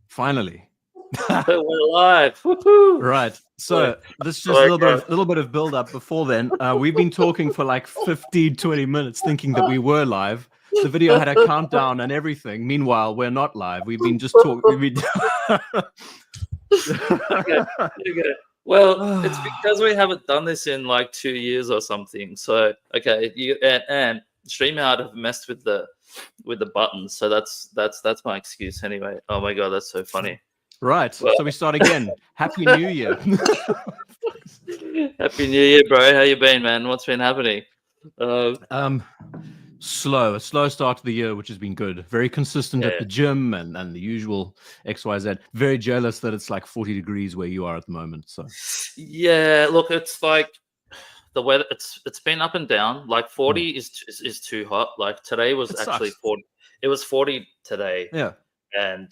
Finally. We're live. Woohoo! Right. So this is just a little bit of build up before then. We've been talking for like 15, 20 minutes thinking that we were live. The video had a countdown and everything. Meanwhile, we're not live. We've been just talking. Okay. Well, it's because we haven't done this in like 2 years or something. So okay, and StreamYard have messed with the buttons. So that's my excuse anyway. Oh my god, that's so funny. Right. Well, so we start again. Happy New Year. Happy New Year, bro. How you been, man? What's been happening? A slow start to the year, which has been good. Very consistent at the gym and the usual XYZ. Very jealous that it's like 40 degrees where you are at the moment. So yeah, look, it's like the weather. It's been up and down. Like 40 is too hot. Like today was actually 40. It was 40 today. Yeah, and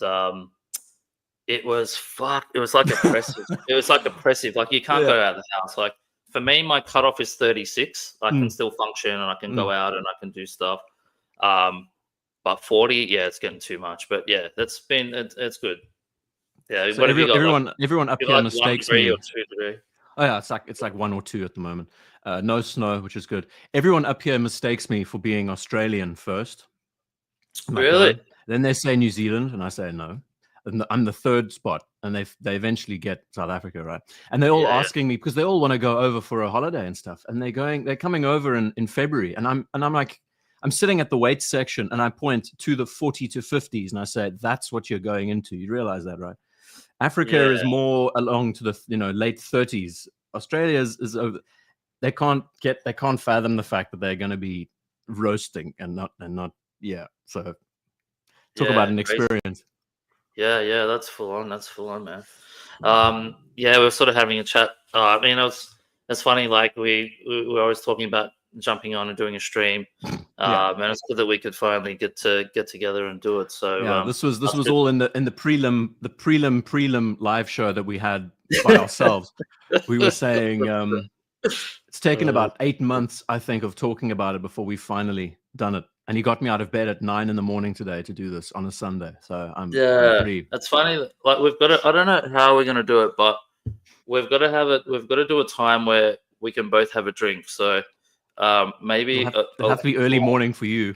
it was like oppressive. It was like oppressive. Like you can't go out of the house. Like for me, my cutoff is 36. I can still function and I can go out and I can do stuff. But 40, yeah, it's getting too much. But yeah, it's good. Yeah, so everyone up here mistakes me. 1 degree or 2 degree. Oh yeah, it's like 1 or 2 at the moment. No snow, which is good. Everyone up here mistakes me for being Australian first. Really? Then they say New Zealand, and I say no. And I'm the third spot, and they eventually get South Africa, right? And they're all asking me because they all want to go over for a holiday and stuff, and they're coming over in February, and I'm like, I'm sitting at the weights section, and I point to the 40 to 50s, and I say, that's what you're going into. You realize that, right? Africa is more along to the late 30s. Australia is over. They can't fathom the fact that they're going to be roasting and not. So talk about an experience. Yeah, that's full on, man. We're sort of having a chat. I mean, it's funny. Like we were always talking about jumping on and doing a stream. And it's good that we could finally get together and do it. So this was all in the prelim live show that we had by ourselves. We were saying it's taken about 8 months, I think, of talking about it before we finally done it. And he got me out of bed at 9 a.m. today to do this on a Sunday. So I'm pretty... That's funny. Like we've got to, I don't know how we're going to do it, but we've got to have it. We've got to do a time where we can both have a drink. So maybe it'll have to be early morning for you,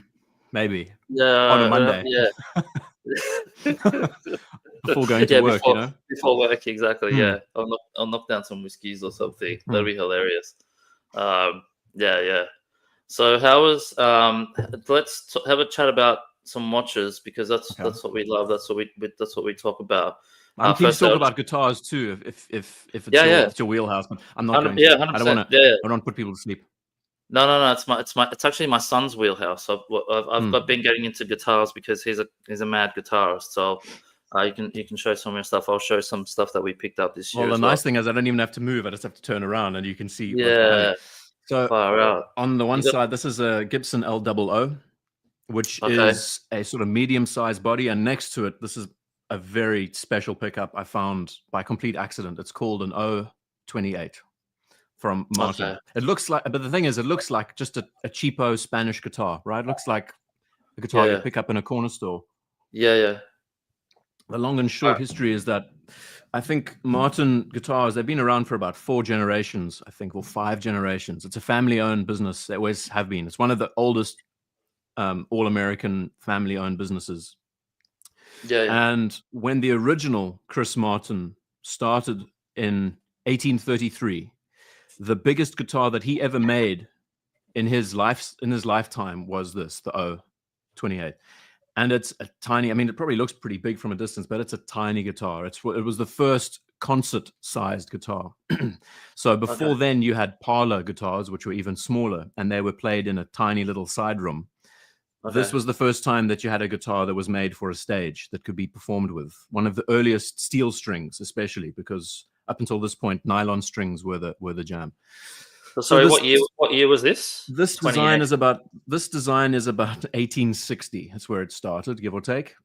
maybe. Yeah, on a Monday. Before going to work, before work, exactly. Yeah, I'll knock down some whiskeys or something. That'd be hilarious. So how was let's have a chat about some watches, because that's what we love. That's what we talk about. I'm keen to talk about guitars too, if it's your wheelhouse. But I'm not going to. 100%. I don't want to. I don't want to put people to sleep. No. It's actually my son's wheelhouse. I've been getting into guitars because he's a mad guitarist. So you can show some of your stuff. I'll show some stuff that we picked up this year. Well, the nice thing is I don't even have to move. I just have to turn around and you can see. Yeah. So on the one side, this is a Gibson LOO, which is a sort of medium-sized body, and next to it, this is a very special pickup I found by complete accident. It's called an 028 from Martin. It looks like, but the thing is, it looks like just a cheapo Spanish guitar, right? It looks like a guitar you pick up in a corner store. Yeah. The long and short history is that I think Martin guitars, they've been around for about 4 generations, I think, or 5 generations. It's a family-owned business. They always have been. It's one of the oldest all-American family-owned businesses. Yeah. And when the original Chris Martin started in 1833, the biggest guitar that he ever made in his lifetime was this, the 028. And it's a tiny, I mean, it probably looks pretty big from a distance, but it's a tiny guitar. It was the first concert-sized guitar. So before then, you had parlor guitars, which were even smaller, and they were played in a tiny little side room. This was the first time that you had a guitar that was made for a stage that could be performed with. One of the earliest steel strings, especially, because up until this point, nylon strings were the jam. Sorry, what year was this? This design is about 1860. That's where it started, give or take.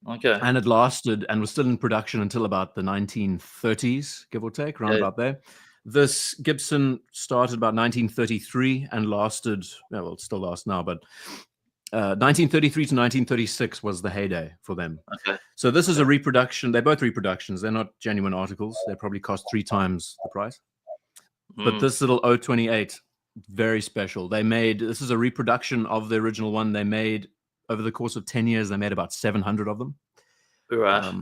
Okay. And it lasted and was still in production until about the 1930s, give or take, around about there. This Gibson started about 1933 and lasted, well, it still lasts now, but 1933 to 1936 was the heyday for them. Okay. So this is a reproduction. They're both reproductions. They're not genuine articles. They probably cost 3 times the price. But this little 028, very special. This is a reproduction of the original one. They made, over the course of 10 years, they made about 700 of them. Right.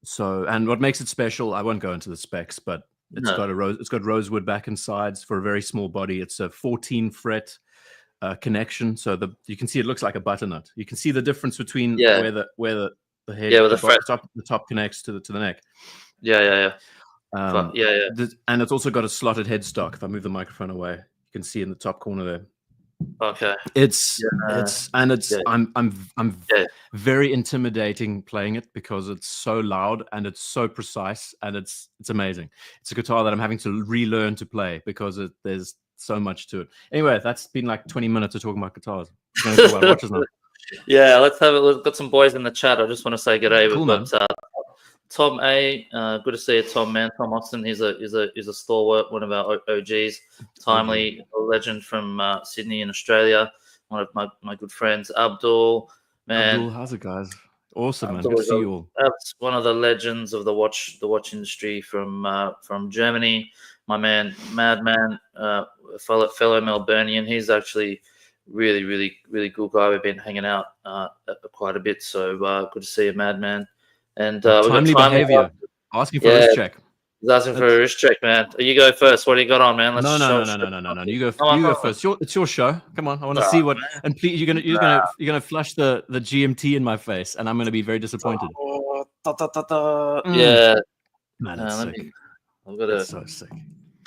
So, and what makes it special, I won't go into the specs, but it's got rosewood back and sides for a very small body. It's a 14 fret connection. So you can see it looks like a butternut. You can see the difference between where the head, the top connects to the neck. Yeah. And it's also got a slotted headstock. If I move the microphone away, you can see in the top corner there. Okay. I'm very intimidating playing it because it's so loud and it's so precise and it's amazing. It's a guitar that I'm having to relearn to play because there's so much to it. Anyway, that's been like 20 minutes of talking about guitars. We're going to talk about watches now. Yeah, let's have it. We've got some boys in the chat. I just want to say good day. Cool, We've got Tom A. Good to see you, Tom, man. Tom Austin. He's a stalwart, one of our OGs. Timely, a legend from Sydney in Australia. One of my good friends, Abdul. Man, Abdul, how's it, guys? Awesome, man. Good to see you all. That's one of the legends of the watch industry from Germany. My man, Madman, fellow Melburnian. He's actually really, really, really cool guy. We've been hanging out quite a bit. So good to see you, Madman. And timely behavior. Asking for a wrist check. He's asking for a wrist check, man. You go first. What do you got on, man? No. You go first. It's your show. Come on. I want to see what. And please, you're gonna flush the GMT in my face, and I'm gonna be very disappointed. Yeah. Man, it's sick. I've got it's so sick.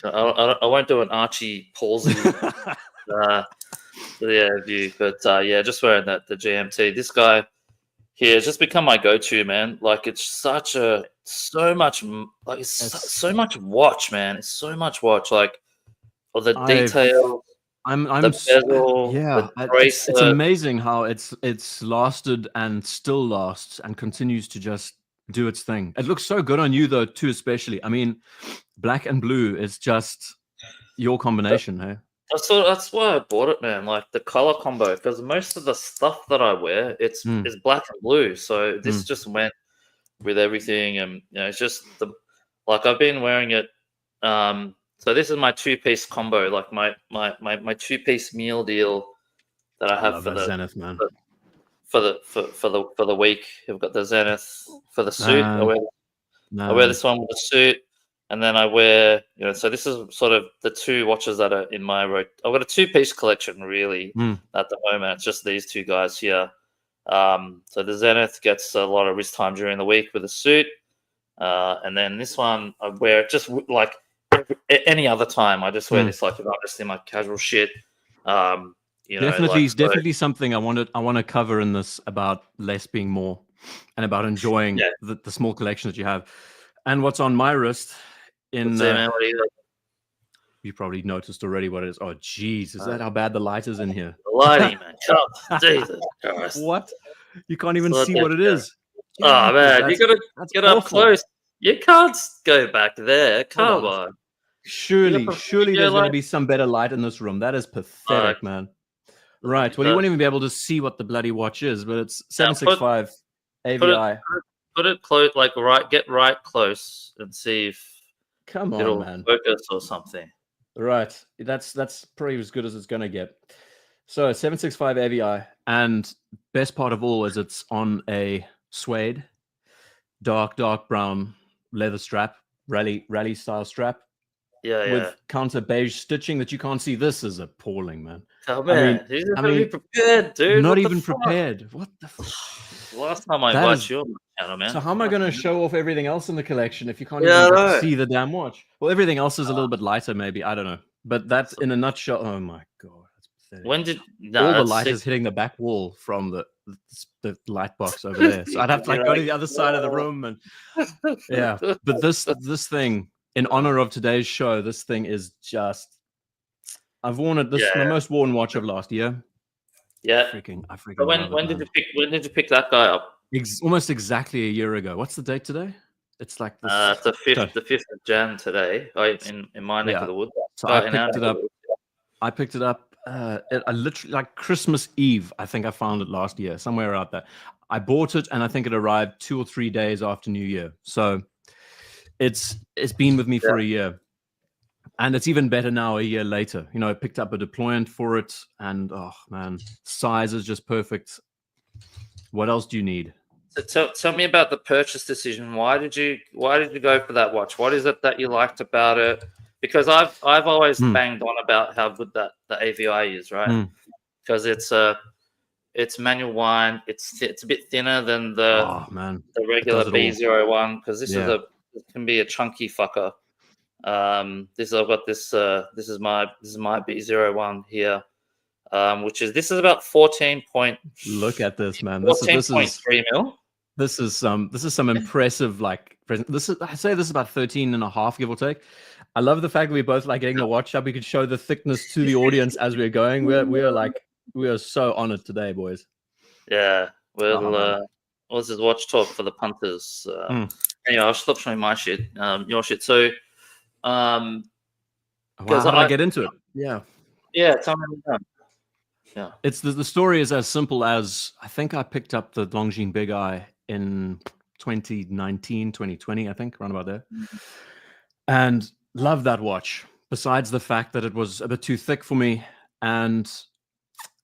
I won't do an Archie Palsy view, but just wearing the GMT. This guy here has just become my go-to, man. Like it's so much watch, man. It's so much watch, like all the detail. It's amazing how it's lasted and still lasts and continues to just do its thing. It looks so good on you though, too, especially. I mean, black and blue is just your combination, hey? That's why I bought it, man. Like the color combo, because most of the stuff that I wear, is black and blue. So this just went with everything, and it's just I've been wearing it. So this is my 2-piece combo, like my 2-piece meal deal that I have for the Zenith, man. For the week. I've got the Zenith for the suit. I wear this one with the suit. And then I wear, so this is sort of the 2 watches that are in my I've got a 2-piece collection, really, at the moment. It's just these 2 guys here. So the Zenith gets a lot of wrist time during the week with a suit. And then this one, I wear it just like any other time. I just wear this like if I'm just in my casual shit. Definitely something I want to cover in this about less being more and about enjoying the small collection that you have. And what's on my wrist... you probably noticed already what it is. Oh, geez, is that how bad the light is in here? The lighting, man. Come, Jesus Christ. What? You can't even see what it is. Oh, man, you gotta get up close. You can't go back there. Come on. Surely there's going to be some better light in this room. That is pathetic, man. Right. Well, you won't even be able to see what the bloody watch is, but it's 765 AVI. Put it close, get right close and see if it'll focus or something. Right. That's probably as good as it's going to get. So 765 AVI, and best part of all is it's on a suede, dark brown leather strap, rally style strap. With counter beige stitching that you can't see. This is appalling, man. Oh man, he's not even prepared, dude. Not even prepared. What the fuck? Last time I watched your channel, man. So how am I going to show off everything else in the collection if you can't even see the damn watch? Well, everything else is a little bit lighter, maybe. I don't know. But that's in a nutshell. Oh my god, that's pathetic. All the light is hitting the back wall from the light box over there. So I'd have to go to the other side of the room and But this thing, in honor of today's show, this thing is just... I've worn it. This is my most worn watch of last year. Yeah. I freaking. So when did you pick that guy up? Almost exactly a year ago. What's the date today? It's like this. It's the 5th of Jan today. In my neck of the woods. So I picked it up I literally, like Christmas Eve, I think I found it last year, somewhere out there. I bought it, and I think it arrived 2 or 3 days after New Year. So it's been with me for a year, and it's even better now a year later. You know, I picked up a deployant for it, and oh man, size is just perfect. What else do you need? So tell me about the purchase decision. Why did you go for that watch? What is it that you liked about it? Because I've always banged on about how good that the AVI is, right? Because it's manual wind. It's a bit thinner than the regular B01, because this is it can be a chunky fucker. This I've got this. This is my B01 here. Which is about 14 point. Look at this, man. 14.3 mil. This is some impressive, like, I say this is about 13 and a half, give or take. I love the fact that we both like getting the watch up. We could show the thickness to the audience as we're going. We are so honored today, boys. Yeah. Well, what's this watch talk for the punters? Anyway, I'll stop showing my shit. Your shit. So, how did I get into it? Yeah. Tell me about that. Yeah. It's the story is as simple as, I think I picked up the Longines Big Eye in 2019, 2020, I think, around about there. And love that watch. Besides the fact that it was a bit too thick for me, and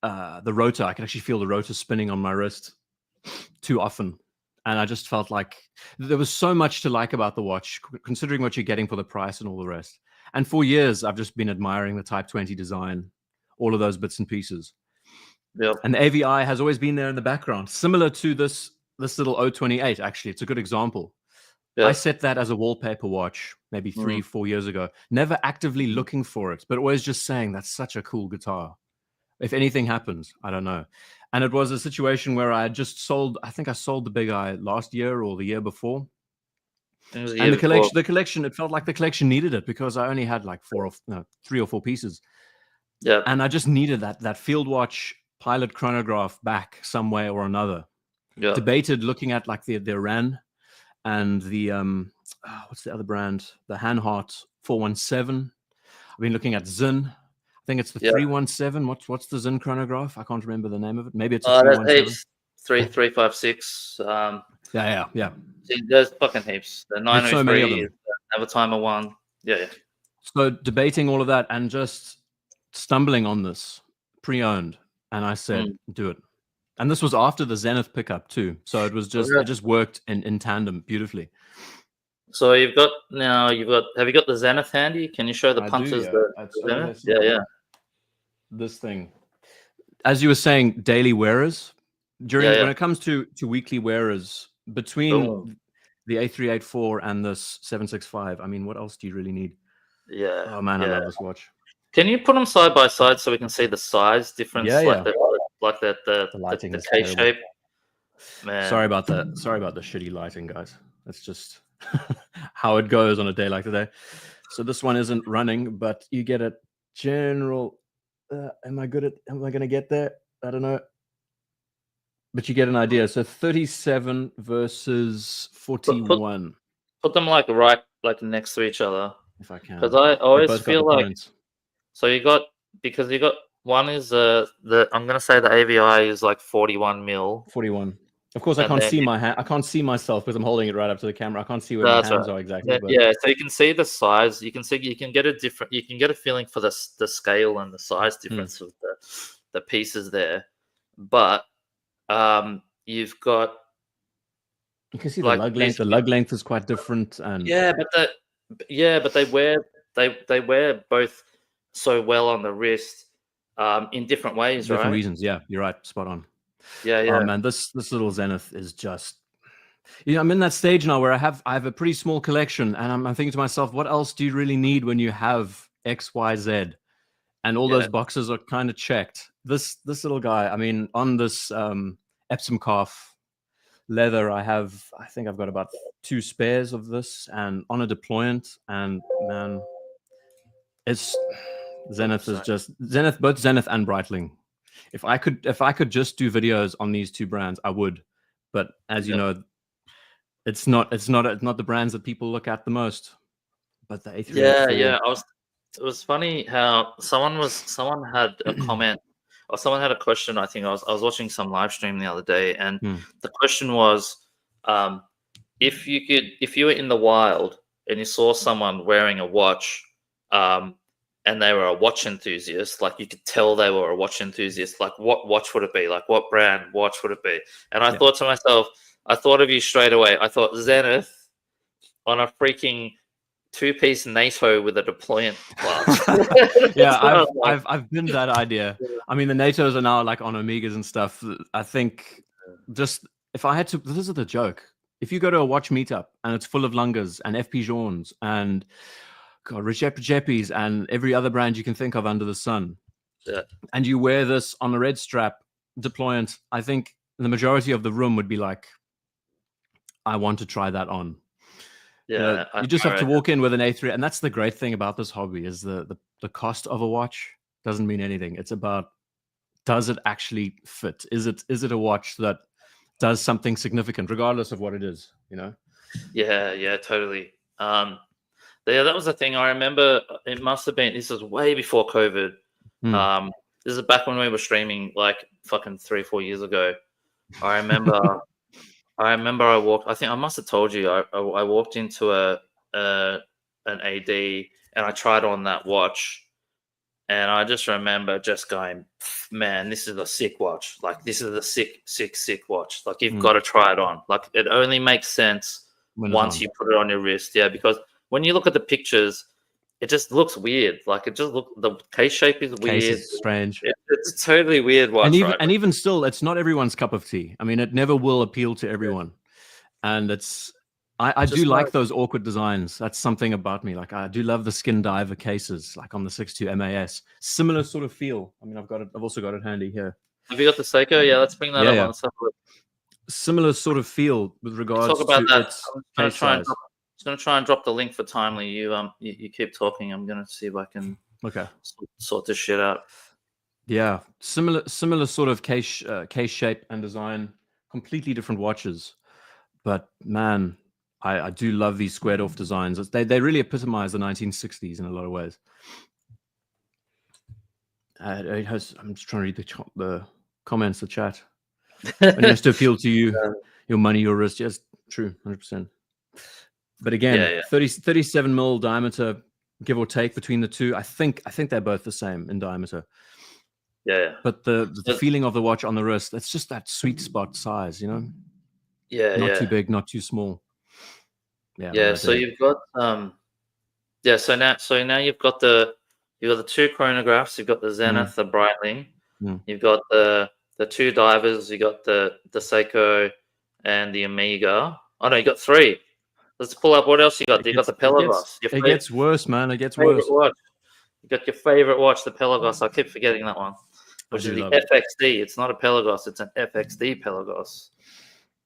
the rotor, I could actually feel the rotor spinning on my wrist too often. And I just felt like there was so much to like about the watch, considering what you're getting for the price and all the rest. And for years, I've just been admiring the Type 20 design, all of those bits and pieces. Yep. And the AVI has always been there in the background, similar to this little 028. Actually, it's a good example. Yep. I set that as a wallpaper watch maybe 3-4 years ago, never actively looking for it, but always just saying, that's such a cool guitar. If anything happens, I don't know. And it was a situation where I had just sold, I think I sold the Big Eye last year or the year before. And the collection, it felt like the collection needed it, because I only had like 3 or 4 pieces. Yeah. And I just needed that field watch pilot chronograph back some way or another. Yeah. Debated looking at like the Ran and the what's the other brand? The Hanhart 417. I've been looking at Zinn. I think it's the 317. What's the Zinn chronograph? I can't remember the name of it. Maybe it's a 317. 356. Yeah. See, there's fucking heaps. The 903, so many of them. The Navitimer one. Yeah. So debating all of that and just stumbling on this pre-owned, and I said, do it. And this was after the Zenith pickup too, so it was just it just worked in tandem beautifully. So have you got the Zenith handy? Can you show the punters the Zenith? Yeah. This thing, as you were saying, daily wearers. When it comes to weekly wearers, between the A384 and this 765, I mean, what else do you really need? Yeah. Oh man, I love this watch. Can you put them side by side so we can see the size difference? The K shape. Man. Sorry about that. Sorry about the shitty lighting, guys. That's just how it goes on a day like today. So this one isn't running, but you get a general. Am I going to get there? I don't know. But you get an idea. So 37 versus 41. Put them right next to each other. If I can. Because I always feel like. Points. So you got one is I'm gonna say the AVI is like 41 mil. 41. Of course, I can't see my hand. I can't see myself because I'm holding it right up to the camera. I can't see where my hands are exactly. Yeah, so you can see the size. You can get a feeling for the scale and the size difference of the pieces there. But you've got. You can see the lug length. The lug length is quite different, and but they wear both so well on the wrist in different ways, different reasons. Yeah, you're right. Spot on. Yeah. Oh man, this little Zenith is just. I'm in that stage now where I have a pretty small collection, and I'm thinking to myself, what else do you really need when you have X, Y, Z, and all those boxes are kind of checked. This little guy. I mean, on this Epsom calf leather, I think I've got about 2 spares of this, and on a deployant, and man, it's Zenith is just Zenith, both Zenith and Breitling. If I could just do videos on these 2 brands, I would. But as you know, it's not the brands that people look at the most. But the A384. Yeah. it was funny how someone had a comment or someone had a question. I think I was watching some live stream the other day, and the question was, if you were in the wild and you saw someone wearing a watch, and they were a watch enthusiast, like you could tell they were a watch enthusiast, like what watch would it be? Like what brand watch would it be? And I thought to myself, I thought of you straight away. I thought Zenith on a freaking 2-piece NATO with a deployant clasp. Yeah, I've been that idea. I mean, the NATOs are now like on Omegas and stuff. I think just if I had to, this is the joke. If you go to a watch meetup and it's full of Lungers and FP Journes and Rejepis and every other brand you can think of under the sun, and you wear this on a red strap deployant, I think the majority of the room would be like, I want to try that on. Yeah, you just have to walk in with an A3, and that's the great thing about this hobby is the cost of a watch doesn't mean anything. It's about, does it actually fit? Is it a watch that does something significant, regardless of what it is? Yeah, totally. Yeah, that was the thing. I remember it must have been. This was way before COVID. This is back when we were streaming, like fucking 3 or 4 years ago. I remember. I walked. I think I must have told you. I walked into an AD and I tried on that watch, and I just remember just going, man, this is a sick watch. Like this is a sick watch. Like you've got to try it on. Like it only makes sense once you put it on your wrist. Yeah, because when you look at the pictures, it just looks weird. Like the case shape is weird. Case is strange. It's totally weird watch. And even still, it's not everyone's cup of tea. I mean, it never will appeal to everyone. And I do like those awkward designs. That's something about me. Like I do love the skin diver cases, like on the 6.2 MAS. Similar sort of feel. I mean, I've also got it handy here. Have you got the Seiko? Yeah, let's bring that up. Let's have a look. Similar sort of feel with regards talk about to that. its I'm case size. going to try and drop the link for Timely. You keep talking. I'm going to see if I can sort this shit out. Yeah, similar sort of case shape and design. Completely different watches, but man, I do love these squared off designs. They really epitomize the 1960s in a lot of ways. I'm just trying to read the comments, the chat. And it has to appeal to you, your money, your wrist. Yes, true, 100%. But again, 37 mil diameter, give or take between the two. I think they're both the same in diameter. Yeah. But the feeling of the watch on the wrist, that's just that sweet spot size, Yeah. Not too big, not too small. Yeah. So you've got So now you've got the 2 chronographs. You've got the Zenith, the Breitling. You've got the 2 divers. You got the Seiko and the Omega. Oh no, you got 3. Let's pull up. What else you got? You got the Pelagos. It gets worse, man. It gets worse. Watch. You got your favorite watch, the Pelagos. I keep forgetting that one, which is the FXD. It's not a Pelagos. It's an FXD Pelagos.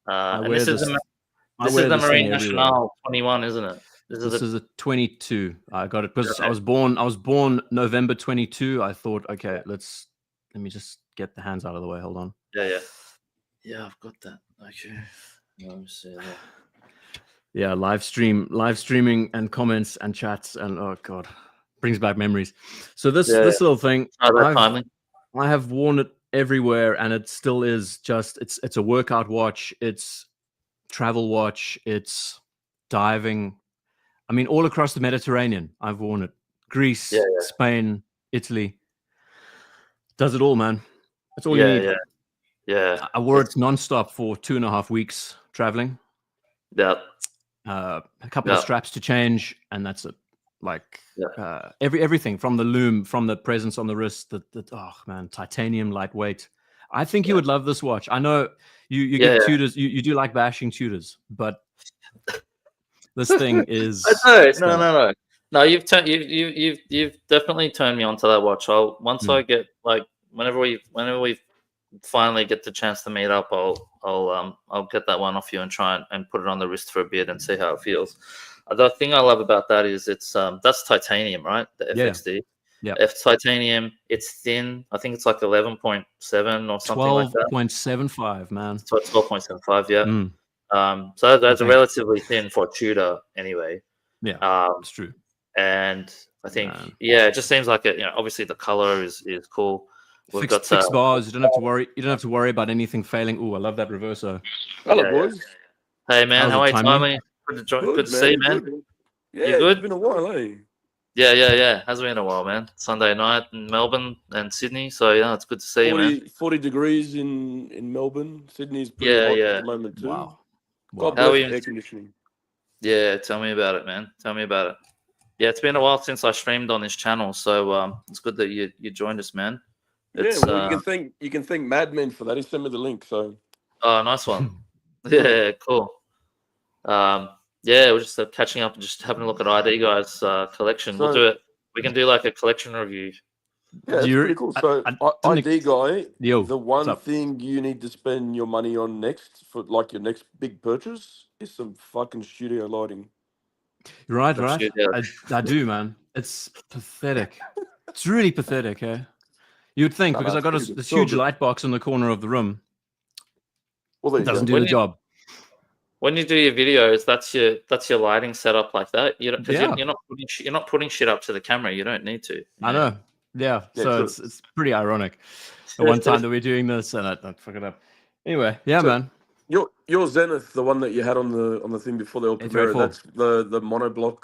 And this is the Marine Nationale 21, isn't it? This is a 22. I got it because I was born November 22. I thought, okay, let me just get the hands out of the way. Hold on. Yeah, I've got that. Okay. Let me see that. Yeah, live streaming and comments and chats, and oh god, brings back memories. So this little thing, I have worn it everywhere, and it still is just it's a workout watch, it's travel watch, it's diving. I mean, all across the Mediterranean, I've worn it. Greece, Spain, Italy. Does it all, man. That's all you need. Yeah. I wore it nonstop for 2.5 weeks traveling. Yeah. A couple of straps to change, and that's it. Like everything from the loom, from the presence on the wrist, oh man, titanium, lightweight. I think you would love this watch. I know you get Tudors. You do like bashing Tudors, but this thing is. No. You've definitely turned me on to that watch. I get whenever we finally get the chance to meet up, I'll get that one off you and try and put it on the wrist for a bit and see how it feels. The thing I love about that is it's that's titanium, right? The FXD. Yeah. Titanium. It's thin. I think it's like 11.7 or something like that. 12.75, man. So 12.75. Yeah. So that's relatively thin for Tudor, anyway. Yeah, it's true. and I think Man. it just seems like it. Obviously the color is cool. We've got Fixed bars. You don't have to worry. You don't have to worry about anything failing. Oh, I love that reverso. Hello, boys. Hey man, How's how it, are you, Timey? Tommy? Good to see you, man. Good. Yeah, You good? It's been a while, eh? Yeah. Has been a while, man. Sunday night in Melbourne and Sydney, so it's good to see you, man. 40 degrees in Melbourne. Sydney's pretty hot at the moment too. Wow. God How are bless you? air conditioning. Yeah, tell me about it, man. Tell me about it. Yeah, it's been a while since I streamed on this channel, so it's good that you joined us, man. It's, yeah, well, you can thank Madman for that. He sent me the link, so. Oh, nice one. Yeah, cool. We're just catching up and just having a look at IDGuy's collection. We'll do it. We can do like a collection review. Yeah, it's pretty cool. So, IDGuy, the one thing you need to spend your money on next for like your next big purchase is some fucking studio lighting. Right. I do, man. It's pathetic. It's really pathetic, eh? You'd think, because I got this huge light box in the corner of the room. Well, it doesn't do the job. When you do your videos, that's your lighting setup like that. You're not putting shit up to the camera. You don't need to. I know. Yeah. So it's pretty ironic. The one time that we're doing this, and I fuck it up. Anyway, man. Your Zenith, the one that you had on the thing before the Premiere, that's the monoblock,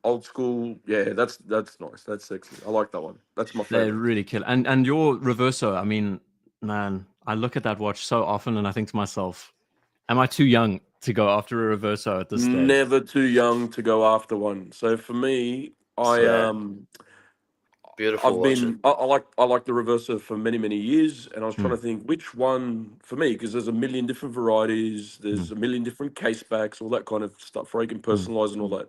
old school. Yeah, that's nice. That's sexy. I like that one. That's my favorite. They really kill. And your Reverso, I mean, man, I look at that watch so often, and I think to myself, am I too young to go after a Reverso at this stage? Never too young to go after one. So for me, beautiful. I like the Reverso for many years, and I was trying to think which one for me, because there's a million different varieties, there's a million different case backs, all that kind of stuff where you can personalize and all that.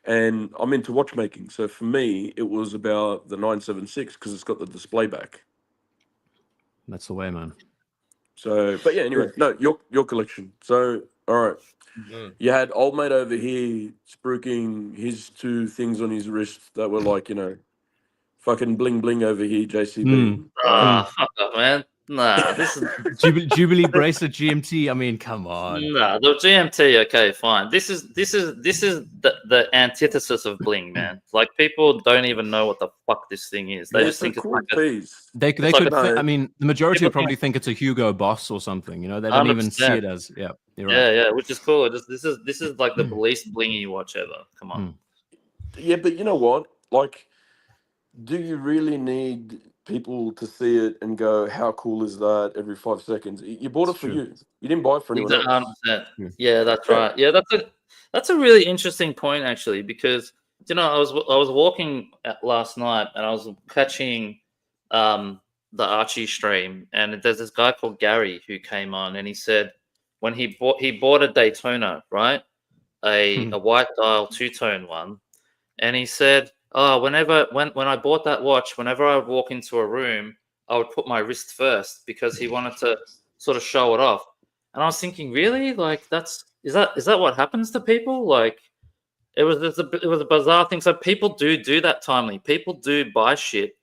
And I'm into watchmaking, so for me it was about the 976 because it's got the display back. That's the way, man. So, but yeah, anyway, no, your collection. So, all right. You had old mate over here spruiking his two things on his wrist that were like, fucking bling bling over here, JCB. Fuck off, man. Nah, this is Jubilee bracelet GMT. I mean, come on. Nah, the GMT. Okay, fine. This is the antithesis of bling, man. Like people don't even know what the fuck this thing is. They just think it's like a piece. They could. I mean, the majority would probably think it's a Hugo Boss or something. They don't even see it as. Yeah, you're right. Yeah, which is cool. This is like the least blingy watch ever. Come on. Yeah, but you know what? Like, do you really need people to see it and go, how cool is that every 5 seconds? You bought it for you. You didn't buy it for anyone else. 100%. Yeah, that's right. Yeah, that's a really interesting point actually, because I was walking last night and I was catching the Archie stream, and there's this guy called Gary who came on, and he said when he bought a Daytona, right? A white dial two-tone one, and he said, oh, when I bought that watch, whenever I would walk into a room, I would put my wrist first because he wanted to sort of show it off. And I was thinking, really? Like is that what happens to people? Like it was a bizarre thing. So people do that, Timely. People do buy shit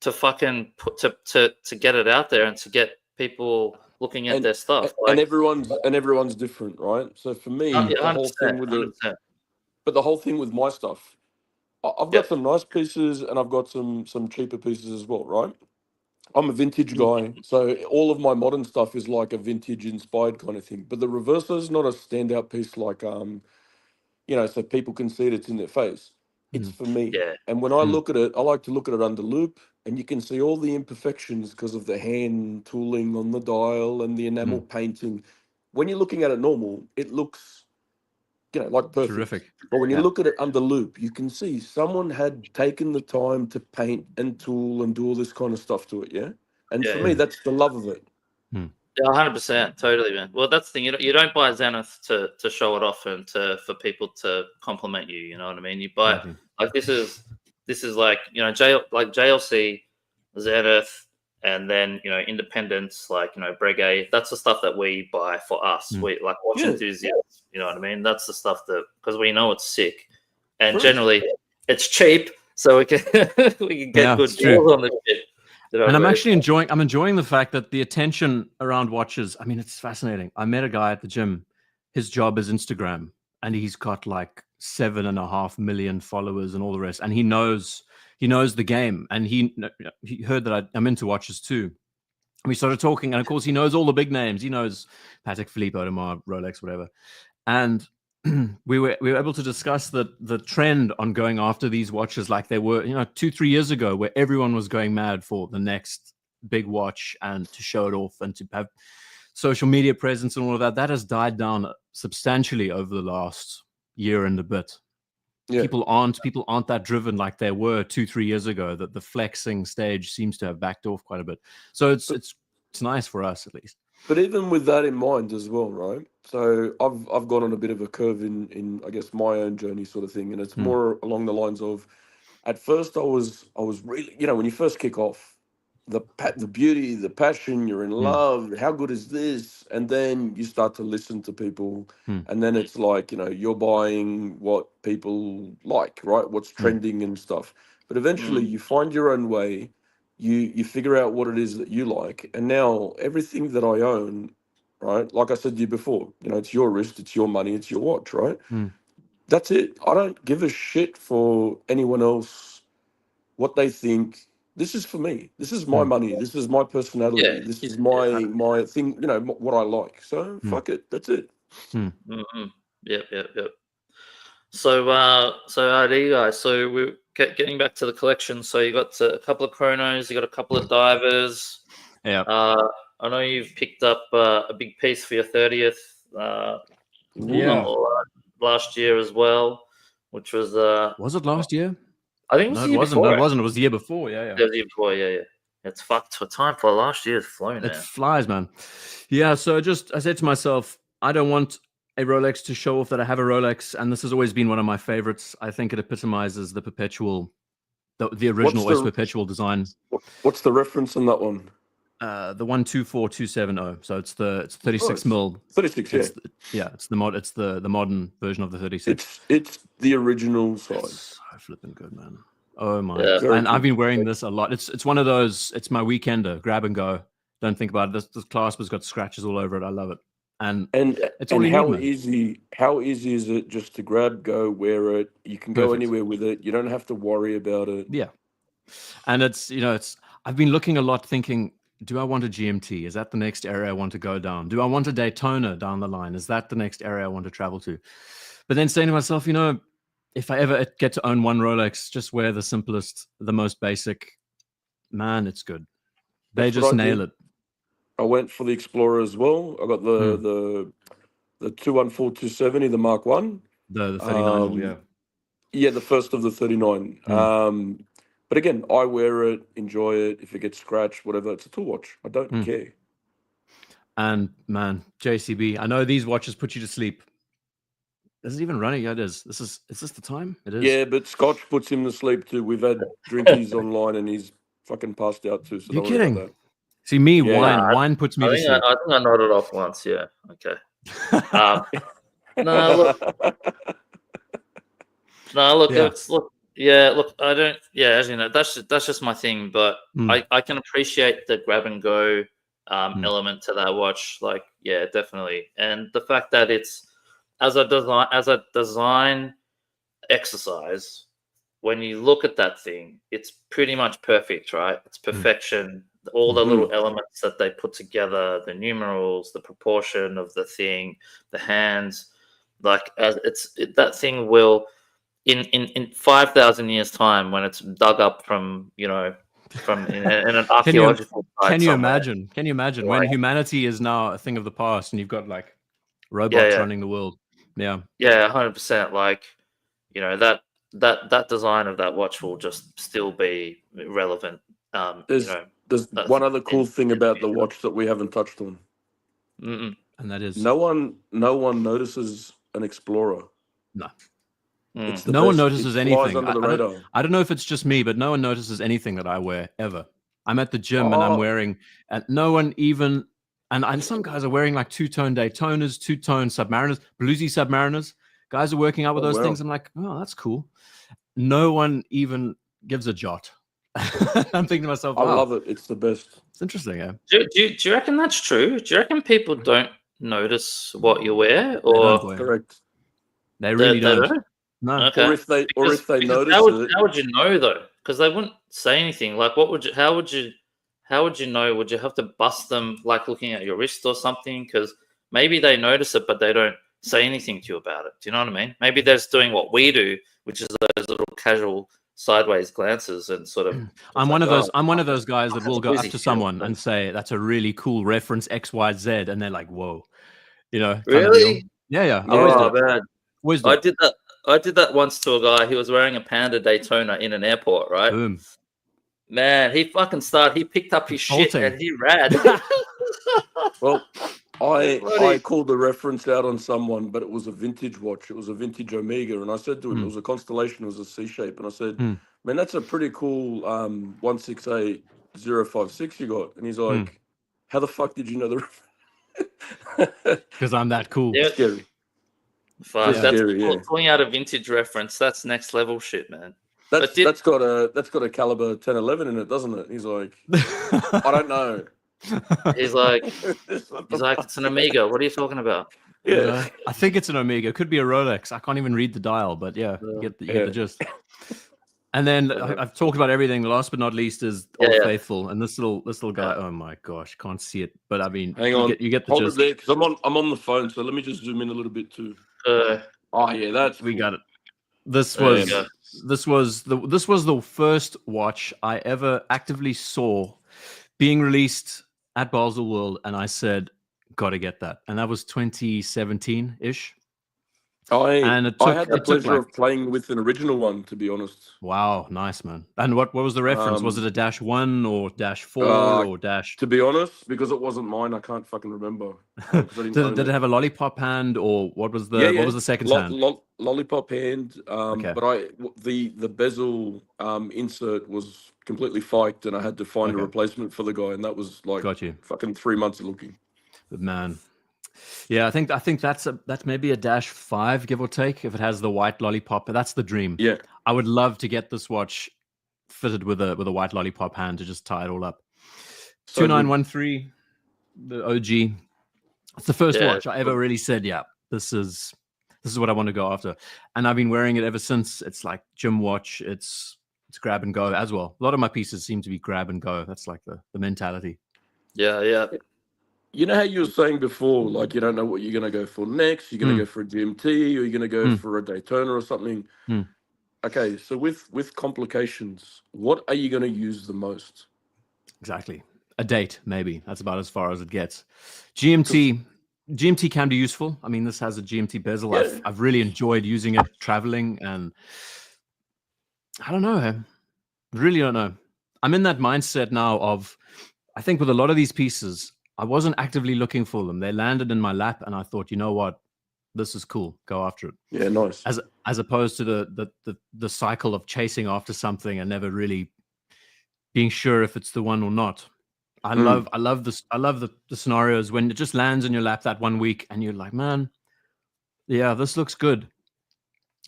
to fucking to get it out there and to get people looking at their stuff. Like, and everyone's different, right? So for me, the whole thing with the whole thing with my stuff, I've got some nice pieces and I've got some cheaper pieces as well, right? I'm a vintage guy, so all of my modern stuff is like a vintage inspired kind of thing. But the Reverso is not a standout piece like so people can see it's in their face. It's for me. Yeah. And when I look at it, I like to look at it under loop, and you can see all the imperfections because of the hand tooling on the dial and the enamel painting. When you're looking at it normal, it looks like perfect. Terrific. But when you look at it under loop, you can see someone had taken the time to paint and tool and do all this kind of stuff to it, yeah? And for me, that's the love of it. Yeah, 100%, totally, man. Well, that's the thing. You don't buy Zenith to show it off and for people to compliment you. You know what I mean? You buy like this is like JLC, Zenith, and then independents like Breguet. That's the stuff that we buy for us. We like watch enthusiasts. You know what I mean? That's the stuff that because we know it's sick, and generally it's cheap, so we can get good deals on the shit. And I'm actually enjoying the fact that the attention around watches, I mean, it's fascinating. I met a guy at the gym. His job is Instagram, and he's got like 7.5 million followers and all the rest, and he knows the game, and he heard that I'm into watches too. We started talking, and of course he knows all the big names. He knows Patek Philippe, Audemars, Rolex, whatever. And we were able to discuss the trend on going after these watches like they were, 2-3 years ago, where everyone was going mad for the next big watch and to show it off and to have social media presence and all of that. That has died down substantially over the last year and a bit. Yeah. People aren't that driven like they were 2-3 years ago. That the flexing stage seems to have backed off quite a bit. So it's nice for us at least. But even with that in mind as well, right? So I've gone on a bit of a curve in I guess my own journey sort of thing, and it's more along the lines of, at first I was really, when you first kick off, the beauty, the passion, you're in love, how good is this? And then you start to listen to people, and then it's like, you're buying what people like, right? What's trending and stuff. But eventually you find your own way, you figure out what it is that you like. And now everything that I own, right? Like I said to you before, it's your wrist, it's your money, it's your watch, right? That's it. I don't give a shit for anyone else, what they think. This is for me. This is my money. This is my personality. Yeah. This is my thing, what I like. So fuck it. That's it. Yep. So IDGuy, so we're getting back to the collection. So you got a couple of chronos, you got a couple of divers. Yeah. I know you've picked up a big piece for your 30th. Last year as well, which was it last year? I think it was it wasn't. No, it wasn't. It was the year before. Yeah. It was the year before. Yeah. It's fucked. For time for last year's flown. It flies, man. Yeah. So I said to myself, I don't want a Rolex to show off that I have a Rolex, and this has always been one of my favorites. I think it epitomizes the perpetual, the original Oyster Perpetual design. What's the reference on that one? The 124270. So it's 36 mil. 36, yeah. It's the modern version of the 36. It's the original size. It's so flipping good, man. Oh my! Yeah. And I've been wearing this a lot. It's one of those. It's my weekender, grab and go. Don't think about it. This clasp has got scratches all over it. I love it. And it's all how easy is it just to grab, go, wear it? You can go anywhere with it. You don't have to worry about it. Yeah. And it's I've been looking a lot, thinking, do I want a GMT? Is that the next area I want to go down? Do I want a Daytona down the line? Is that the next area I want to travel to? But then saying to myself, if I ever get to own one Rolex, just wear the simplest, the most basic. Man, it's good. They just nail it. I went for the Explorer as well. I got the 214270, the Mark 1. The 39, yeah. Yeah, the first of the 39. But again, I wear it, enjoy it. If it gets scratched, whatever, it's a tool watch. I don't care. And man, JCB, I know these watches put you to sleep. Is it even running? Yeah, it is. Is this the time? It is. Yeah, but Scotch puts him to sleep too. We've had drinkies online and he's fucking passed out too. So you're kidding? See, me, wine puts me to sleep. I think I nodded off once, yeah. Okay. Look, I don't. Yeah, as you know, that's just my thing. But I can appreciate the grab and go element to that watch. Like, yeah, definitely. And the fact that it's as a design exercise, when you look at that thing, it's pretty much perfect, right? It's perfection. All the little elements that they put together, the numerals, the proportion of the thing, the hands, like that thing will. In 5,000 years' time, when it's dug up from in an archaeological site, can you imagine? Can you imagine when humanity is now a thing of the past, and you've got like robots running the world? Yeah, 100%. Like, that design of that watch will just still be relevant. There's one other cool thing about the watch that we haven't touched on, and that is no one notices an Explorer. No. No one notices anything. I don't know if it's just me, but no one notices anything that I wear ever. I'm at the gym and I'm wearing, and no one even, and some guys are wearing like two-tone Daytonas, two-tone Submariners, bluesy Submariners. Guys are working out with those things. I'm like, oh, that's cool. No one even gives a jot. I'm thinking to myself, I love it. It's the best. It's interesting, yeah. Do you reckon that's true? Do you reckon people don't notice what you wear? Or correct? They really don't. No. Okay. Or if they notice how it. would you know though? Because they wouldn't say anything. Like, what would you? How would you know? Would you have to bust them, like looking at your wrist or something? Because maybe they notice it, but they don't say anything to you about it. Do you know what I mean? Maybe they're just doing what we do, which is those little casual sideways glances and sort of. I'm one of those. I'm one of those guys that will go up easy. to someone and say, "That's a really cool reference, X, Y, Z," and they're like, "Whoa," you know? Kind of deal. Really? Yeah. I always do. Man. Always do. I did that once to a guy. He was wearing a Panda Daytona in an airport, right? Boom. Man, he fucking started. He picked up his shit and he ran. Well, I called the reference out on someone, but it was a vintage watch. It was a vintage Omega, and I said to him, it was a Constellation. It was a C shape, and I said, "Man, that's a pretty cool 168056 you got." And he's like, "How the fuck did you know the reference?" Because I'm that cool. Yeah. Scary. Fuck, that's scary, pulling out a vintage reference. That's next level shit, man. That's got a caliber 1011 in it, doesn't it? He's like, I don't know. He's like, it's an Omega. What are you talking about? Yeah, I think it's an Omega. It could be a Rolex. I can't even read the dial, but yeah, you get the gist. And then I've talked about everything. Last but not least is Old Faithful, and this little guy. Oh my gosh, can't see it, but I mean, hang on, you get the hold gist. it there because I'm on the phone. So let me just zoom in a little bit too. Oh yeah, we got it. This was the first watch I ever actively saw being released at Basel World, and I said, "Got to get that." And that was 2017-ish. I had the pleasure of playing with an original one, to be honest. Wow, nice, man. And what was the reference? Was it a -1 or -4 or dash? To be honest, because it wasn't mine, I can't fucking remember. Did it have a lollipop hand, or what was the what was the second hand? Lollipop hand. But the bezel insert was completely faked, and I had to find a replacement for the guy, and that was like fucking 3 months of looking. But man. Yeah, I think that's maybe a -5, give or take, if it has the white lollipop. That's the dream. Yeah, I would love to get this watch fitted with a white lollipop hand to just tie it all up. 2913, the OG. It's the first watch I ever really said, yeah, this is what I want to go after, and I've been wearing it ever since. It's like gym watch. It's grab and go as well. A lot of my pieces seem to be grab and go. That's like the mentality. Yeah. You know how you were saying before, like you don't know what you're going to go for next. You're going to go for a GMT, or you're going to go for a Daytona or something. Okay, so with complications, what are you going to use the most? Exactly. A date, maybe. That's about as far as it gets. GMT can be useful. I mean, this has a GMT bezel. Yeah. I've really enjoyed using it traveling, and I don't know. I really don't know. I'm in that mindset now of, I think with a lot of these pieces, I wasn't actively looking for them. They landed in my lap, and I thought, you know what, this is cool. Go after it. Yeah, nice. As opposed to the cycle of chasing after something and never really being sure if it's the one or not. I love this. I love the scenarios when it just lands in your lap that 1 week, and you're like, man, yeah, this looks good.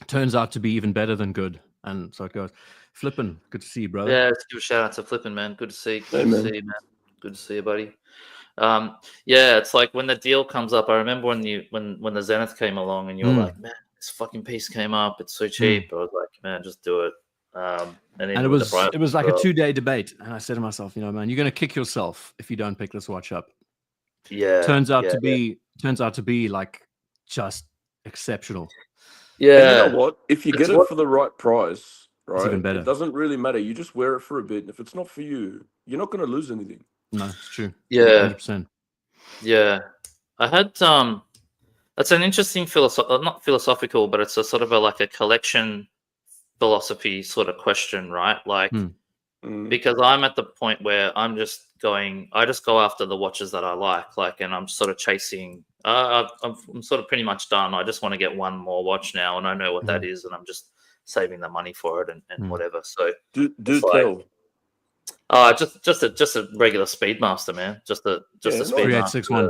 Turns out to be even better than good, and so it goes. Flippin', good to see you, brother. Yeah, let's give a shout out to Flippin', man. Good to see you. Good to see you, man. Good to see you, buddy. Yeah, it's like when the deal comes up. I remember when the Zenith came along, and you were like, "Man, this fucking piece came up. It's so cheap." I was like, "Man, just do it." And it was like a 2-day debate, and I said to myself, "You know, man, you're gonna kick yourself if you don't pick this watch up." Yeah, turns out to be like just exceptional. Yeah, and you know what? If you get it for the right price, right, even better. It doesn't really matter. You just wear it for a bit, and if it's not for you, you're not going to lose anything. No, it's true. Yeah, 100%. Yeah, I had that's an interesting not philosophical, but it's a sort of like a collection philosophy sort of question, right? Like, because I'm at the point where I just go after the watches that I like, and I'm sort of chasing. I'm sort of pretty much done. I just want to get one more watch now, and I know what that is, and I'm just saving the money for it and whatever. So do tell. Just a regular Speedmaster, man. Just a Speedmaster. 3861.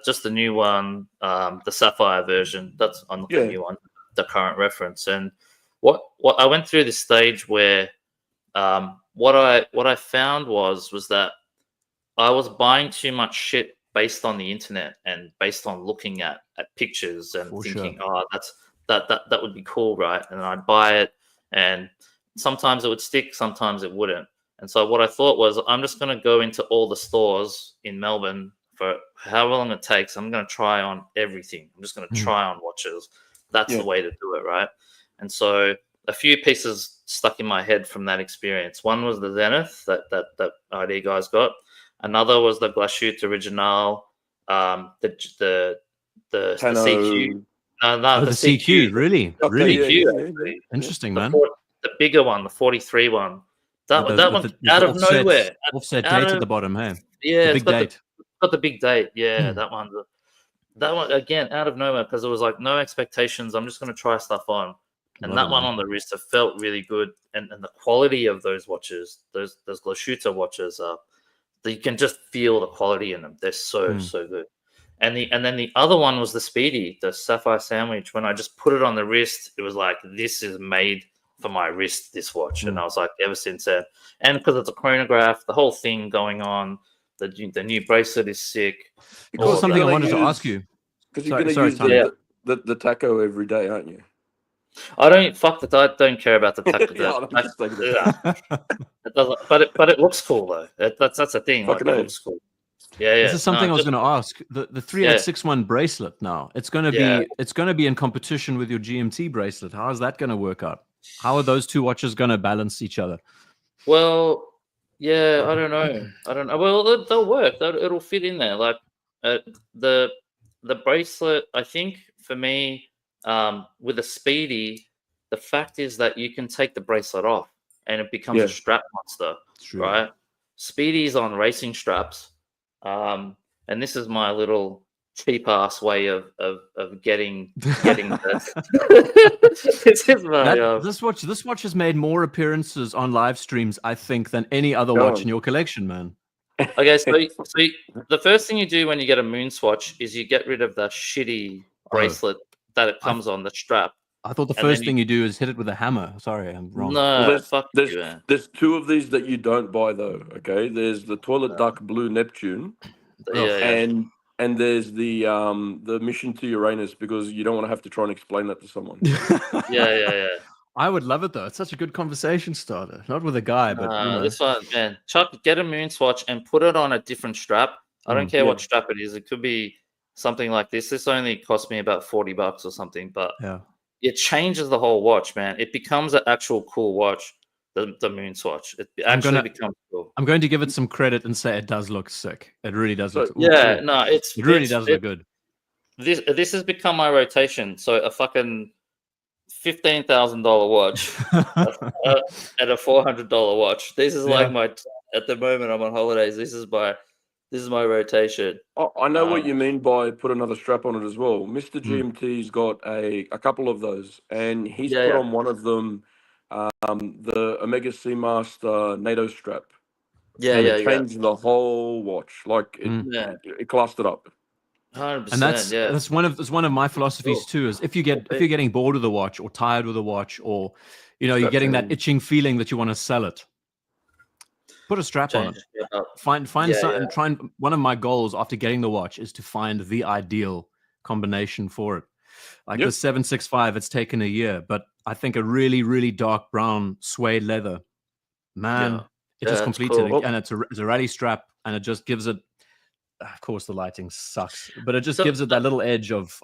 Just the new one, the Sapphire version. That's on the new one, the current reference. And what I went through this stage where what I found was that I was buying too much shit based on the internet and based on looking at pictures and thinking, oh, that would be cool, right? And I'd buy it, and sometimes it would stick, sometimes it wouldn't. And so what I thought was, I'm just going to go into all the stores in Melbourne for however long it takes. I'm going to try on everything. I'm just going to try on watches. That's the way to do it, right? And so a few pieces stuck in my head from that experience. One was the Zenith that IDGuy's got. Another was the Glashütte Original, the CQ. No, the CQ. Really? Okay, really? Interesting, man. The bigger one, the 43 one. That one out of nowhere. Offset date at the bottom, hey? Yeah, the big date. Got the big date. Yeah, that one again out of nowhere, because it was like no expectations. I'm just going to try stuff on, and that one on the wrist, it felt really good, and the quality of those watches, those Glashütte watches, you can just feel the quality in them. They're so good. And then the other one was the Speedy, the Sapphire Sandwich. When I just put it on the wrist, it was like, this is made for my wrist, this watch. And I was like, ever since then, and because it's a chronograph, the whole thing going on, the new bracelet is sick. Because something I wanted to ask you. Because you're going to use the taco every day, aren't you? I don't care about the taco. It doesn't, but it looks cool though. That's the thing. Like, it looks cool. Yeah. This is something I was going to ask. The 3861 bracelet now. It's going to be in competition with your GMT bracelet. How is that going to work out? How are those two watches going to balance each other? Well, yeah, I don't know. Well, they'll work. It'll fit in there. Like the bracelet, I think for me, with a Speedy, the fact is that you can take the bracelet off and it becomes a strap monster, right? Speedy's on racing straps, and this is my little cheap ass way of getting this. This watch has made more appearances on live streams, I think, than any other watch in your collection, man. Okay, so the first thing you do when you get a moon swatch is you get rid of the shitty bracelet that it comes on the strap. I thought the first thing you do is hit it with a hammer. Sorry, I'm wrong. No, there's two of these that you don't buy though. Okay, there's the Toilet Duck Blue Neptune, and there's the Mission to Uranus, because you don't want to have to try and explain that to someone. Yeah. I would love it though. It's such a good conversation starter. Not with a guy, but this one, man. Chuck, get a moon swatch and put it on a different strap. I don't care what strap it is. It could be something like this. This only cost me about $40 or something, but it changes the whole watch, man. It becomes an actual cool watch. The moon swatch. It actually becomes cool. I'm going to give it some credit and say it does look sick. It really does look. It really does look good. This has become my rotation. So a fucking $15,000 watch and a $400 watch. This is like my. At the moment, I'm on holidays. This is my rotation. I know what you mean by put another strap on it as well. Mr. GMT's got a couple of those, and he's put on one of them, the Omega Seamaster NATO strap. It changed the whole watch. Like it clustered up. 100%, and that's one of my philosophies too. Is if you're getting bored with a watch or tired with a watch, or you're getting that itching feeling that you want to sell it, put a strap on it. Find some, and try and. One of my goals after getting the watch is to find the ideal combination for it. Like the 765, it's taken a year, but I think a really, really dark brown suede leather, man, it just completes it. And it's a rally strap, and it just gives it. Of course, the lighting sucks, but it just gives it that little edge of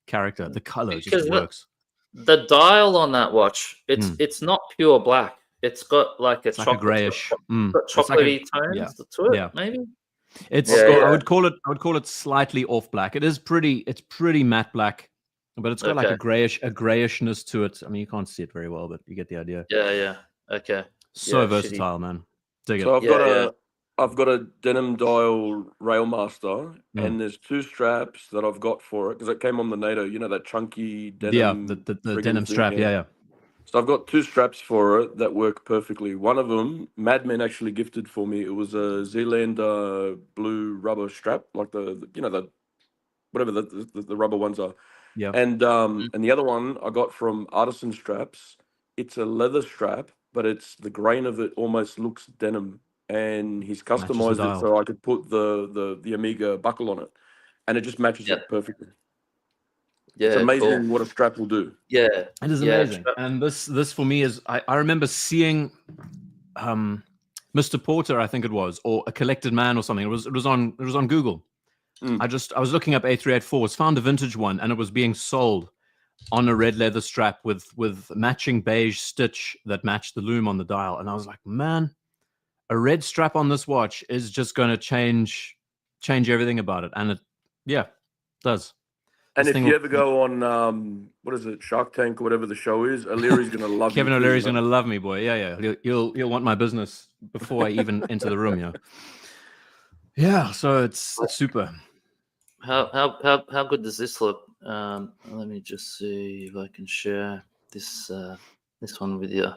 character. The color just works. The dial on that watch, it's not pure black. It's got like a chocolate, grayish, chocolatey tones to it. Maybe it's. I would call it slightly off black. It's pretty matte black, but it's got like a grayishness to it. I mean, you can't see it very well, but you get the idea. Yeah. Okay. So versatile, man. Dig it. So I've got a denim dial Railmaster, and there's two straps that I've got for it because it came on the NATO. You know that chunky denim. The denim strap. Yeah. So I've got two straps for it that work perfectly. One of them, Madman actually gifted for me. It was a Zealander blue rubber strap, like the whatever the rubber ones are. Yeah. And the other one I got from Artisan Straps. It's a leather strap, but it's the grain of it almost looks denim. And he's customized it so I could put the Omega buckle on it, and it just matches it perfectly. Yeah, it's amazing cool. what a strap will do. Yeah, it is amazing. And this for me is I remember seeing Mr. Porter, I think it was, or A Collected Man or something. It was on Google. I was looking up A384s, found a vintage one, and it was being sold on a red leather strap with matching beige stitch that matched the loom on the dial. And I was like, man, a red strap on this watch is just going to change everything about it. And it does. And if you ever go on, what is it, Shark Tank or whatever the show is, O'Leary's going to love you. Kevin O'Leary's going to love me, boy. Yeah. He'll want my business before I even enter the room. Yeah. So it's super. How good does this look? Let me just see if I can share this one with you.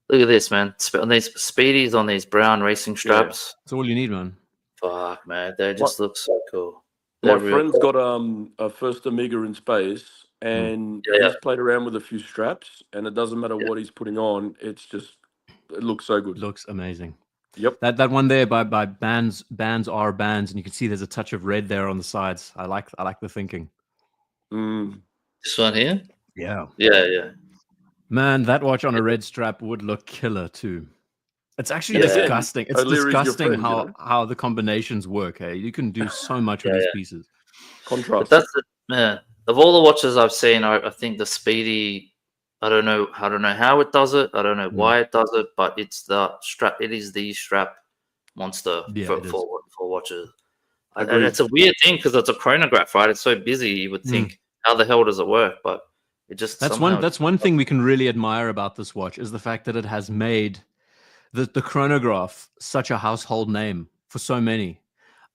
Look at this, man. On these Speedies on these brown racing straps. That's all you need, man. Fuck, man. They just look so cool. My friend's got a first Amiga in space, and he's played around with a few straps, and it doesn't matter what he's putting on. It looks so good. Looks amazing. Yep. That one there by bands are bands, and you can see there's a touch of red there on the sides. I like the thinking. This one here? Yeah. Yeah. Man, that watch on a red strap would look killer too. It's actually disgusting. It's disgusting how the combinations work. Hey, you can do so much with these pieces. Contrast. But that's it, man. Of all the watches I've seen, I think the Speedy. I don't know how it does it. I don't know why it does it, but it's the strap. It is the strap monster for watches. And it's a weird thing because it's a chronograph, right? It's so busy. You would think, how the hell does it work? But it just that's one thing we can really admire about this watch is the fact that it has made the chronograph such a household name for so many.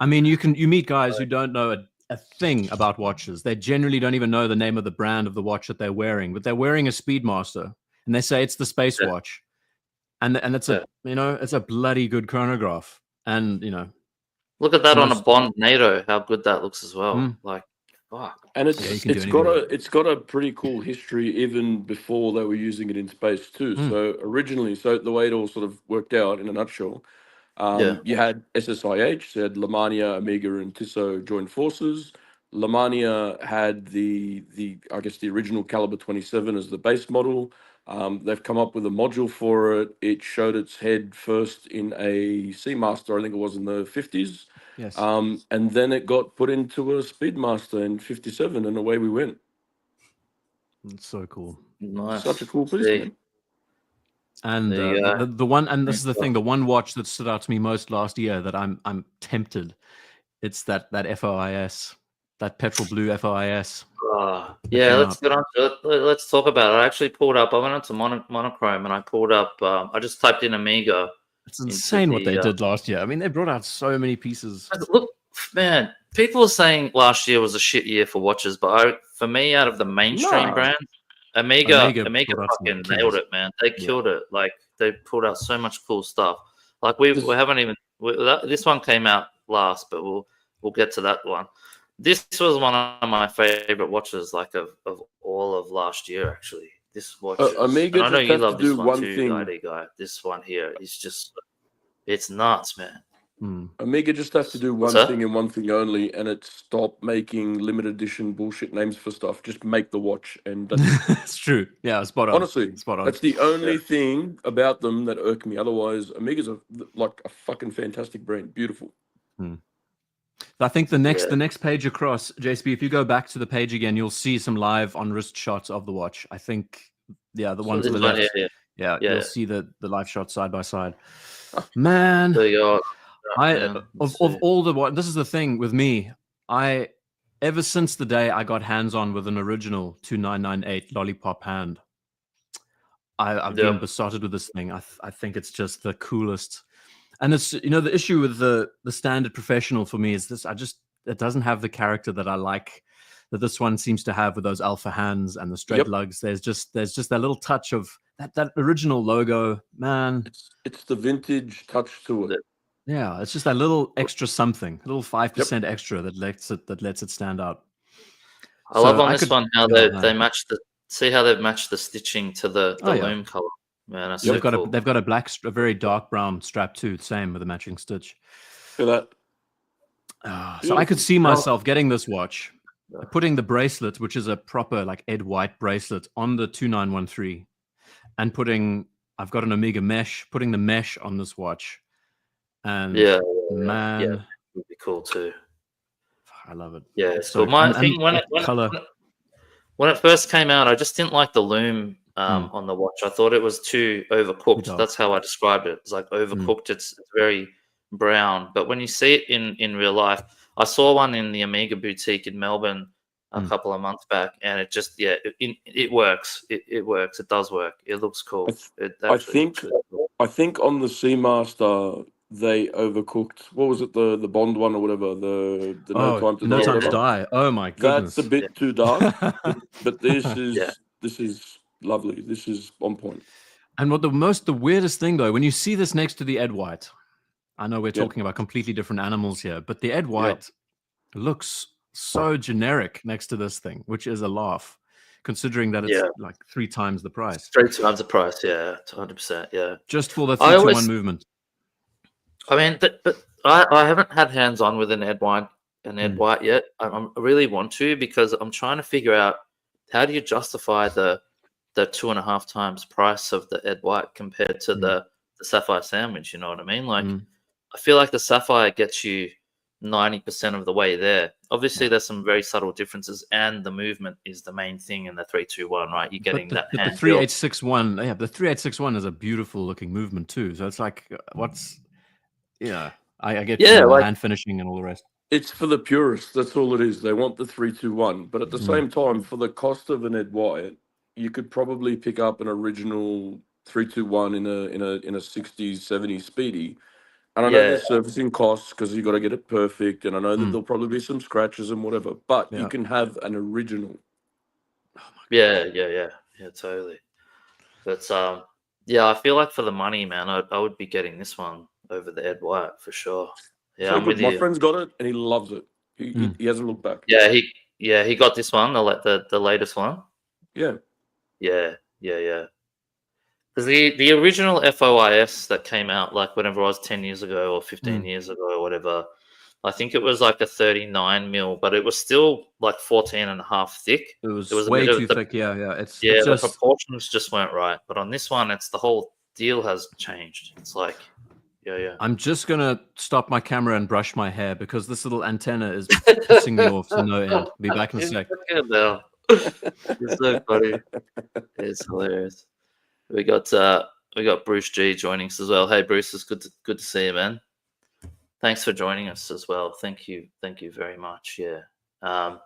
I mean, you meet guys who don't know a thing about watches. They generally don't even know the name of the brand of the watch that they're wearing, but they're wearing a Speedmaster and they say it's the space watch. And it's it's a bloody good chronograph. And look at that on a Bond NATO, how good that looks as well. Like, fuck. And it's got a pretty cool history even before they were using it in space too. So originally, the way it all sort of worked out in a nutshell, you had SSIH, you had Lemania, Amiga, and Tissot joined forces. Lemania had the original Caliber 27 as the base model. They've come up with a module for it. It showed its head first in a Seamaster, I think it was in the 50s. Yes. And then it got put into a Speedmaster in 57, and away we went. It's so cool. Nice. Such a cool piece, man. And the one, and this is the thing, the one watch that stood out to me most last year that I'm tempted. It's that FOIS, that petrol blue FOIS. Let's get on to it. Let's talk about it. I actually pulled up. I went onto Monochrome and I pulled up. I just typed in Amiga. It's insane what they did last year. I mean, they brought out so many pieces. Look, man, people are saying last year was a shit year for watches, but for me, out of the mainstream brands, Amiga fucking nailed it, man. They killed it. Like, they pulled out so much cool stuff. Like, we haven't even. This one came out last, but we'll get to that one. This was one of my favorite watches, like of all of last year, actually. This watch, Amiga. I know you love this one too, thing. IDGuy. This one here is it's nuts, man. Amiga just has to do one thing and one thing only, and it's stop making limited edition bullshit names for stuff. Just make the watch, and that's it's true. Yeah, spot on. Honestly, spot on. That's the only thing about them that irk me. Otherwise, Amiga's like a fucking fantastic brand. Beautiful. I think the next page across, JCB, if you go back to the page again, you'll see some live on wrist shots of the watch. I think, the one to the left. You'll see the live shots side by side. Man, of all the this is the thing with me. Ever since the day I got hands on with an original 2998 Lollipop hand, I've been besotted with this thing. I think it's just the coolest. And it's the issue with the standard professional for me is this. It doesn't have the character that I like that this one seems to have with those alpha hands and the straight lugs. There's just that little touch of that original logo, man. It's the vintage touch to it. Yeah, it's just that little extra something, a little 5% extra that lets it stand out. I love on this one how they match how they've matched the stitching to the loom color. Man, that's so cool. They've got a very dark brown strap too, same with a matching stitch. Look at that. So I could see myself getting this watch, putting the bracelet, which is a proper like Ed White bracelet, on the 2913, and I've got an Omega mesh, putting the mesh on this watch, and man, would be cool too. I love it. Yeah, it's cool. My thing when it first came out, I just didn't like the lume on the watch. I thought it was too overcooked. That's how I described it. It's like overcooked. It's very brown. But when you see it in real life, I saw one in the Omega boutique in Melbourne a couple of months back, and it just it works. It works. It does work. It looks cool. I think on the Seamaster they overcooked. What was it? The Bond one or whatever. The No Time to Die. Oh my goodness. That's a bit too dark. but this is lovely. This is on point. And what the weirdest thing though, when you see this next to the Ed White, I know we're talking about completely different animals here, but the Ed White looks so generic next to this thing, which is a laugh, considering that it's like 3 times the price. 3 times the price, 100%, yeah. Just for the 3-to-1 movement. I mean, but I haven't had hands-on with an Ed White yet. I really want to, because I'm trying to figure out how do you justify the 2.5 times price of the Ed White compared to the Sapphire Sandwich. You know what I mean? Like, I feel like the Sapphire gets you 90% of the way there. Obviously, there's some very subtle differences, and the movement is the main thing in the 321, right? You're getting the 3861. Yeah, the 3861 is a beautiful looking movement too. So it's like, I get hand finishing and all the rest. It's for the purists. That's all it is. They want the 321, but at the same time, for the cost of an Ed White, you could probably pick up an original 321 in a 60s, 70s speedy. And I know there's servicing costs because you got to get it perfect, and I know that there'll probably be some scratches and whatever, but you can have an original. Yeah, totally. But I feel like for the money, man, I would be getting this one over the Ed White for sure. Yeah, so my friend's got it and he loves it. He hasn't looked back. Yeah, he got this one, the latest one. Yeah. Because the original FOIS that came out like whenever it was 10 years ago or 15 years ago or whatever, I think it was like a 39 mil, but it was still like 14.5 thick. It was way too thick. The proportions just weren't right. But on this one, it's the whole deal has changed. It's like, I'm just gonna stop my camera and brush my hair because this little antenna is pissing me off to no end. Be back in a sec. It's so funny. It's hilarious. We got Bruce G joining us as well. Hey Bruce, it's good to see you, man. Thanks for joining us as well. Thank you very much. Are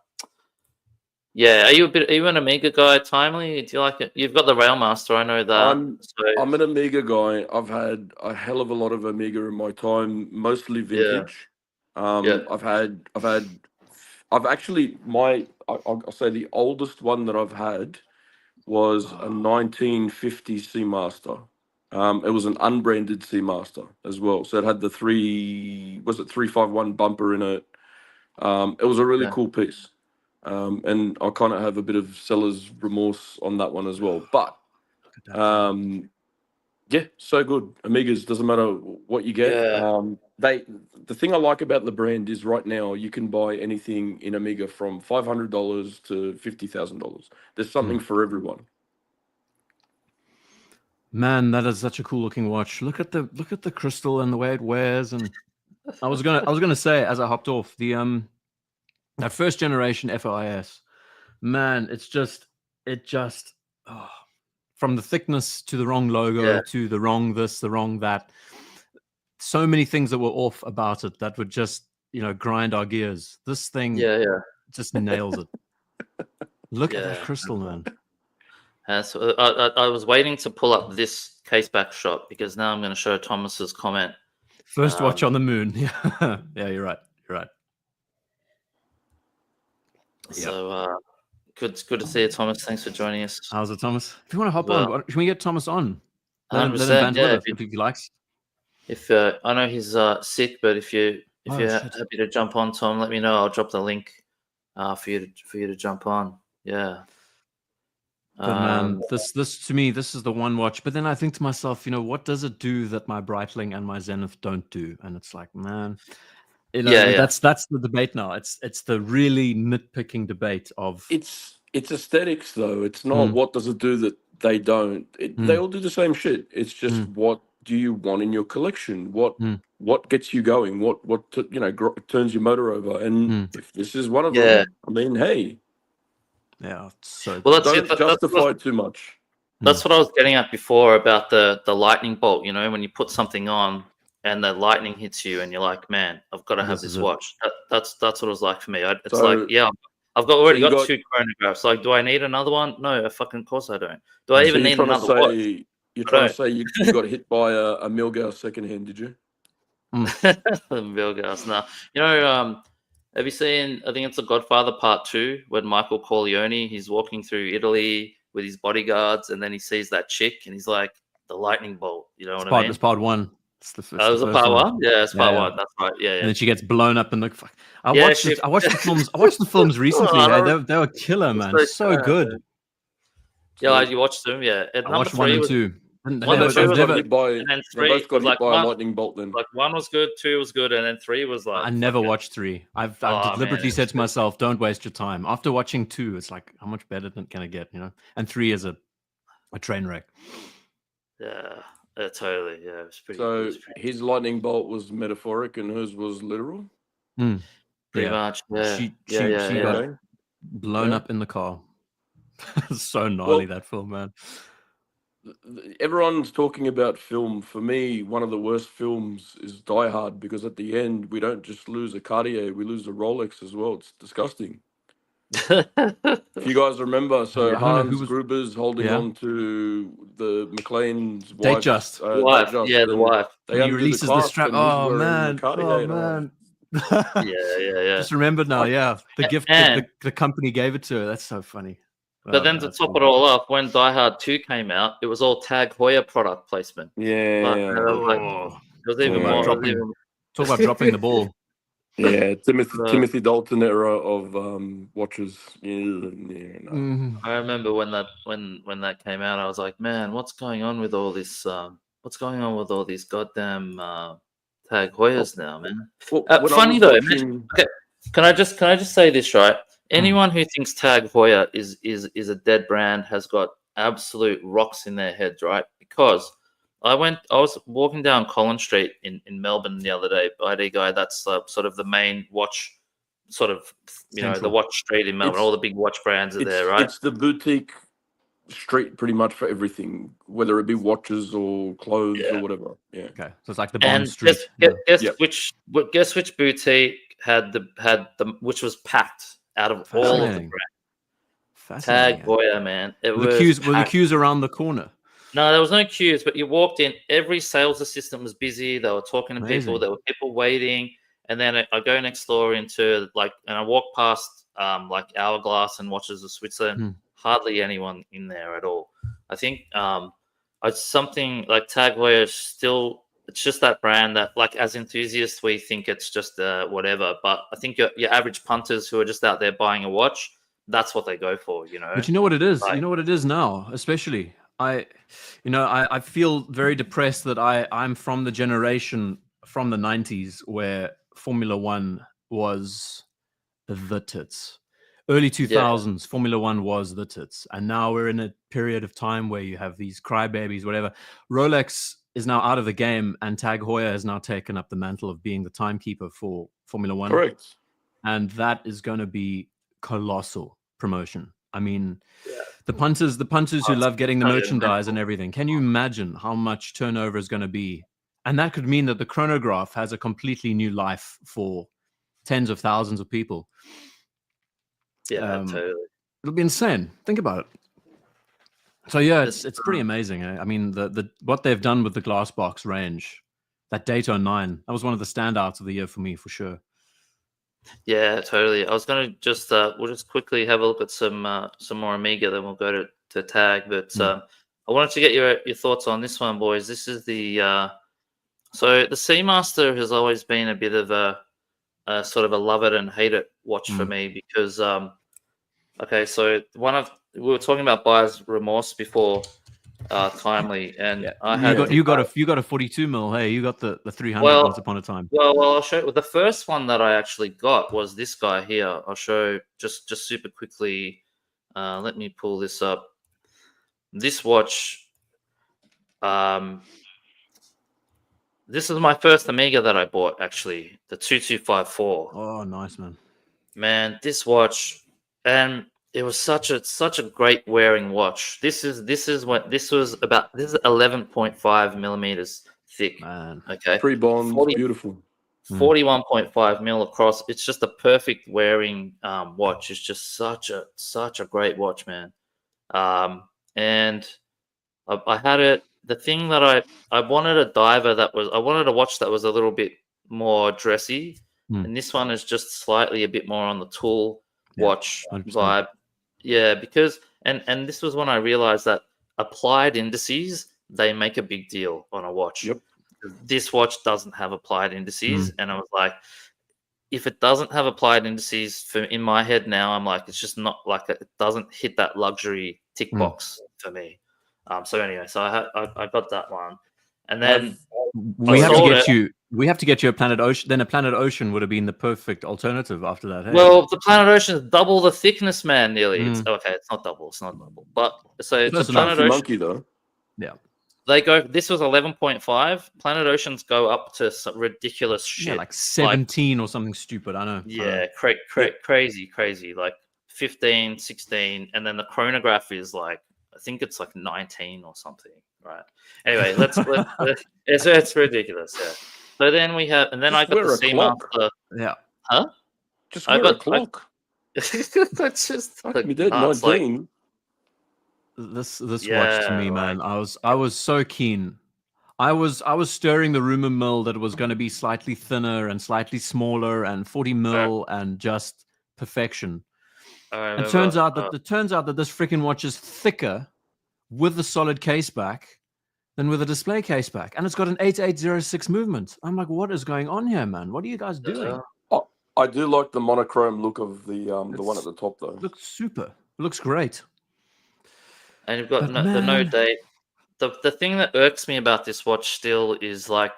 you an Omega guy, Timely? Do you like it? You've got the Railmaster, I know that. I'm an Omega guy. I've had a hell of a lot of Omega in my time, mostly vintage. I'll say the oldest one that I've had was a 1950 Seamaster. It was an unbranded Seamaster as well. So it had the 351 bumper in it. It was a really cool piece. And I kind of have a bit of seller's remorse on that one as well. But so good. Omegas, doesn't matter what you get. The thing I like about the brand is right now you can buy anything in Omega from $500 to $50,000. There's something for everyone. Man, that is such a cool looking watch. Look at the crystal and the way it wears. And I was gonna say as I hopped off that first generation FOIS, man, it just from the thickness to the wrong logo to the wrong this, the wrong that. So many things that were off about it that would just, grind our gears. This thing just nails it. Look at that crystal, man. So I was waiting to pull up this case back shot because now I'm going to show Thomas's comment. First watch on the moon. Yeah, you're right. So good to see you, Thomas. Thanks for joining us. How's it, Thomas? If you want to hop on, can we get Thomas on? Let him band with us if he likes. If I know he's sick, but if you're happy to jump on, Tom, let me know. I'll drop the link for you to jump on. Yeah. But man, this to me, this is the one watch. But then I think to myself, what does it do that my Breitling and my Zenith don't do? And it's like, man, That's the debate now. It's the really nitpicking debate of it's aesthetics though. It's not what does it do that they don't. They all do the same shit. It's just what do you want in your collection? What gets you going? What turns your motor over? And if this is one of them, I mean, hey, so well, don't justify it too much. That's what I was getting at before about the lightning bolt. You know, when you put something on and the lightning hits you, and you're like, man, I've got to have this watch. That's what it was like for me. It's like, yeah, I've already got 2 chronographs. Like, do I need another one? No, of course I don't. Do I even need another watch? You're trying to say you got hit by a Milgauss secondhand, did you? Milgauss, no. You know, have you seen, I think it's The Godfather Part 2, when Michael Corleone, he's walking through Italy with his bodyguards, and then he sees that chick, and he's like, the lightning bolt. You know what I mean? It's part 1. It's the first. It was a part 1? Yeah, it's part 1. That's right. Yeah, And then she gets blown up in the. I watched the films. I watched the films recently. They were killer, man. So good. Yeah, you watched them. Yeah, I watched 1 and 2. And they both got hit by a lightning bolt. Then, like 1 was good, 2 was good, and then 3 was like. I never watched 3. I've deliberately said to myself, "Don't waste your time." After watching 2, it's like, how much better can I get? You know, and 3 is a train wreck. Yeah, totally. Yeah, it was pretty. So his lightning bolt was metaphoric, and hers was literal. Pretty much. Yeah. She got blown up in the car. So gnarly, that film, man. Everyone's talking about film. For me, one of the worst films is Die Hard, because at the end we don't just lose a Cartier, we lose a Rolex as well. It's disgusting. If you guys remember, so Hans Gruber's holding on to the McLean's wife. The wife. He releases the strap. Oh man! Yeah. Just remembered now. Yeah, the gift that the company gave it to her. That's so funny. But then to top it all off, when Die Hard 2 came out, it was all Tag Heuer product placement. Yeah. It was even more. Talk about dropping the ball. Yeah, Timothy Dalton era of watches. I remember when that came out, I was like, man, what's going on with all this? What's going on with all these goddamn Tag Heuers now, man? Funny though. Okay, can I just say this, right? Anyone who thinks Tag Heuer is a dead brand has got absolute rocks in their heads, right? Because I was walking down Collins Street in Melbourne the other day by IDGuy. That's sort of the main watch, sort of, the watch street in Melbourne. All the big watch brands are there, right? It's the boutique street pretty much for everything, whether it be watches or clothes or whatever. Yeah. Okay. So it's like the Bond Street. Guess which boutique had the which was packed out of all of the brands. Tag Heuer, man. Were the queues around the corner? No, there was no queues, but you walked in. Every sales assistant was busy. They were talking to people. There were people waiting. And then I go next door into and I walk past like Hourglass and Watches of Switzerland. Hardly anyone in there at all. I think it's something like Tag Heuer still. It's just that brand that, like, as enthusiasts, we think it's just whatever. But I think your average punters who are just out there buying a watch, that's what they go for, you know. But you know what it is? You know what it is now, especially. I feel very depressed that I'm from the generation from the 90s where Formula One was the tits. Early 2000s, Formula One was the tits. And now we're in a period of time where you have these crybabies, whatever. Rolex is now out of the game, and Tag Heuer has now taken up the mantle of being the timekeeper for Formula One. Correct. And that is going to be colossal promotion. I mean, the punters who love getting the merchandise and everything. Can you imagine how much turnover is going to be? And that could mean that the chronograph has a completely new life for tens of thousands of people. Yeah, totally. It'll be insane. Think about it. So yeah, it's pretty amazing. I mean, the what they've done with the glass box range, that Daytona 9, that was one of the standouts of the year for me, for sure. Yeah, totally. I was gonna just we'll just quickly have a look at some more Omega, then we'll go to Tag. But I wanted to get your thoughts on this one, boys. This is the so the Seamaster has always been a bit of a sort of a love it and hate it watch for me, because okay, so we were talking about buyer's remorse before. timely, and Yeah. I had you got a 42 mil. Hey, you got the 300 once upon a time. Well, I'll show you. The first one that I actually got was this guy here. I'll show just super quickly. Let me pull this up. This watch. This is my first Amiga that I bought, actually, the 2254. Oh, nice, man. Man, this watch, and it was such a great wearing watch. This is 11.5 millimeters thick. Man. Okay. Pre-bond, beautiful. 41.5 mil across. It's just a perfect wearing watch. It's just such a great watch, man. And I had it. The thing that I wanted a I wanted a watch that was a little bit more dressy, and this one is just slightly a bit more on the tool watch 100%. vibe. Yeah, because and this was when I realized that applied indices, they make a big deal on a watch. Yep. This watch doesn't have applied indices, and I was like, if it doesn't have applied indices, in my head now, I'm like, it's just not like it doesn't hit that luxury tick box for me. So anyway, so I got that one, and then we have to get you a Planet Ocean. Then a Planet Ocean would have been the perfect alternative after that. Hey? Well, the Planet Ocean is double the thickness, man. Nearly. It's not double. It's not double. But so it's a Planet Ocean. Monkey though. Yeah. They go. This was 11.5. Planet Oceans go up to some ridiculous shit. Yeah, like 17 or something stupid. I know. Yeah, crazy. Like 15, 16, and then the chronograph is like, I think it's like 19 or something, right? Anyway, it's ridiculous. Yeah. So then we have, and then I got the Seamaster. Yeah. Huh? Just wear a clock. That's just me dead. 19. This watch to me, man. I was so keen. I was stirring the rumor mill that it was going to be slightly thinner and slightly smaller and 40 mil and just perfection. It turns out that this freaking watch is thicker with the solid case back than with a display case back, and it's got an 8806 movement. I'm like, what is going on here, man? What are you guys doing? I do like the monochrome look of the one at the top, though. Looks super. It looks great. And you've got the no date. The thing that irks me about this watch still is like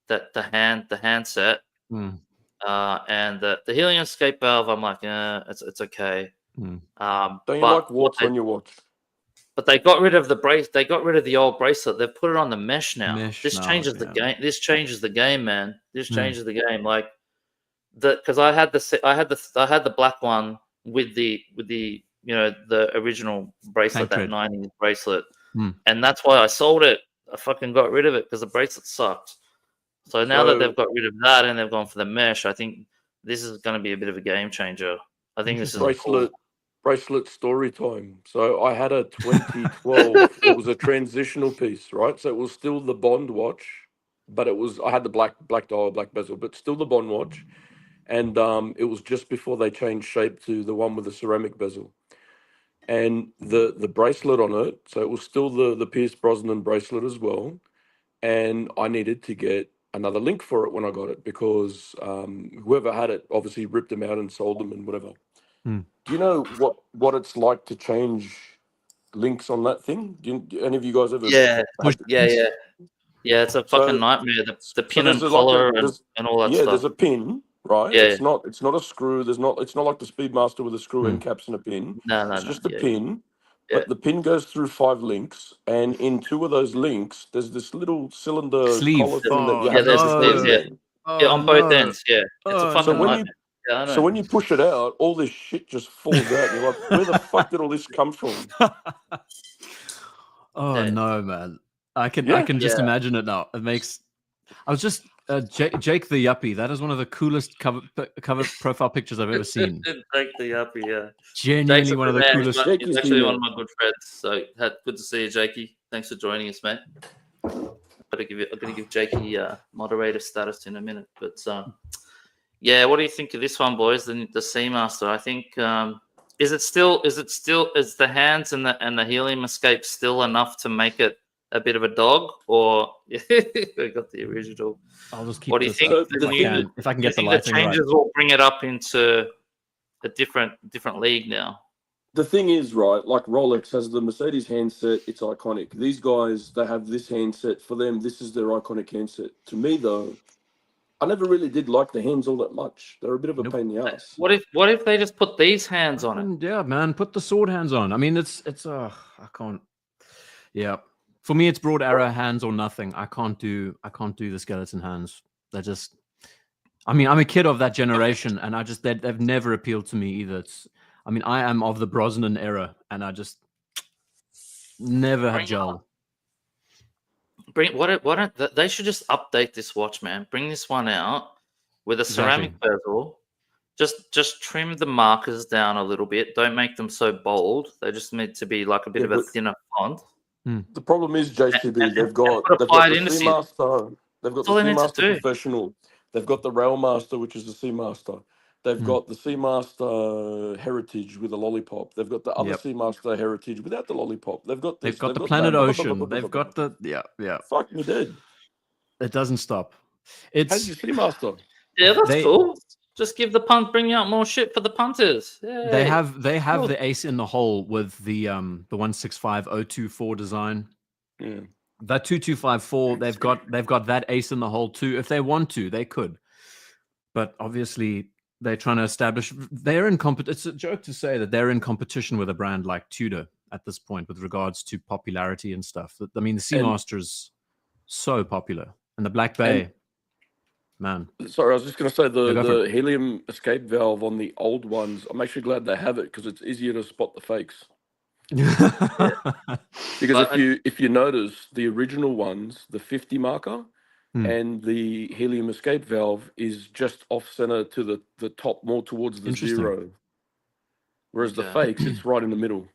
that the handset and the helium escape valve. I'm like, it's okay. Don't you like warts on your watch? But they got rid of the brace. They got rid of the old bracelet. They've put it on the mesh now. This changes the game. This changes the game, man. This changes the game. Like because I had the black one with the the original bracelet, that 90s bracelet, and that's why I sold it. I fucking got rid of it because the bracelet sucked. So now that they've got rid of that and they've gone for the mesh, I think this is going to be a bit of a game changer. I think this is bracelet story time. So I had a 2012. It was a transitional piece, right? So it was still the Bond watch, but I had the black dial, black bezel, but still the Bond watch. And it was just before they changed shape to the one with the ceramic bezel. And the bracelet on it, so it was still the Pierce Brosnan bracelet as well. And I needed to get another link for it when I got it because whoever had it obviously ripped them out and sold them and whatever. Do you know what it's like to change links on that thing? Do any of you guys ever? Yeah. It's a fucking nightmare. The pin and collar and all that stuff. Yeah, there's a pin, right? Yeah. It's not a screw. It's not like the Speedmaster with a screw end caps and a pin. No, it's just a pin. Yeah. But the pin goes through 5 links, and in 2 of those links, there's this little cylinder collar thing that you have to sleeve. On both ends. Yeah, it's a fucking nightmare. So when you push it out, all this shit just falls out. You're like, where the fuck did all this come from? No, man. I can just imagine it now. It makes. I was just Jake the Yuppie. That is one of the coolest cover profile pictures I've ever seen. Jake the Yuppie, yeah. Genuinely one of the coolest. He's actually one of my good friends. So good to see you, Jakey. Thanks for joining us, mate. I'm gonna give Jakey moderator status in a minute, but yeah. What do you think of this one, boys? The Seamaster. I think is the hands and the helium escape still enough to make it a bit of a dog, or we got the original? I'll just keep. What do you think? If I can get the lighting changes right. will bring it up into a different league now. the thing is, right, like Rolex has the Mercedes handset, it's iconic. These guys, they have this handset. For them, this is their iconic handset. To me, though, I never really did like the hands all that much. They're a bit of a pain in the ass. What if they just put these hands on it? Yeah, man, put the sword hands on. I mean, it's I can't. Yeah, for me, it's broad arrow hands or nothing. I can't do the skeleton hands. They're just. I mean, I'm a kid of that generation, and they've never appealed to me either. I mean, I am of the Brosnan era, and I just never have gelled. They should just update this watch, man. Bring this one out with a ceramic bezel. Just trim the markers down a little bit. Don't make them so bold. They just need to be like a bit of a thinner font. The problem is JCB. They've got the Seamaster. They've got the Seamaster Professional. They've got the Railmaster, which is the Seamaster. They've got the Seamaster Heritage with a lollipop. They've got the other Seamaster Heritage without the lollipop. They've got this. They've got the Planet Ocean. They've got the yeah. Fuck me dead. It doesn't stop. How's your Seamaster? Yeah, that's cool. Just give the punt, bring out more shit for the punters. Yay. They have the ace in the hole with the 165024 design. Yeah. That 2254, they've got that ace in the hole too. If they want to, they could. But obviously they're trying to establish it's a joke to say that they're in competition with a brand like Tudor at this point with regards to popularity and stuff. I mean, the Seamaster is so popular. And the Black Bay. Man. Sorry, I was just going to say the helium escape valve on the old ones, I'm actually glad they have it because it's easier to spot the fakes. Because if you notice, the original ones, the 50 marker and the helium escape valve is just off center to the top, more towards the 0. Whereas the fakes, it's right in the middle.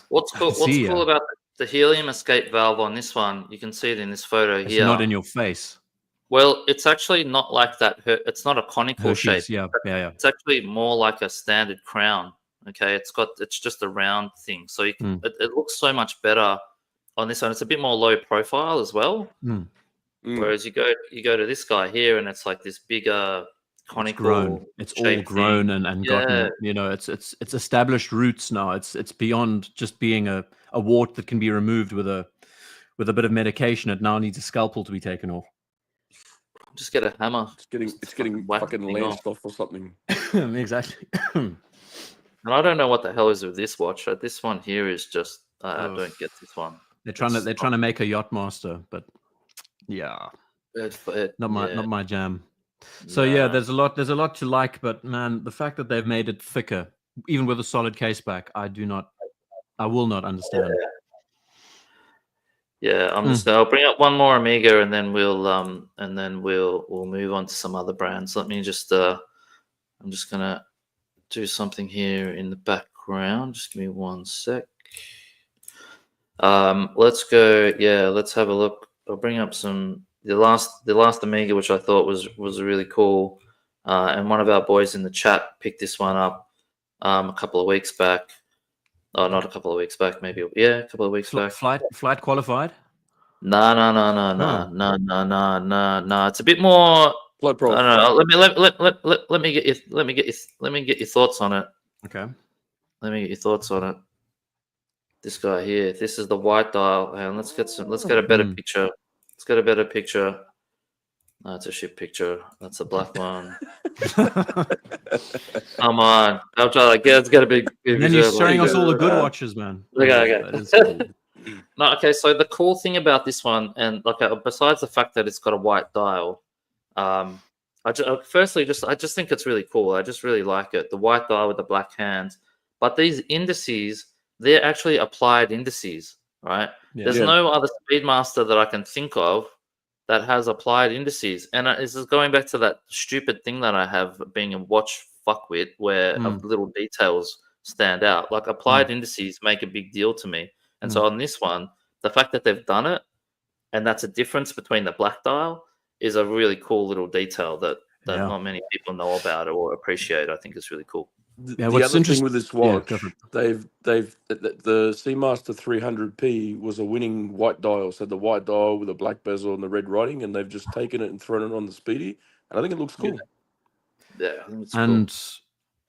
What's cool about the helium escape valve on this one, you can see it in this photo here. It's not in your face. Well, it's actually not like that. It's not a conical shape. Yeah. It's actually more like a standard crown. Okay, it's just a round thing. So it looks so much better on this one. It's a bit more low profile as well. Whereas you go to this guy here, and it's like this bigger conical. It's all grown and gotten. You know, it's established roots now. It's beyond just being a wart that can be removed with a bit of medication. It now needs a scalpel to be taken off. Just get a hammer. It's getting fucking lanced off or something. Exactly. And I don't know what the hell is with this watch. This one here is just I don't get this one. They're trying to make a Yachtmaster, but not my jam. So there's a lot to like, but man, the fact that they've made it thicker, even with a solid case back, I will not understand. Yeah, I'll bring up one more Amiga, and then we'll move on to some other brands. Let me just I'm just gonna do something here in the background. Just give me 1 sec. Let's go. Yeah, let's have a look. I'll bring up the last Amiga, which I thought was really cool, and one of our boys in the chat picked this one up a couple of weeks back. Oh, not a couple of weeks back, maybe. Yeah, a couple of weeks back. Flight qualified? No. It's a bit more. I don't know. Let me get your thoughts on it. Okay. Let me get your thoughts on it. This guy here. This is the white dial. And let's get a better picture. Let's get a better picture. No, it's a shit picture. That's a black one. Come on. I'll try to let's get a big and then you're showing us all the good watches, man. Okay. That is cool. No, okay, so the cool thing about this one, and besides the fact that it's got a white dial, I just think it's really cool. I just really like it. The white dial with the black hands. But these indices, they're actually applied indices, right? Yeah. There's no other Speedmaster that I can think of that has applied indices. And this is going back to that stupid thing that I have being a watch fuckwit where little details stand out. Like applied indices make a big deal to me. And so on this one, the fact that they've done it, and that's a difference between the black dial, is a really cool little detail that not many people know about or appreciate. I think it's really cool. The other thing with this watch, the Seamaster 300p was a winning white dial. So the white dial with a black bezel and the red writing, and they've just taken it and thrown it on the Speedy, and I think it looks cool. Yeah, I think it's and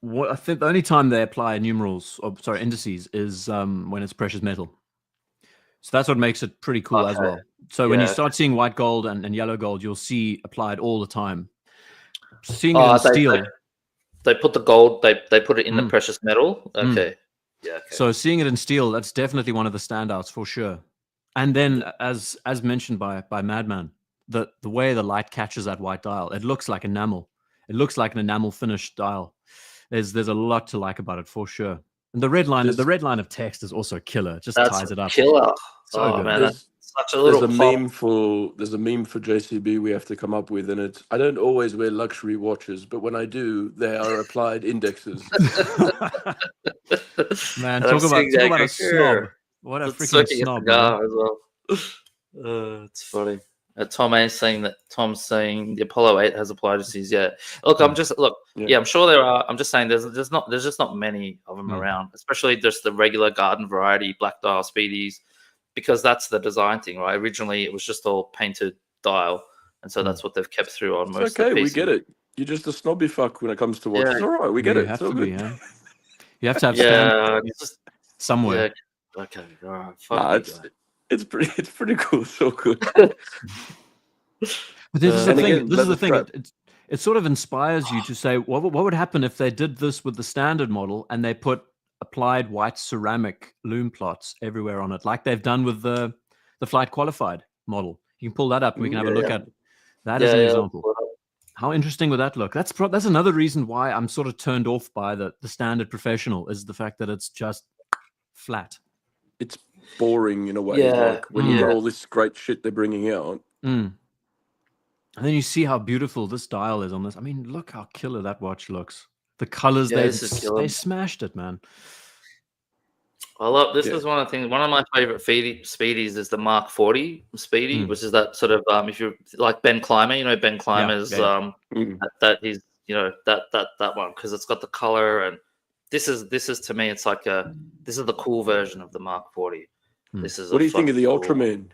cool. I think the only time they apply numerals, or sorry, indices, is when it's precious metal. So that's what makes it pretty cool as well. So when you start seeing white gold and yellow gold, you'll see applied all the time. Seeing it in steel. They put the gold, they put it in the precious metal. Okay. Yeah. Okay. So seeing it in steel, that's definitely one of the standouts for sure. And then as mentioned by Madman, the way the light catches that white dial, it looks like enamel. It looks like an enamel finished dial. There's a lot to like about it for sure. And the red line of text is also killer. It just ties it up. Killer. So good. Man, that's such a little there's a meme for JCB we have to come up with, and it's I don't always wear luxury watches, but when I do, they are applied indexes. Man, talk about a snob. What a freaking snob, man. As well. It's funny. Tom's saying the Apollo 8 has applied indices. Yeah. Look, I'm sure there are. I'm just saying there's just not many of them around, especially just the regular garden variety black dial speedies, because that's the design thing, right? Originally, it was just all painted dial, and so that's what they've kept through on most. Okay, of the we get it. You're just a snobby fuck when it comes to watches. It's all right, we get it. You have to be, yeah. You have to have standards somewhere. Yeah. Okay, all right. It's pretty cool. So good. But this is the thing. This is the thing. It sort of inspires you to say, what would happen if they did this with the standard model and they put applied white ceramic loom plots everywhere on it, like they've done with the flight qualified model. You can pull that up and we can have a look at that as an example. How interesting would that look? That's another reason why I'm sort of turned off by the standard professional, is the fact that it's just flat. It's boring in a way. Like when you got all this great shit they're bringing out. And then you see how beautiful this dial is on this. I mean, look how killer that watch looks. The colors, they smashed it, man. I love this. Is one of the things. One of my favorite speedies is the Mark 40 speedy, which is that sort of if you like Ben Clymer, Ben Clymer's that he's that one, because it's got the color, and this is to me, it's like this is the cool version of the Mark 40. This is. What do you think of the Ultraman?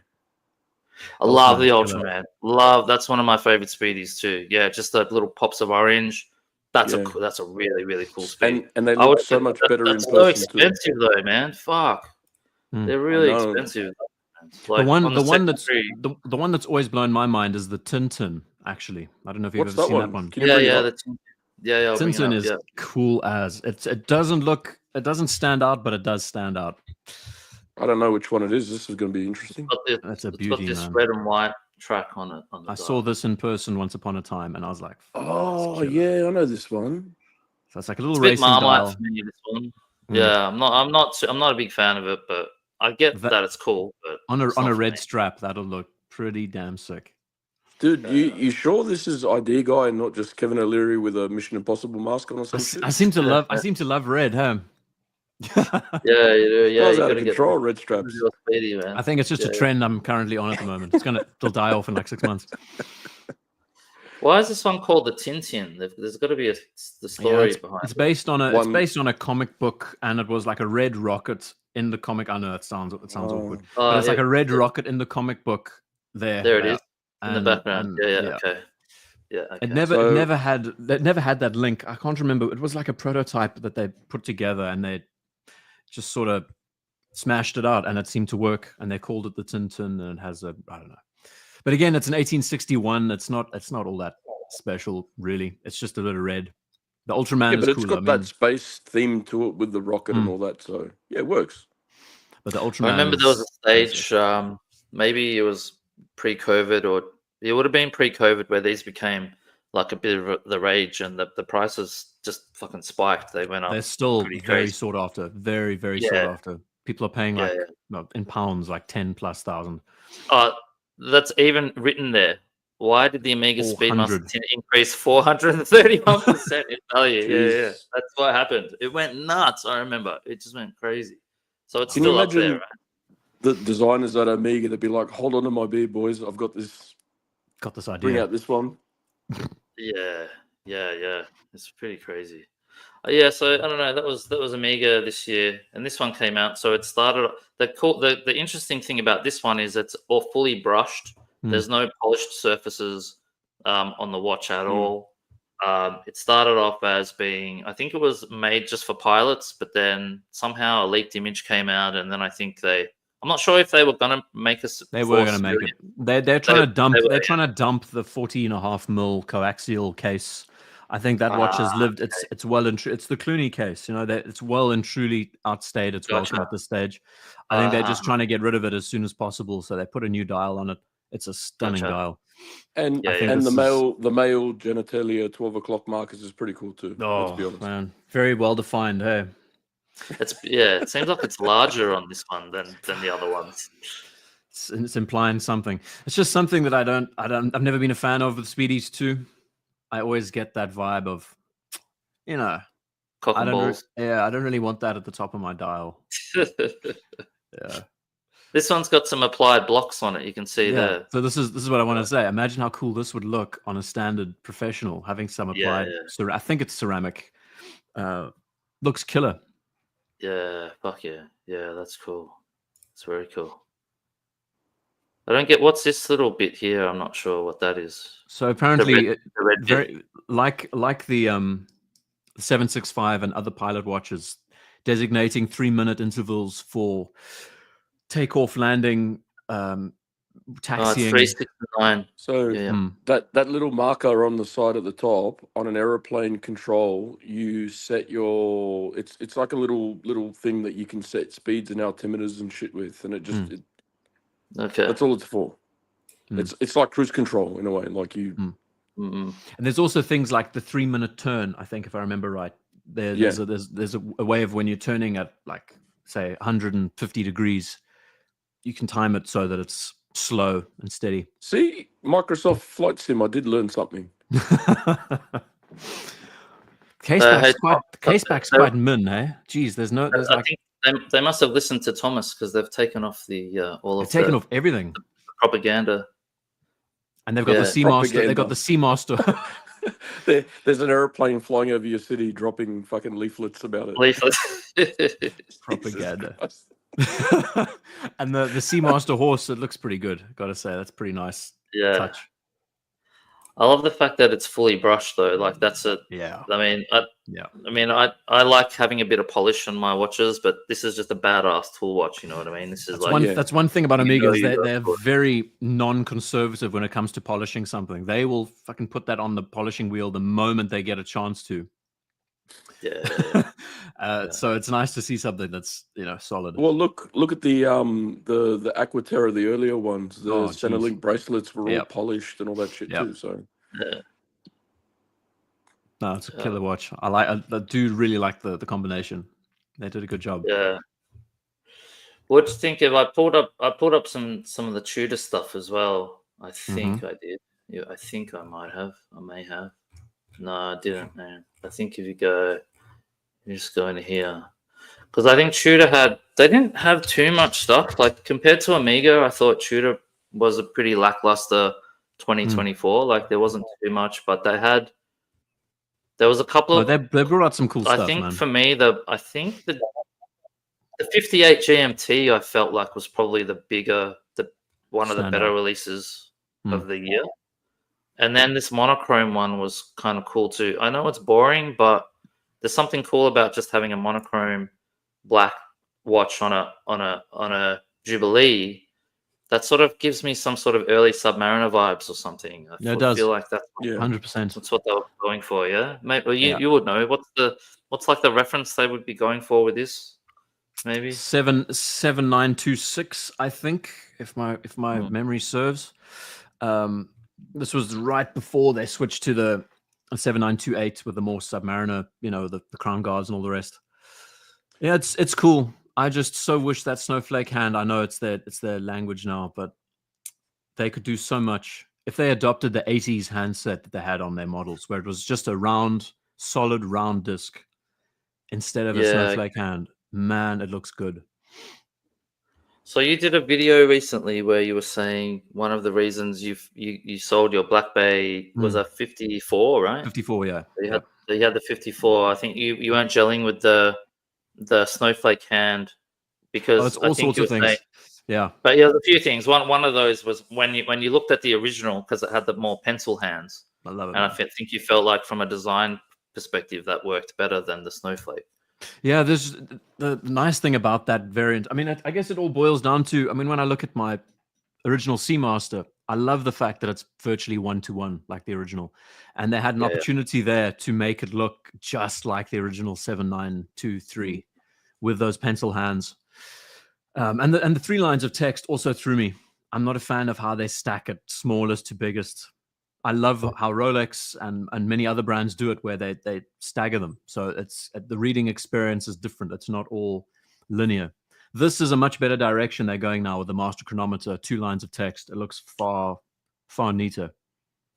I love the Ultraman. That's one of my favorite speedies too. Yeah, just the little pops of orange. That's a really, really cool speed. And they look so much better in person. That's so expensive though, man. Fuck. They're really expensive. Like, the one that's always blown my mind is the Tintin, actually. I don't know if you've ever seen that one. Tintin is cool as. It doesn't stand out, but it does stand out. I don't know which one it is. This is going to be interesting. That's a beauty, got this man. red and white track on it. I saw this in person once upon a time, and I was like, "Oh yeah, I know this one." So it's like a little racing dial. For me, this one. Yeah, I'm not a big fan of it, but I get that it's cool. But on a red strap, that'll look pretty damn sick. Dude, you sure this is IDGuy and not just Kevin O'Leary with a Mission Impossible mask on or something? I seem to love red, huh? Yeah, you do. Yeah, you gotta control red straps. Speedy, man. I think it's just a trend I'm currently on at the moment. It'll die off in like 6 months. Why is this one called the Tintin? There's got to be the story behind it. It's based on a comic book, and it was like a red rocket in the comic. I know it sounds awkward, but it's like a red rocket in the comic book. There it is in the background. Okay. Yeah, okay. It never had that link. I can't remember. It was like a prototype that they put together, and they just sort of smashed it out, and it seemed to work. And they called it the Tintin, and it has I don't know. But again, it's an 1861. It's not all that special, really. It's just a little red. The Ultraman is cool. But it's got that space theme to it with the rocket and all that. So yeah, it works. But the Ultraman. I remember there was a stage. Maybe it was pre-COVID, or it would have been pre-COVID, where these became like a bit of the rage, and the prices just fucking spiked. They went up. They're still very sought after. Very, very sought after. People are paying in pounds, like 10,000+. That's even written there. Why did the Amiga Speedmaster Tin increase 431% in value? Yeah. That's what happened. It went nuts. I remember. It just went crazy. So it's still up there, right? The designers at Amiga, they'd be like, "Hold on to my beer, boys. I've got this idea. Bring out this one." Yeah. It's pretty crazy. So I don't know. That was Amiga this year, and this one came out. So it started. The interesting thing about this one is it's all fully brushed. There's no polished surfaces on the watch at all. It started off as being, I think it was made just for pilots, but then somehow a leaked image came out, and then I think I'm not sure if they were going to make us. They were going to make it. They're trying to dump. They're trying to dump the 14.5 mil coaxial case. I think that watch has lived. Okay. It's well and it's the Clooney case. You know, that it's well and truly outstayed its welcome at this stage. I think they're just trying to get rid of it as soon as possible. So they put a new dial on it. It's a stunning dial. And the male genitalia 12 o'clock markers is pretty cool too. Let's be honest. Man, very well defined. Hey, it seems like it's larger on this one than the other ones. It's implying something. It's just something that I've never been a fan of with Speedies 2. I always get that vibe of, you know, cock and balls. I don't really want that at the top of my dial. Yeah. This one's got some applied blocks on it. You can see there. So this is what I want to say. Imagine how cool this would look on a standard professional, having some applied. So I think it's ceramic. Looks killer. Yeah, fuck yeah. Yeah, that's cool. It's very cool. I don't get what's this little bit here. I'm not sure what that is. So apparently, very like the 765 and other pilot watches, designating 3-minute intervals for takeoff, landing, taxiing. 369. So that little marker on the side at the top on an aeroplane control, you set your. It's like a little thing that you can set speeds and altimeters and shit with, and it just. Okay. That's all it's for. It's like cruise control in a way, like you. And there's also things like the 3-minute turn. I think if I remember right, there's a way of when you're turning at like say 150 degrees, you can time it so that it's slow and steady. See, Microsoft Flight Sim, I did learn something. Caseback's quite min, eh? Jeez, there's I think they must have listened to Thomas because they've taken off the taken off everything, the propaganda, and they've got the Seamaster. They've got the Seamaster. There's an airplane flying over your city, dropping fucking leaflets about it. Leaflets, propaganda. And the Seamaster horse, it looks pretty good. Got to say, that's pretty nice. Touch. I love the fact that it's fully brushed though. Like that's it. Yeah. I mean, I like having a bit of polish on my watches, but this is just a badass tool watch. You know what I mean? This is that's one thing about Omegas. They're very non-conservative when it comes to polishing something. They will fucking put that on the polishing wheel the moment they get a chance to. So it's nice to see something that's solid. Well, look at the Aquaterra, the earlier ones. The Centerlink bracelets were all polished and all that shit too. So no, it's a killer watch. I do really like the combination. They did a good job. Yeah. What do you think if I pulled up some of the Tudor stuff as well? I think I did. Yeah, I think I may have. No, I didn't, man. I think if you just go into here, because I think Tudor they didn't have too much stuff. Like compared to Omega, I thought Tudor was a pretty lackluster 2024. Like there wasn't too much, but there was a couple of. They brought out some cool stuff. I think man. For me, the 58 GMT I felt like was probably one of the better releases of the year. And then this monochrome one was kind of cool too. I know it's boring, but there's something cool about just having a monochrome black watch on a Jubilee that sort of gives me some sort of early Submariner vibes or something. It does. Feel like that's 100%. That's what they were going for, yeah. Maybe you would know what's like the reference they would be going for with this. Maybe 7926, I think, if my memory serves. This was right before they switched to the 7928 with the more Submariner, the Crown Guards and all the rest. Yeah, it's cool. I just so wish that Snowflake hand. I know it's their language now, but they could do so much if they adopted the 80s handset that they had on their models, where it was just a solid round disc instead of a Snowflake hand. Man, it looks good. So you did a video recently where you were saying one of the reasons you sold your Black Bay was a 54, right? 54, yeah. So you had the 54. I think you weren't gelling with the Snowflake hand because it's all sorts of things. Yeah. But there's a few things. One of those was when you looked at the original, because it had the more pencil hands. I love it. And I think you felt like from a design perspective that worked better than the Snowflake. Yeah, there's the nice thing about that variant. I mean, I guess it all boils down to, I mean, when I look at my original Seamaster, I love the fact that it's virtually 1-to-1 like the original. And they had an opportunity there to make it look just like the original 7923 with those pencil hands. And the 3 lines of text also threw me. I'm not a fan of how they stack it smallest to biggest. I love how Rolex and many other brands do it, where they stagger them. So it's the reading experience is different. It's not all linear. This is a much better direction they're going now with the master chronometer, 2 lines of text. It looks far neater.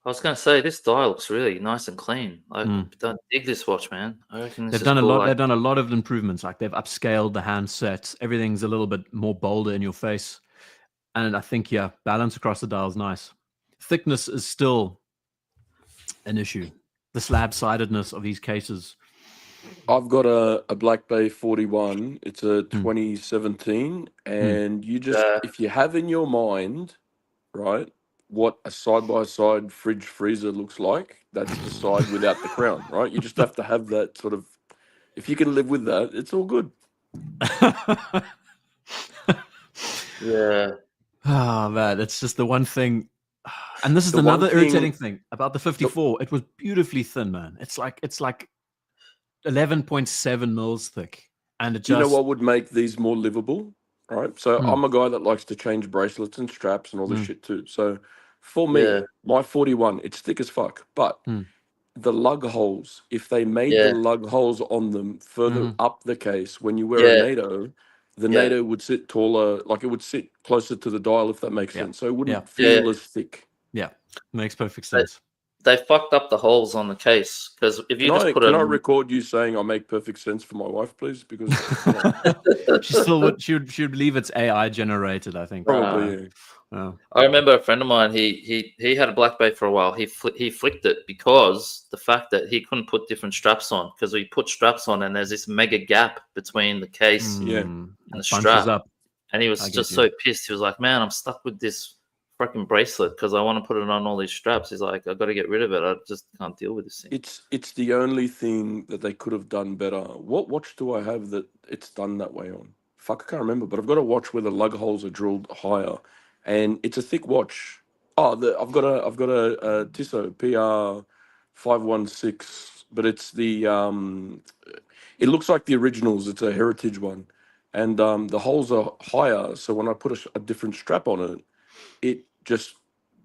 I was going to say, this dial looks really nice and clean. I don't dig this watch, man. I reckon this they've is done cool. a lot. They've done a lot of improvements. Like they've upscaled the handset. Everything's a little bit more bolder in your face, and I think balance across the dial is nice. Thickness is still an issue. The slab-sidedness of these cases. I've got a Black Bay 41. It's a 2017, and you just if you have in your mind, right, what a side-by-side fridge freezer looks like, that's the side without the crown, right? You just have to have that sort of. If you can live with that, it's all good. Yeah. Oh man, it's just the one thing. And this is another irritating thing about the 54. It was beautifully thin, man. It's like 11.7 mils thick, and it just. You know what would make these more livable, right? So I'm a guy that likes to change bracelets and straps and all this shit too. So for me, my 41, it's thick as fuck, but the lug holes, if they made the lug holes on them further up the case, when you wear a NATO, the NATO would sit taller, like it would sit closer to the dial, if that makes sense. So it wouldn't feel as thick. Yeah, makes perfect sense. They fucked up the holes on the case, because if you Can I record you saying I make perfect sense for my wife, please? Because she still would. She would believe it's AI generated, I think. Probably. I remember a friend of mine. He had a Black Bay for a while. He flicked it because the fact that he couldn't put different straps on, because he put straps on and there's this mega gap between the case and the strap, and he was just so pissed. He was like, "Man, I'm stuck with this freaking bracelet because I want to put it on all these straps." He's like, "I've got to get rid of it. I just can't deal with this thing." It's the only thing that they could have done better. What watch do I have that it's done that way on? Fuck, I can't remember, but I've got a watch where the lug holes are drilled higher, and it's a thick watch. Oh, I've got a Tissot PR 516, but it's the it looks like the originals. It's a heritage one, and the holes are higher. So when I put a different strap on it, it just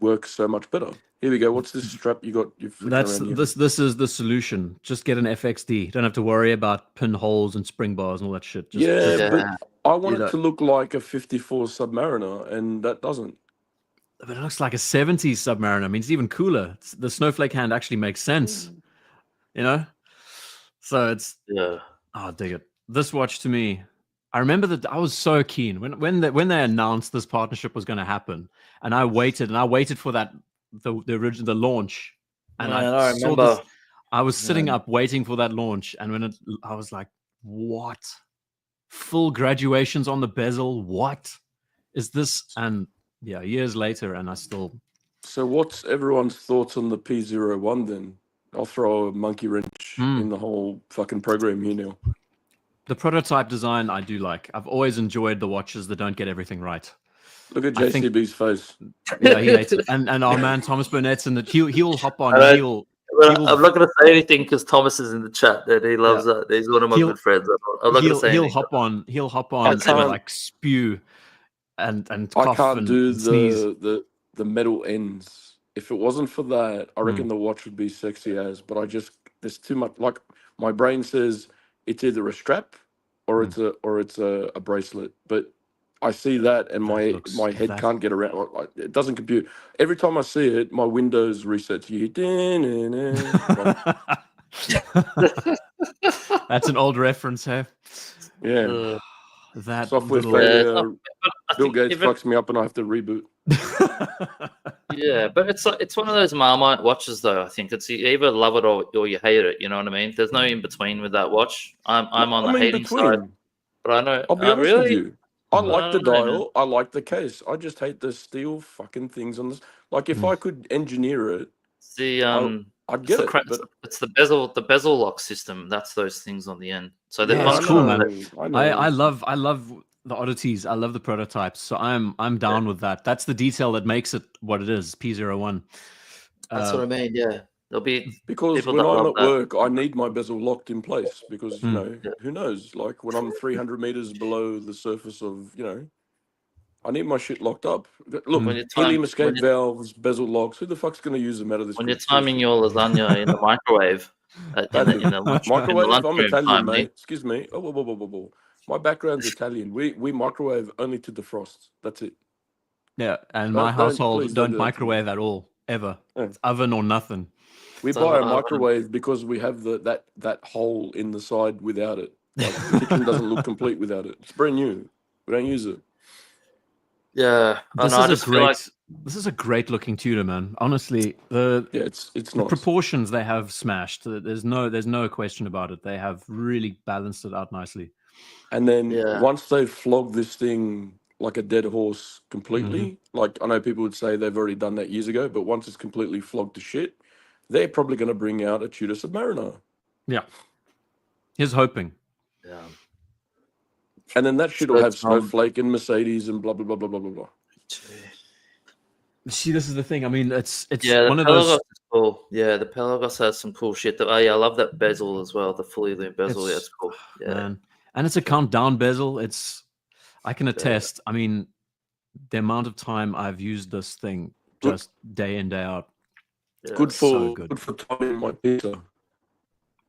works so much better. Here we go. What's this strap you got? This is the solution. Just get an FXD. Don't have to worry about pinholes and spring bars and all that shit. But I want it to look like a 54 Submariner, and that doesn't. But it looks like a 70s Submariner. I mean, it's even cooler. The snowflake hand actually makes sense. You know? So it's I dig it. This watch to me, I remember that I was so keen when they announced this partnership was going to happen, and I waited for that the launch, and I remember I was sitting up waiting for that launch, and I was like, what? Full graduations on the bezel? What is this? And years later, and I still. So what's everyone's thoughts on the P01 then? I'll throw a monkey wrench in the whole fucking program here now. The prototype design I do like. I've always enjoyed the watches that don't get everything right. Look at JCB's face. Yeah, he hates it. And our man Thomas Burnett's in the he'll hop on. I'm not going to say anything because Thomas is in the chat. That he loves that. He's one of my good friends. I'm not going to say anything. He'll hop on and like spew and cough. I can't and do sneeze. the metal ends. If it wasn't for that, I reckon the watch would be sexy as. But there's too much. Like my brain says, it's either a strap or it's a bracelet. But I see that and my head can't get around. Like, it doesn't compute. Every time I see it, my Windows resets. You hear, That's an old reference, hey? Yeah. That software failure. Bill Gates fucks me up and I have to reboot. Yeah, but it's one of those Marmite watches, though. I think it's you either love it or you hate it. You know what I mean? There's no in between with that watch. I'm on the hating side, but I know. I'll be honest with you. I like the dial. I like the case. I just hate the steel fucking things on this. Like if I could engineer it I get it, but it's the bezel lock system. That's those things on the end. So they're it's cool, man. I love the oddities. I love the prototypes. So I'm down with that. That's the detail that makes it what it is. P01. That's what I mean. Yeah, there'll be because when I'm at work, I need my bezel locked in place because you know who knows. Like when I'm 300 meters below the surface of I need my shit locked up. Look, helium escape valves, bezel locks. Who the fuck's going to use them out of this? When you're timing your lasagna in the microwave, in the microwave, I'm Italian, time, mate. Excuse me. My background's Italian. We microwave only to defrost. That's it. Yeah, and my household don't microwave at all, ever. It's oven or nothing. We buy a microwave because we have that hole in the side without it. Like, the kitchen doesn't look complete without it. It's brand new. We don't use it. Yeah, this is a great looking tutor, man. Honestly, it's the nice. proportions they have smashed. There's no question about it. They have really balanced it out nicely. And then once they've flogged this thing like a dead horse completely, like I know people would say they've already done that years ago, but once it's completely flogged to shit, they're probably going to bring out a Tudor Submariner. Yeah, here's hoping. Yeah. And then that shit will have Snowflake and Mercedes and blah blah blah blah blah blah blah. See, this is the thing. I mean, it's one of those. Cool. Yeah, the Pelagos has some cool shit. I love that bezel as well. The fully loomed bezel. It's cool. Yeah, man. And it's a countdown bezel. I can attest. I mean, the amount of time I've used this thing just day in day out. Yeah, good for timing my pizza.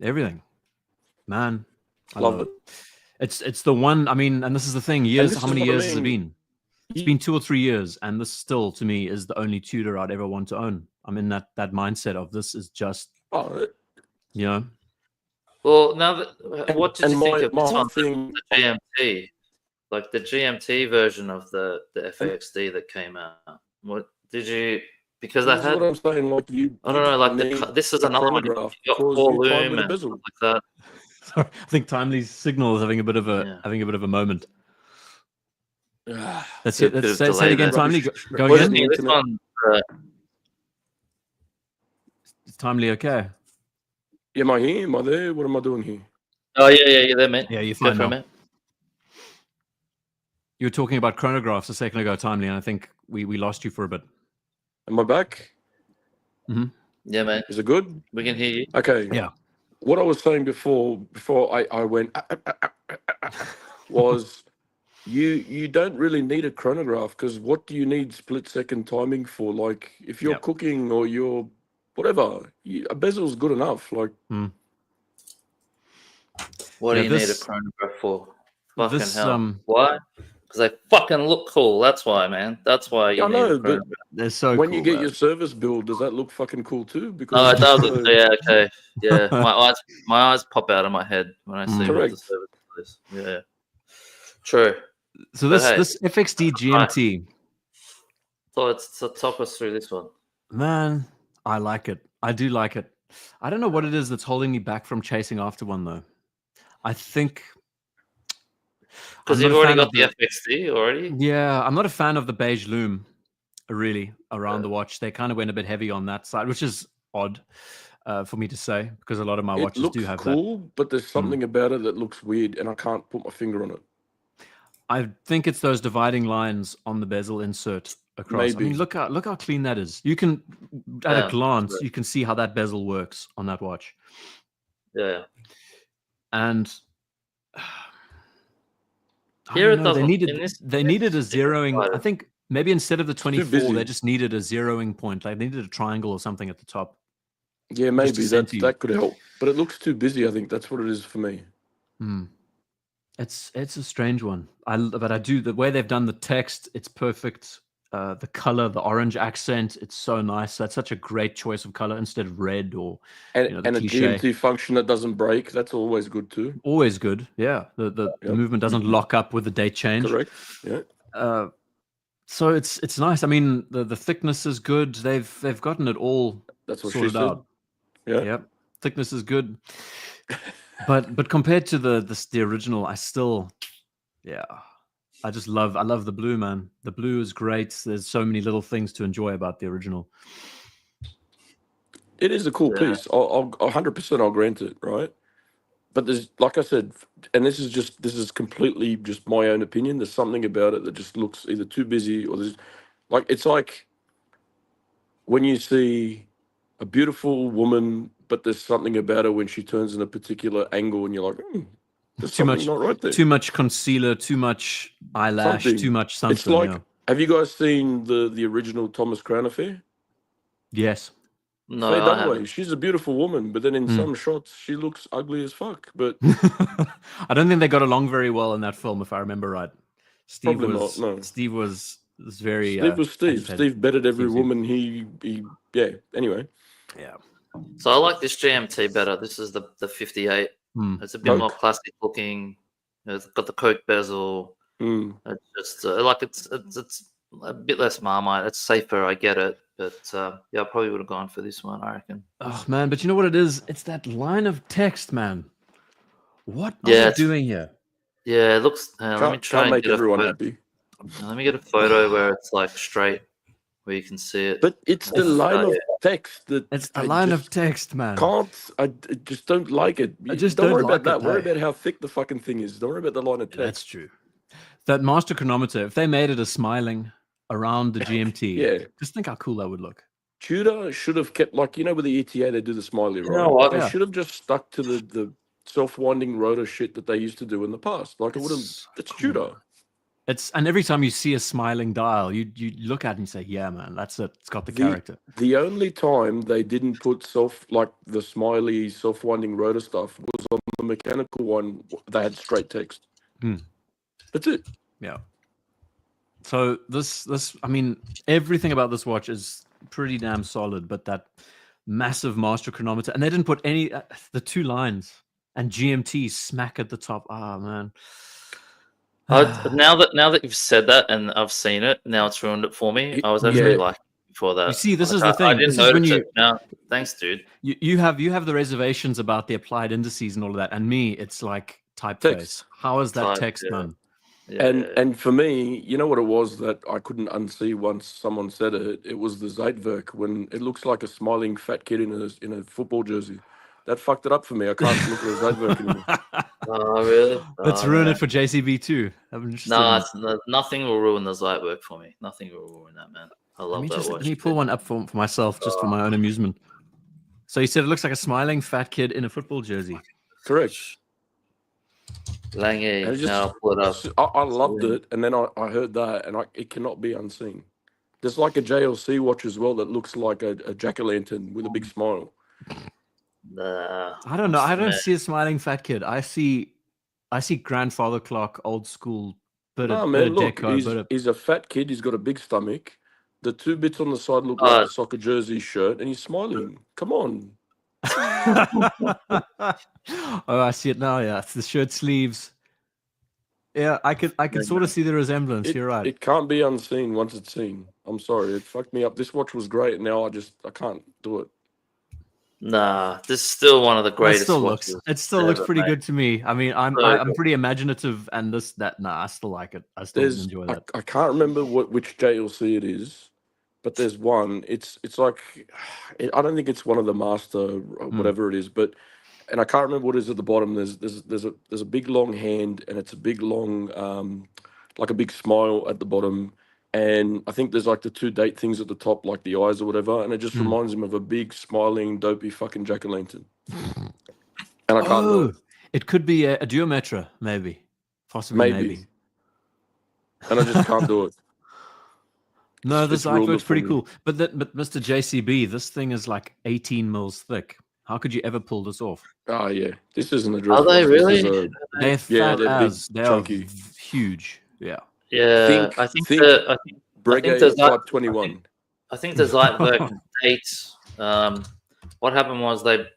Everything, man. I love it. It's the one. I mean, and this is the thing. How many years has it been? It's been 2 or 3 years, and this still, to me, is the only Tudor I'd ever want to own. I'm in that mindset of this is just, Well, now what did you think of the GMT? Like the GMT version of the FAXD that came out. What did you? Because I had. What I'm saying, like I don't know. Like this is another one. You got four loom and stuff like that. Sorry, I think Timely's signal is having a bit of a moment. Let's say it again, Timely. Go again. This one, is Timely okay? Am I here? Am I there? What am I doing here? Oh yeah, you're there, mate. Yeah, you're fine now. You were talking about chronographs a second ago, Timely, and I think we lost you for a bit. Am I back? Yeah, mate. Is it good? We can hear you. Okay. Yeah. What I was saying before I went was you don't really need a chronograph because what do you need split-second timing for? Like if you're cooking or you're whatever, a bezel's good enough. Like what do you need a chronograph for? Fucking hell. Why? Because they fucking look cool. That's why, man. That's why you need a chronograph. They're so when cool, you get your service bill, does that look fucking cool too? Because it does. Yeah, okay. Yeah, my eyes pop out of my head when I see what the service is. Yeah, true. So this FXD GMT. So talk us through this one. Man, I like it. I do like it. I don't know what it is that's holding me back from chasing after one though. I think because you've already got the FXD already. Yeah, I'm not a fan of the beige loom. Really, around the watch, they kind of went a bit heavy on that side, which is odd for me to say because a lot of my watches do have cool, that. But there's something about it that looks weird, and I can't put my finger on it. I think it's those dividing lines on the bezel insert across. Maybe. I mean, look how clean that is. You can, at a glance, you can see how that bezel works on that watch. Yeah, and here it doesn't. They needed a zeroing. I think maybe instead of the 24, they just needed a zeroing point. Like they needed a triangle or something at the top. Yeah, maybe that could help. But it looks too busy. I think that's what it is for me. It's a strange one. But I do the way they've done the text. It's perfect. The color, the orange accent, it's so nice. That's such a great choice of color instead of red or and a GMT function that doesn't break. That's always good too. Always good. Yeah, the movement doesn't lock up with the date change. Correct. Yeah. So it's nice. I mean, the thickness is good. They've gotten it all sorted out. Yeah. Yep. Thickness is good. But compared to the original, I still, I love the blue, man. The blue is great. There's so many little things to enjoy about the original. It is a cool piece. I'll 100% I'll grant it, right? But there's, like I said, and this is completely just my own opinion. There's something about it that just looks either too busy or there's it's like when you see a beautiful woman, but there's something about her when she turns in a particular angle, and you're like, there's something not right there. Too much concealer, too much eyelash, too much something. It's like, have you guys seen the original Thomas Crown Affair? Yes. No, Faye Dunaway, she's a beautiful woman, but then in some shots she looks ugly as fuck. But I don't think they got along very well in that film, if I remember right. Steve was very. Steve was Steve. Steve betted every woman he. Yeah. Anyway. Yeah. So I like this GMT better. This is the 58. It's a bit more classic looking. It's got the Coke bezel. It's just it's a bit less Marmite. It's safer. I get it. But yeah, I probably would have gone for this one, I reckon. Oh man, but you know what it is? It's that line of text, man. What are you doing here? Yeah, it looks. Let me try and make get everyone happy. Let me get a photo where it's like straight, where you can see it. But it's the line of text that it's the line of text, man. I just don't like it. Don't worry about that. Worry about how thick the fucking thing is. Don't worry about the line of text. That's true. That master chronometer, if they made it a smiling around the GMT, just think how cool that would look. Tudor should have kept, like, with the ETA they do the smiley, right? You know what? They should have just stuck to the self-winding rotor shit that they used to do in the past. Like, it would have. It's cool. Tudor. And every time you see a smiling dial, you look at it and you say, "Yeah, man, that's it. It's got the character." The only time they didn't put the smiley self-winding rotor stuff was on the mechanical one. They had straight text. That's it. Yeah. So this, I mean, everything about this watch is pretty damn solid, but that massive master chronometer, and they didn't put any the two lines and GMT smack at the top. Ah, man. Now that you've said that and I've seen it, now it's ruined it for me. I was actually like before that. You see, this is the thing. I didn't notice it. Now, thanks, dude. You have the reservations about the applied indices and all of that, and me, it's like typeface. How is that text, man? Yeah. And for me, you know what it was that I couldn't unsee once someone said it? It was the Zeitwerk, when it looks like a smiling fat kid in a football jersey. That fucked it up for me. I can't look at a Zeitwerk anymore. Oh, really? Let's ruin it for JCB too. No, nothing will ruin the Zeitwerk for me. Nothing will ruin that, man. I love that watch. Let me pull one up for myself, just for my own amusement. So you said it looks like a smiling fat kid in a football jersey. Correct. Lange, now I'll pull it up. I loved it, and then I heard that, and it cannot be unseen. There's like a JLC watch as well that looks like a jack-o'-lantern with a big smile. I don't know. I don't see a smiling fat kid. I see grandfather clock, old school. But he's a fat kid. He's got a big stomach. The two bits on the side look like a soccer jersey shirt, and he's smiling. Come on. Oh, I see it now. Yeah, it's the shirt sleeves. Yeah, I can sort of see the resemblance. You're right. It can't be unseen once it's seen. I'm sorry, it fucked me up. This watch was great, and now I can't do it. Nah, this is still one of the greatest watches. It still looks pretty good to me. I mean, I'm pretty imaginative, and I still like it. I still enjoy that. I can't remember which JLC it is, but there's one. It's like, I don't think it's one of the master or whatever it is, and I can't remember what it is at the bottom. There's a big long hand, and it's a big long like a big smile at the bottom. And I think there's like the two date things at the top, like the eyes or whatever. And it just reminds him of a big, smiling, dopey fucking jack-o'-lantern. And I can't do it. It could be a Duometra, maybe. Possibly, maybe. And I just can't do it. No, this artwork's pretty cool. But Mr. JCB, this thing is like 18 mils thick. How could you ever pull this off? Oh, yeah. This isn't a dress. Are they really? They're fat as. They're chunky. Huge. Yeah. Yeah, I think Breguet is 521. I think the Zeitwerk dates. What happened was the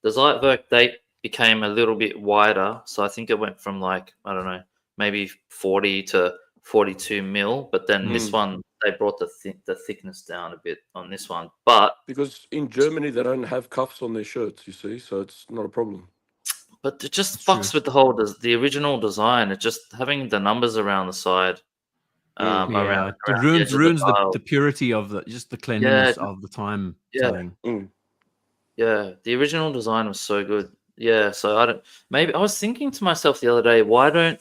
Zeitwerk date became a little bit wider, so I think it went from like, I don't know, maybe 40 to 42 mil. But then this one, they brought the thickness down a bit on this one. But because in Germany they don't have cuffs on their shirts, you see, so it's not a problem. But it just fucks with the original design. It just having the numbers around the side. It ruins the purity of the cleanliness of the time telling. Yeah, the original design was so good. Yeah, so I was thinking to myself the other day, why don't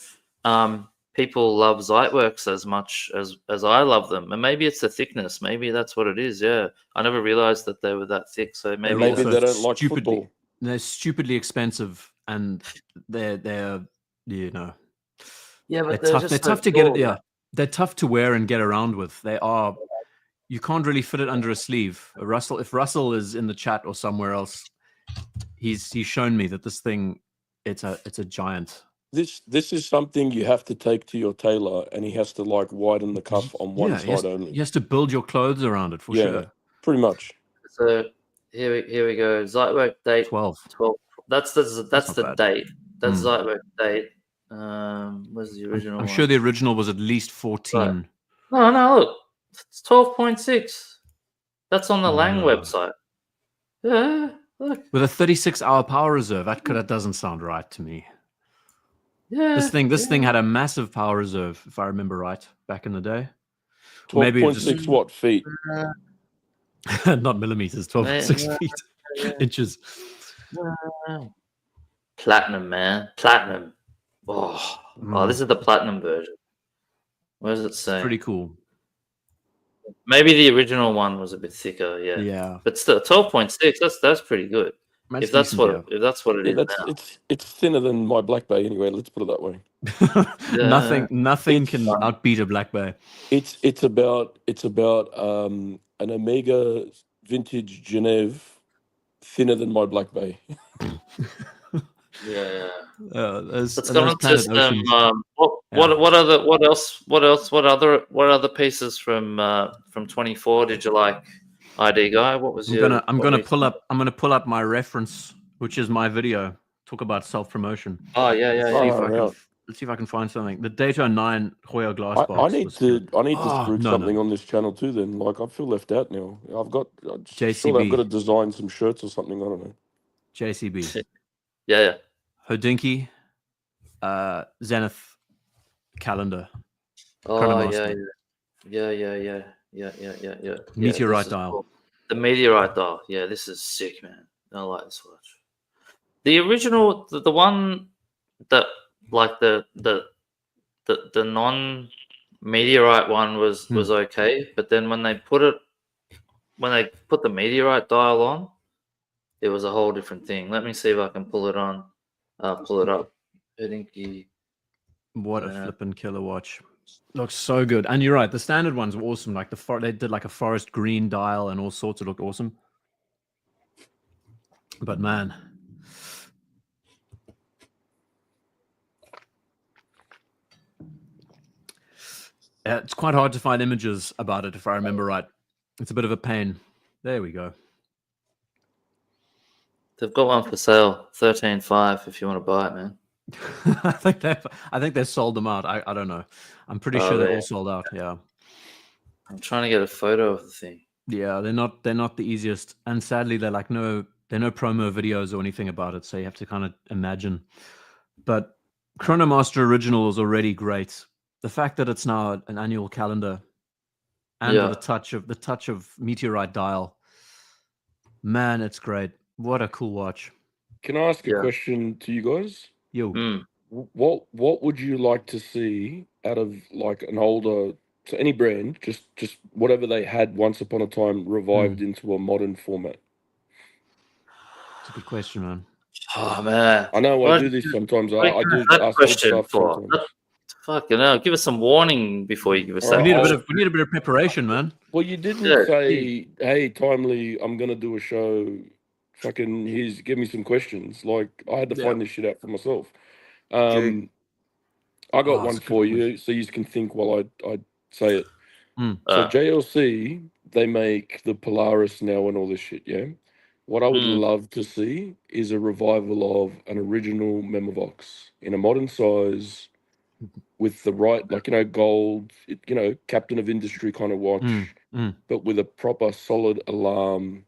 people love Zeitwerks as much as I love them? And maybe it's the thickness. Maybe that's what it is. Yeah, I never realized that they were that thick. So maybe they don't like football. They're stupidly expensive, and they're you know. Yeah, but they're tough to get. Yeah, they're tough to wear and get around with. They are. You can't really fit it under a sleeve. If Russell is in the chat or somewhere else, he's shown me that this thing, it's a giant. This is something you have to take to your tailor, and he has to like widen the cuff on one side only. He has to build your clothes around it for sure. Pretty much. So here we go. Zeitwerk date 12. That's the date. That's Zeitwerk date. Where's the original? I'm sure the original was at least 14. Right. No, look, it's 12.6. That's on the Lang website. Yeah, look. With a 36-hour power reserve, that doesn't sound right to me. Yeah, this thing had a massive power reserve, if I remember right, back in the day. 12.6 what feet? Not millimeters, 12.6 feet. Inches. Platinum, man. Platinum. Oh, this is the platinum version. Where does it say? It's pretty cool. Maybe the original one was a bit thicker, yeah. But still, 12.6. That's pretty good. If that's what it is now. It's thinner than my Black Bay anyway. Let's put it that way. Nothing can outbeat a Black Bay. It's about an Omega vintage Genève, thinner than my Black Bay. Let's go on to some. What other pieces from 24 did you like? IDGuy, what was I'm gonna pull up my reference, which is my video. Talk about self-promotion. Oh yeah. Let's see if I can find something. The Daytona 9 Hoya glass box. I need to spruik something on this channel too. Then, like, I feel left out now. I've got JCB. I've got to design some shirts or something. I don't know. JCB. yeah. Hodinky, Zenith calendar. Oh yeah. Meteorite dial. Cool. The meteorite dial. Yeah, this is sick, man. I like this watch. The original, the one that like the non meteorite one was okay, but then when they put the meteorite dial on, it was a whole different thing. Let me see if I can pull it on. Pull it up. Hodinky. What a flippin' killer watch. Looks so good. And you're right, the standard ones were awesome. Like they did like a forest green dial and all sorts. It looked awesome. But man, it's quite hard to find images about it, if I remember right. It's a bit of a pain. There we go. They've got one for sale, 13.5 if you want to buy it, man. I think they sold them out. I don't know. I'm pretty sure they're all sold out. Yeah. I'm trying to get a photo of the thing. Yeah, they're not the easiest, and sadly they're no promo videos or anything about it, so you have to kind of imagine. But Chronomaster Original is already great. The fact that it's now an annual calendar and with the touch of meteorite dial, man, it's great. What a cool watch. Can I ask a question to you guys? Yo. What would you like to see out of like an older, so any brand, just whatever they had once upon a time revived into a modern format? It's a good question, man. Oh man, I know I do this sometimes. I do ask stuff sometimes. Fucking hell, give us some warning before you give us that. We need a bit of preparation, man. Well, you didn't say, "Hey, Timely, I'm gonna do a show. Fucking, give me some questions." Like, I had to find this shit out for myself. I got one for you, so you can think while I say it. So JLC, they make the Polaris now and all this shit. Yeah. What I would love to see is a revival of an original Memovox in a modern size, with the right, like, gold, captain of industry kind of watch, but with a proper solid alarm.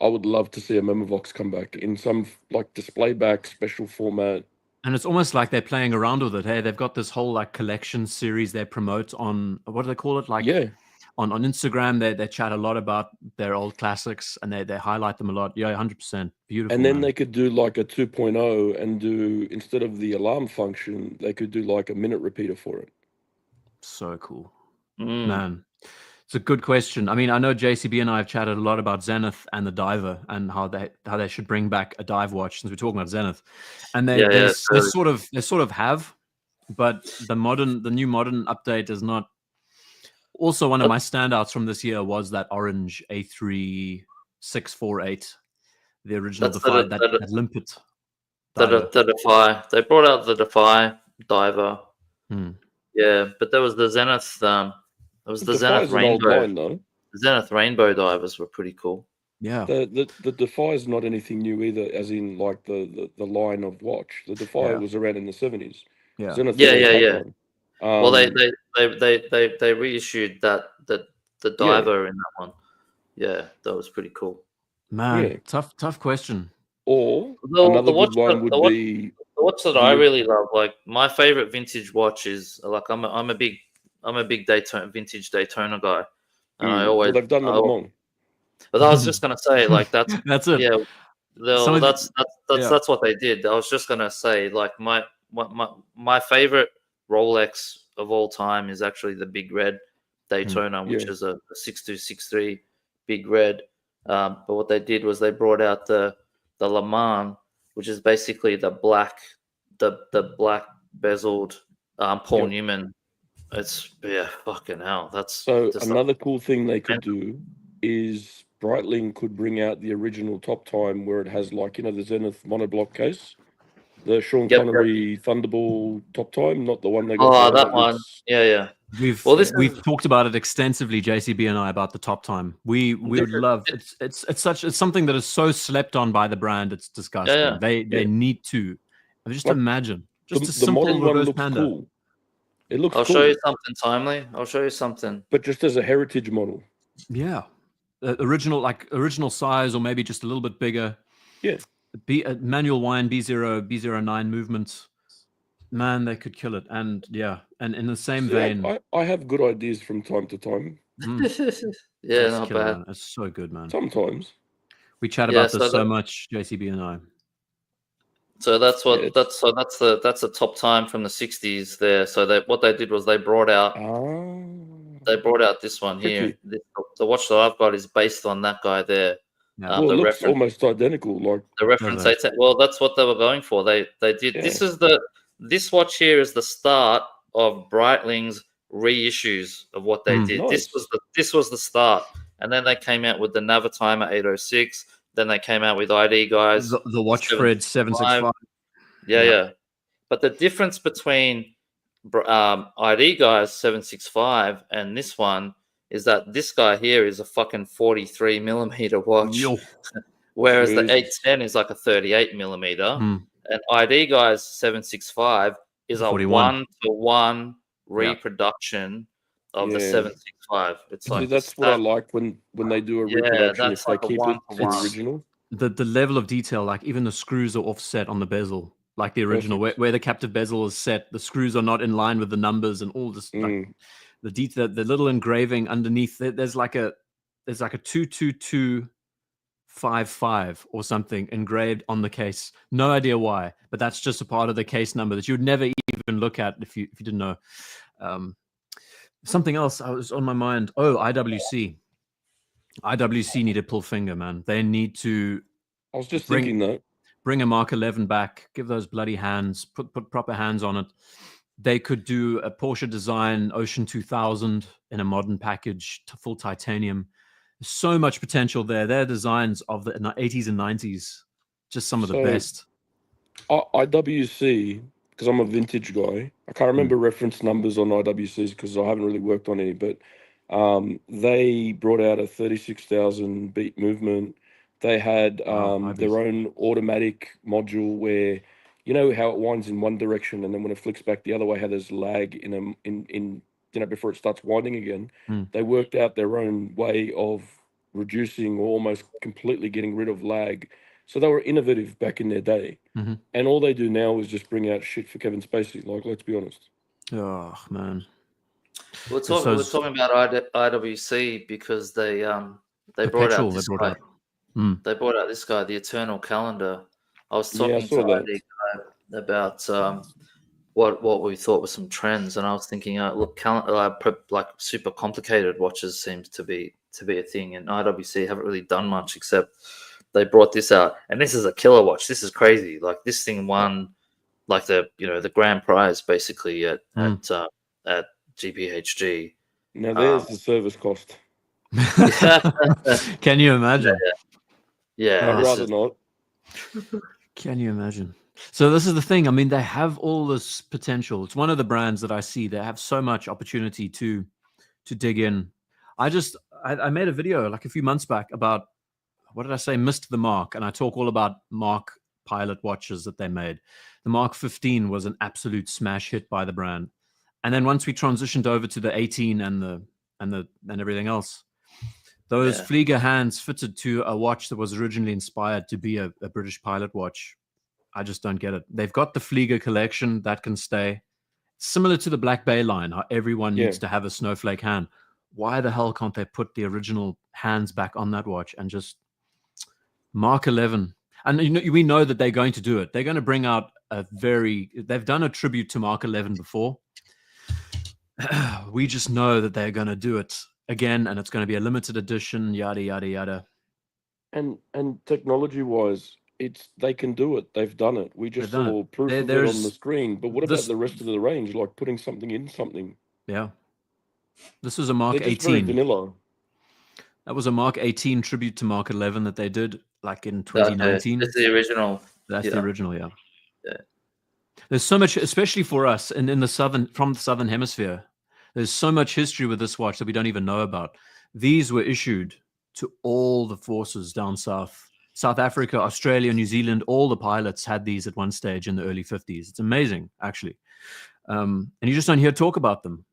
I would love to see a Memovox come back in some like display back special format. And it's almost like they're playing around with it. Hey, they've got this whole like collection series they promote on, what do they call it? Like on Instagram, they chat a lot about their old classics and they highlight them a lot. Yeah, 100%. Beautiful. And then man. they could do like a 2.0 and do, instead of the alarm function, they could do like a minute repeater for it. So cool. Man, it's a good question. I mean, I know JCB and I have chatted a lot about Zenith and the diver and how they should bring back a dive watch, since we're talking about Zenith. And they sort of have, but the new modern update is not. Also, one of my standouts from this year was that orange A3648, the original Defy, that limpet diver. The Defy. They brought out the Defy diver. Yeah, but there was the Zenith. It was the Zenith Rainbow. Line, though. The Zenith Rainbow divers were pretty cool. Yeah. The Defy is not anything new either, as in like the line of watch. The Defy was around in the 70s. Yeah. Zenith Yeah. Well, they reissued the diver in that one. Yeah, that was pretty cool. Man, tough question. Or another good one would be the watch that I really love. Like my favorite vintage watch is like I'm a big vintage Daytona guy, and I always they've done them long. But I was just gonna say like that's it. Yeah, that's what they did. I was just gonna say like my favorite Rolex of all time is actually the Big Red Daytona, which is a 6263 Big Red. But what they did was they brought out the Le Mans, which is basically the black bezeled Paul Newman. It's fucking hell. That's so another cool thing they could do is Breitling could bring out the original top time where it has like the Zenith monoblock case, the Sean Connery Thunderball top time, not the one they got. Oh, that one. Yeah. We've talked about it extensively, JCB and I, about the top time. We would love it's something that is so slept on by the brand. It's disgusting. Yeah. They need to just like, imagine just the a simple modern one reverse looks panda. Cool. It looks. I'll cool. show you something timely. I'll show you something. But just as a heritage model. Yeah, original size, or maybe just a little bit bigger. Yeah. Manual wind B09 movements. Man, they could kill it. And and in the same vein, I have good ideas from time to time. Yeah, not bad. Man. It's so good, man. Sometimes we chat about this so much, JCB and I. So that's what that's the top time from the 60s there. So what they did was they brought out this one here. The watch that I've got is based on that guy there. Yeah. Well, it looks almost identical. Like the reference well, that's what they were going for. They did. Yeah. This watch here is the start of Breitling's reissues of what they did. Nice. This was the start, and then they came out with the Navitimer 806. Then they came out with IDGuy, the watch Fred 765. Yeah. But the difference between IDGuy 765 and this one is that this guy here is a fucking 43 millimeter watch, whereas the 810 is like a 38 millimeter, and IDGuy's 765 is a 1-to-1 reproduction of the 765. It's like that's what I like when they do a reproduction. If they keep it to the original, the level of detail, like even the screws are offset on the bezel, like the original, where the captive bezel is set. The screws are not in line with the numbers and all this. Like, the detail, the little engraving underneath. There's like a 22255 or something engraved on the case. No idea why, but that's just a part of the case number that you'd never even look at if you didn't know. Something else I was on my mind. Oh, IWC need to pull finger, man. They need to. I was just thinking that. Bring a Mark 11 back. Give those bloody hands. Put proper hands on it. They could do a Porsche design Ocean 2000 in a modern package, full titanium. There's so much potential there. Their designs of the 80s and 90s, just some of the best. IWC, because I'm a vintage guy, I can't remember reference numbers on IWCs because I haven't really worked on any, but they brought out a 36,000 beat movement. They had their own automatic module where, you know how it winds in one direction and then when it flicks back the other way, how there's lag in before it starts winding again. They worked out their own way of reducing or almost completely getting rid of lag. So they were innovative back in their day. And all they do now is just bring out shit for Kevin Spacey. Like, let's be honest. Oh, man. We're talking about IWC because they brought out this guy. They brought out this guy, the Eternal Calendar. I was talking to IDGuy about what we thought were some trends, and I was thinking, look, like super complicated watches seems to be a thing, and IWC haven't really done much except they brought this out, and this is a killer watch. This is crazy. Like this thing won like the grand prize basically at GPHG. Now there's the service cost. Can you imagine? Yeah, I'd rather not. Can you imagine? So this is the thing. I mean, they have all this potential. It's one of the brands that I see. They have so much opportunity to dig in. I made a video like a few months back about, what did I say? Missed the mark. And I talk all about Mark Pilot watches that they made. The Mark 15 was an absolute smash hit by the brand. And then once we transitioned over to the 18 and everything else, those Flieger hands fitted to a watch that was originally inspired to be a British Pilot watch. I just don't get it. They've got the Flieger collection that can stay. Similar to the Black Bay line, how everyone needs to have a snowflake hand. Why the hell can't they put the original hands back on that watch and just Mark 11? And we know that they're going to do it. They're going to bring out they've done a tribute to Mark 11 before. We just know that they're going to do it again, and it's going to be a limited edition, yada, yada, yada. And technology-wise, they can do it. They've done it. We just saw proof of it on the screen. But what about the rest of the range, like putting something in something? Yeah. This was a Mark 18. Very vanilla. That was a Mark 18 tribute to Mark 11 that they did like in 2019. That's the original. That's the original, yeah. There's so much, especially for us and from the Southern Hemisphere, there's so much history with this watch that we don't even know about. These were issued to all the forces down south. South Africa, Australia, New Zealand, all the pilots had these at one stage in the early 50s. It's amazing, actually. And you just don't hear talk about them.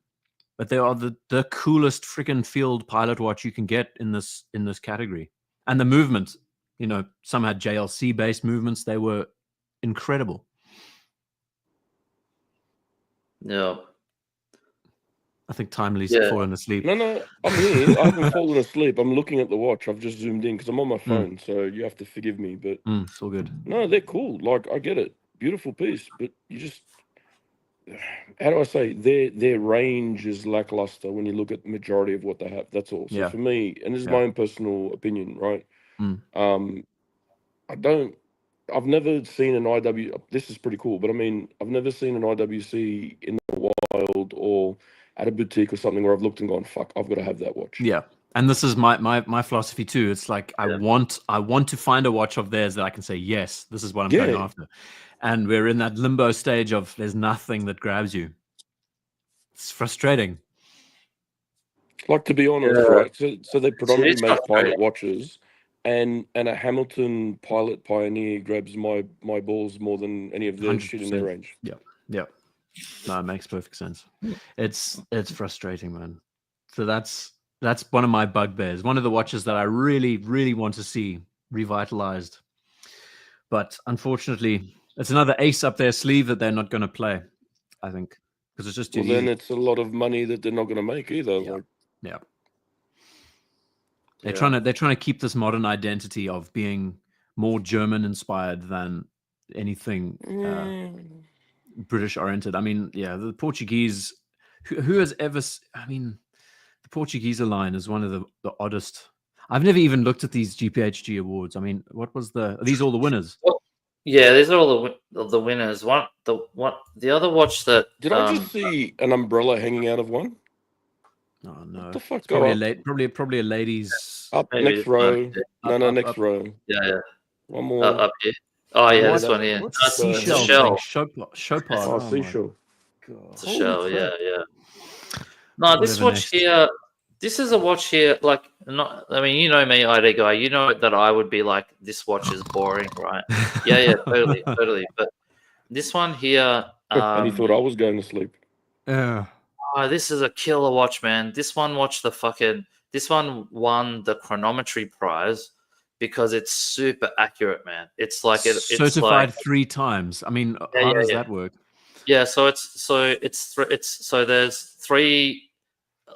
But they are the coolest freaking field pilot watch you can get in this category. And the movement, some had JLC-based movements. They were incredible. Yeah. I think Timely's fallen asleep. No, I'm here. I haven't fallen asleep. I'm looking at the watch. I've just zoomed in because I'm on my phone, so you have to forgive me. But it's all good. No, they're cool. Like, I get it. Beautiful piece, but you just, how do I say, their range is lackluster when you look at the majority of what they have. That's all. So for me, and this is my own personal opinion, right? I've never seen an IW. This is pretty cool, but I mean, I've never seen an IWC in the wild or at a boutique or something where I've looked and gone, fuck, I've got to have that watch. Yeah. And this is my philosophy too. It's like I want to find a watch of theirs that I can say, yes, this is what I'm going after. And we're in that limbo stage of there's nothing that grabs you. It's frustrating. Like, to be honest, right? So they predominantly make pilot watches, and a Hamilton Pilot Pioneer grabs my balls more than any of their shit in their range. Yeah. No, it makes perfect sense. It's frustrating, man. So that's one of my bugbears. One of the watches that I really, really want to see revitalized. But unfortunately, it's another ace up their sleeve that they're not going to play, I think, because it's just too easy. Then it's a lot of money that they're not going to make either. Yeah. They're trying to keep this modern identity of being more German inspired than anything British oriented. I mean, the Portuguese, who has ever, the Portuguese line is one of the oddest. I've never even looked at these GPHG awards. I mean, are these all the winners? Well, yeah, these are all the winners. The other watch that did I just see an umbrella hanging out of one? Oh no! What the fuck? Probably a ladies. Up next row. No, next row. Yeah. One more up here. Oh yeah, this one here. It's a shell. Showpod. Oh, seashell. It's a shell. Yeah. No, this watch here. This is a watch here. Like, you know me, IDGuy. You know that I would be like, this watch is boring, right? Yeah, totally. But this one here. And he thought I was going to sleep. Yeah. Oh, this is a killer watch, man. This one won the chronometry prize because it's super accurate, man. It's like it's certified 3 times. I mean, how does that work? Yeah, so there's 3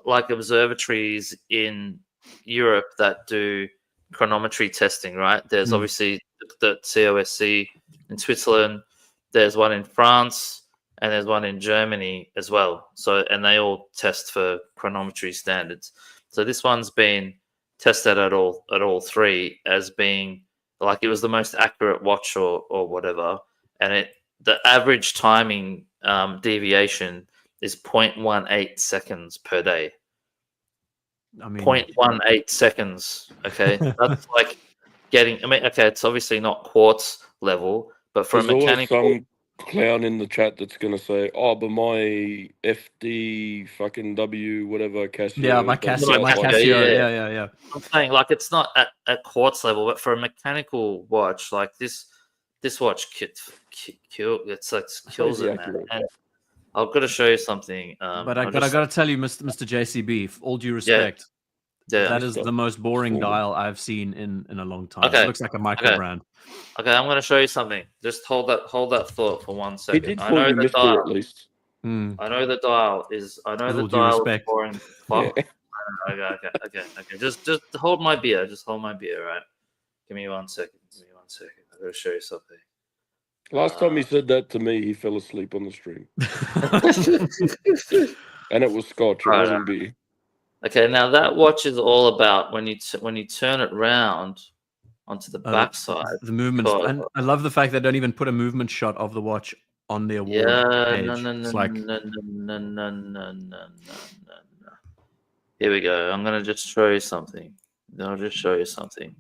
like observatories in Europe that do chronometry testing, right? There's obviously the COSC in Switzerland. There's one in France, and there's one in Germany as well. So, and they all test for chronometry standards. So this one's been tested at all three as being like it was the most accurate watch or whatever, and the average timing deviation is 0.18 seconds per day. I mean, 0.18 seconds. Okay, that's like getting. I mean, okay, it's obviously not quartz level, but for There's a mechanical. Always some clown in the chat that's gonna say, "Oh, but my FD fucking W whatever Casio." Yeah, my Casio. Yeah. I'm saying like it's not at quartz level, but for a mechanical watch like this watch kills it, man. And I've got to show you something. But I got to tell you, Mr. JCB, all due respect, that is the most boring dial I've seen in a long time. Okay. It looks like a micro brand. Okay, I'm going to show you something. Just hold that thought for 1 second. He did call you Mr. at least. I know the dial is. I know With the all due dial respect. is boring. Fuck. Okay. Just hold my beer. Just hold my beer, right? Give me 1 second. I'm going to show you something. Last time he said that to me, he fell asleep on the stream. And it was scotch. It wasn't beer. Okay, now that watch is all about when you turn it round onto the backside. The movement. And I love the fact they don't even put a movement shot of the watch on the award page. No. Here we go. I'm going to just show you something. I'll just show you something.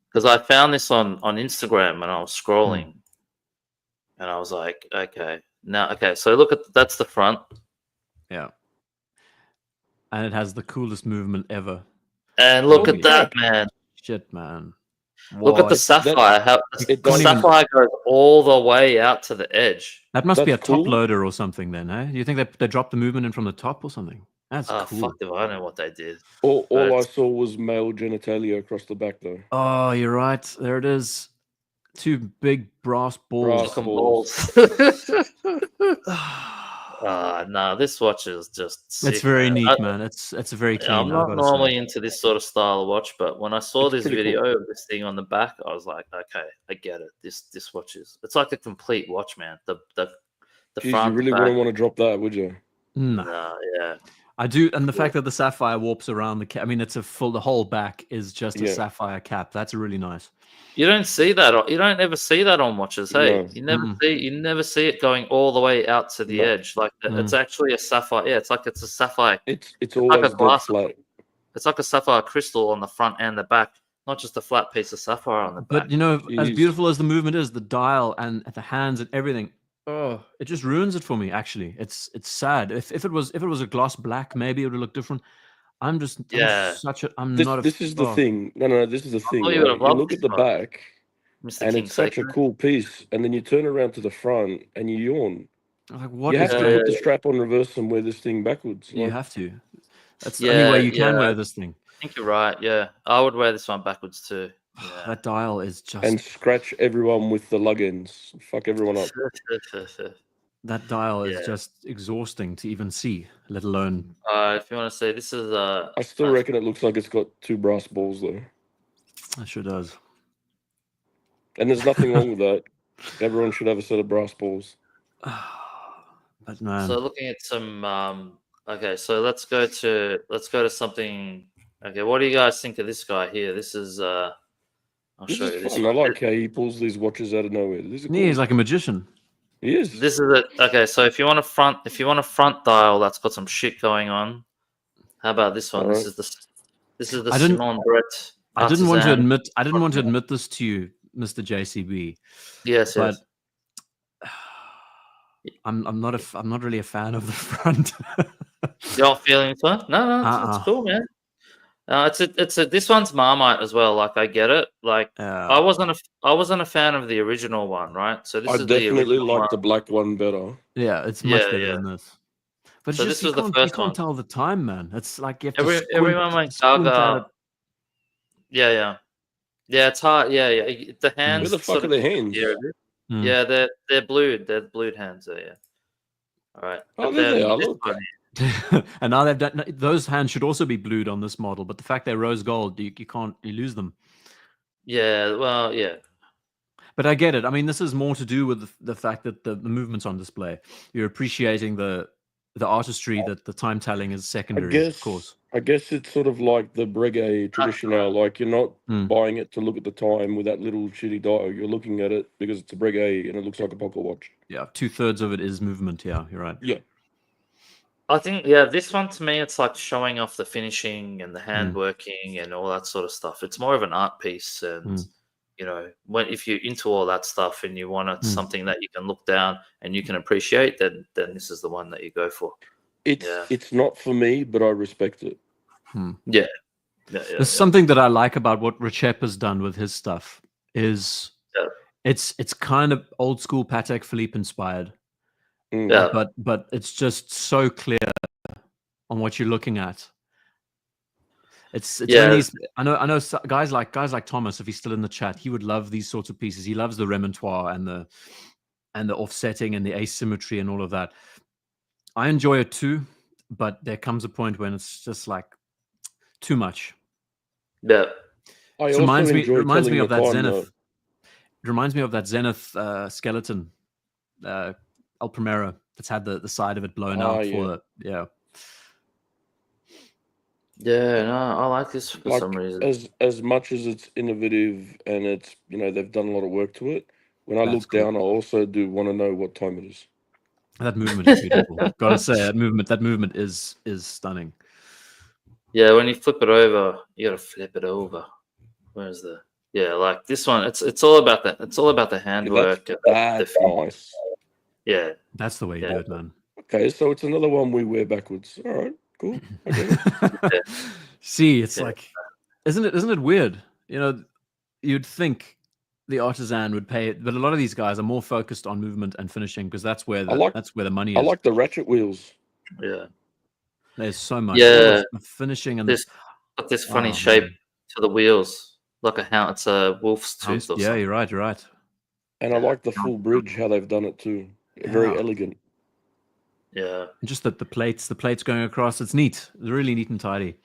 Because I found this on Instagram and I was scrolling. And I was like, okay. So look that's the front. Yeah. And it has the coolest movement ever. And look at that, man. Shit, man. Look at the sapphire. The sapphire goes all the way out to the edge. That must be a top loader or something then, eh? Do you think they dropped the movement in from the top or something? That's cool. Fuck if I know what they did. All I saw was male genitalia across the back, though. Oh, you're right. There it is. Two big brass balls. No, this watch is just sick, it's very neat, man. It's a very clean. I'm not normally into this sort of style of watch, but when I saw this video of this thing on the back, I was like, okay, I get it. This watch it's like a complete watch, man. The front. You really wouldn't want to drop that, would you? No, yeah. I do, and the fact that the sapphire warps around the cap. I mean, it's the whole back is just a sapphire cap. That's really nice. You don't see that. You don't ever see that on watches. Hey, no. You never see it going all the way out to the edge. Like it's actually a sapphire. Yeah, it's a sapphire. It's always like a glass flat. It's like a sapphire crystal on the front and the back, not just a flat piece of sapphire on the back. But you know, as beautiful as the movement is, the dial and the hands and everything. Oh, it just ruins it for me. Actually, it's sad. If it was a gloss black, maybe it would look different. This is the thing. No, this is the thing. Right? You look at the back, and it's such a cool piece, and then you turn around to the front and you yawn. Like, what? You have to put the strap on reverse and wear this thing backwards. You have to. That's the only way you can wear this thing. I think you're right. Yeah, I would wear this one backwards too. Yeah. That dial is just and scratch everyone with the lug ends. Fuck everyone up. That dial is just exhausting to even see, let alone. If you want to say this is I still reckon it looks like it's got two brass balls though. It sure does. And there's nothing wrong with that. Everyone should have a set of brass balls. But man. So looking at some. Okay, so let's go to something. Okay, what do you guys think of this guy here? This is. I'll show you this. I like how he pulls these watches out of nowhere. This is cool. Yeah, he's like a magician. He is. This is it. Okay, so if you want a front dial that's got some shit going on, how about this one? This is the Simon Brett. I didn't want to admit this to you, Mr. JCB. Yes, but I'm not really a fan of the front. You're not feeling it? No, it's cool, man. This one's Marmite as well. Like I get it. Like I wasn't a fan of the original one, right? So I definitely like the black one better. Yeah, it's much better than this. But so this was the first one. You can't tell the time, man. It's like you have to everyone went gaga. Yeah. It's hard. Yeah. The hands. Where the fuck are the hands? Yeah, they're blued. They're blued hands. Yeah. All right. Oh, there they are. Look. And now they've done those hands should also be blued on this model, but the fact they're rose gold, you lose them. Yeah, well, yeah. But I get it. I mean, this is more to do with the fact that the movement's on display. You're appreciating the artistry, that the time telling is secondary, of course. I guess it's sort of like the Breguet traditional. Like you're not buying it to look at the time with that little shitty dial. You're looking at it because it's a Breguet and it looks like a pocket watch. Yeah, 2/3 of it is movement. Yeah, you're right. Yeah. I think, yeah, this one to me, it's like showing off the finishing and the hand working and all that sort of stuff. It's more of an art piece, and you know, if you're into all that stuff and you want something that you can look down and you can appreciate, then this is the one that you go for. It's not for me, but I respect it. Yeah. There's something that I like about what Recep has done with his stuff is it's kind of old school Patek Philippe inspired. Yeah. But it's just so clear on what you're looking at. It's I know guys like Thomas, if he's still in the chat, he would love these sorts of pieces. He loves the remontoire and the offsetting and the asymmetry and all of that. I enjoy it too, but there comes a point when it's just like too much. Yeah. It reminds me of that Zenith. It reminds me of that Zenith skeleton, El Primero, that's had the side of it blown out for Yeah, no, I like this for some reason. As much as it's innovative and it's, you know, they've done a lot of work to it, when I look down, I also do want to know what time it is. That movement is beautiful. Gotta say, that movement is stunning. Yeah, when you flip it over, you gotta flip it over. Where's the like this one? It's all about that. It's all about the handwork. That's nice. Yeah, that's the way you do it, man. Okay, so it's another one we wear backwards. All right, cool. See, it's like, isn't it weird? You know, you'd think the artisan would pay it, but a lot of these guys are more focused on movement and finishing because that's where the money is. I like the ratchet wheels. Yeah, there's so much. Finishing and this funny shape to the wheels, like it's a wolf's tooth. Or something. You're right. And I like the full bridge, how they've done it too. Very elegant. Yeah. And just that the plates going across, it's neat. It's really neat and tidy.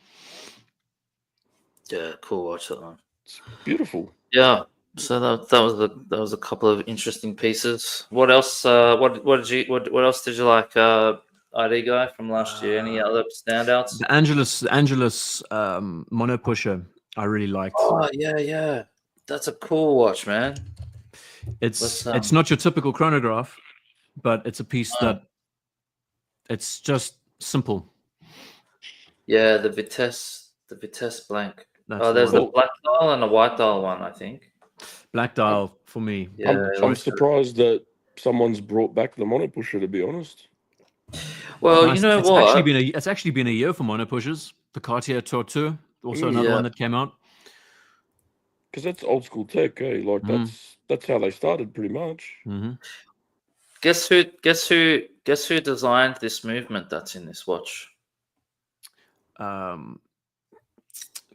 Yeah, cool watch that one. It's beautiful. Yeah. So that was a couple of interesting pieces. What else? What else did you like? IDGuy from last year. Any other standouts? The Angelus mono pusher, I really liked. Oh yeah. That's a cool watch, man. It's not your typical chronograph, but it's a piece that it's just simple. Yeah, the Vitesse blank. There's a black dial and a white dial one, I think. Black dial for me. Yeah, I'm surprised that someone's brought back the mono pusher, to be honest. Well, you know what? It's actually been a year for mono pushers. The Cartier Tortue, also another one that came out. Because that's old school tech, eh? Like that's how they started, pretty much. Guess who designed this movement that's in this watch?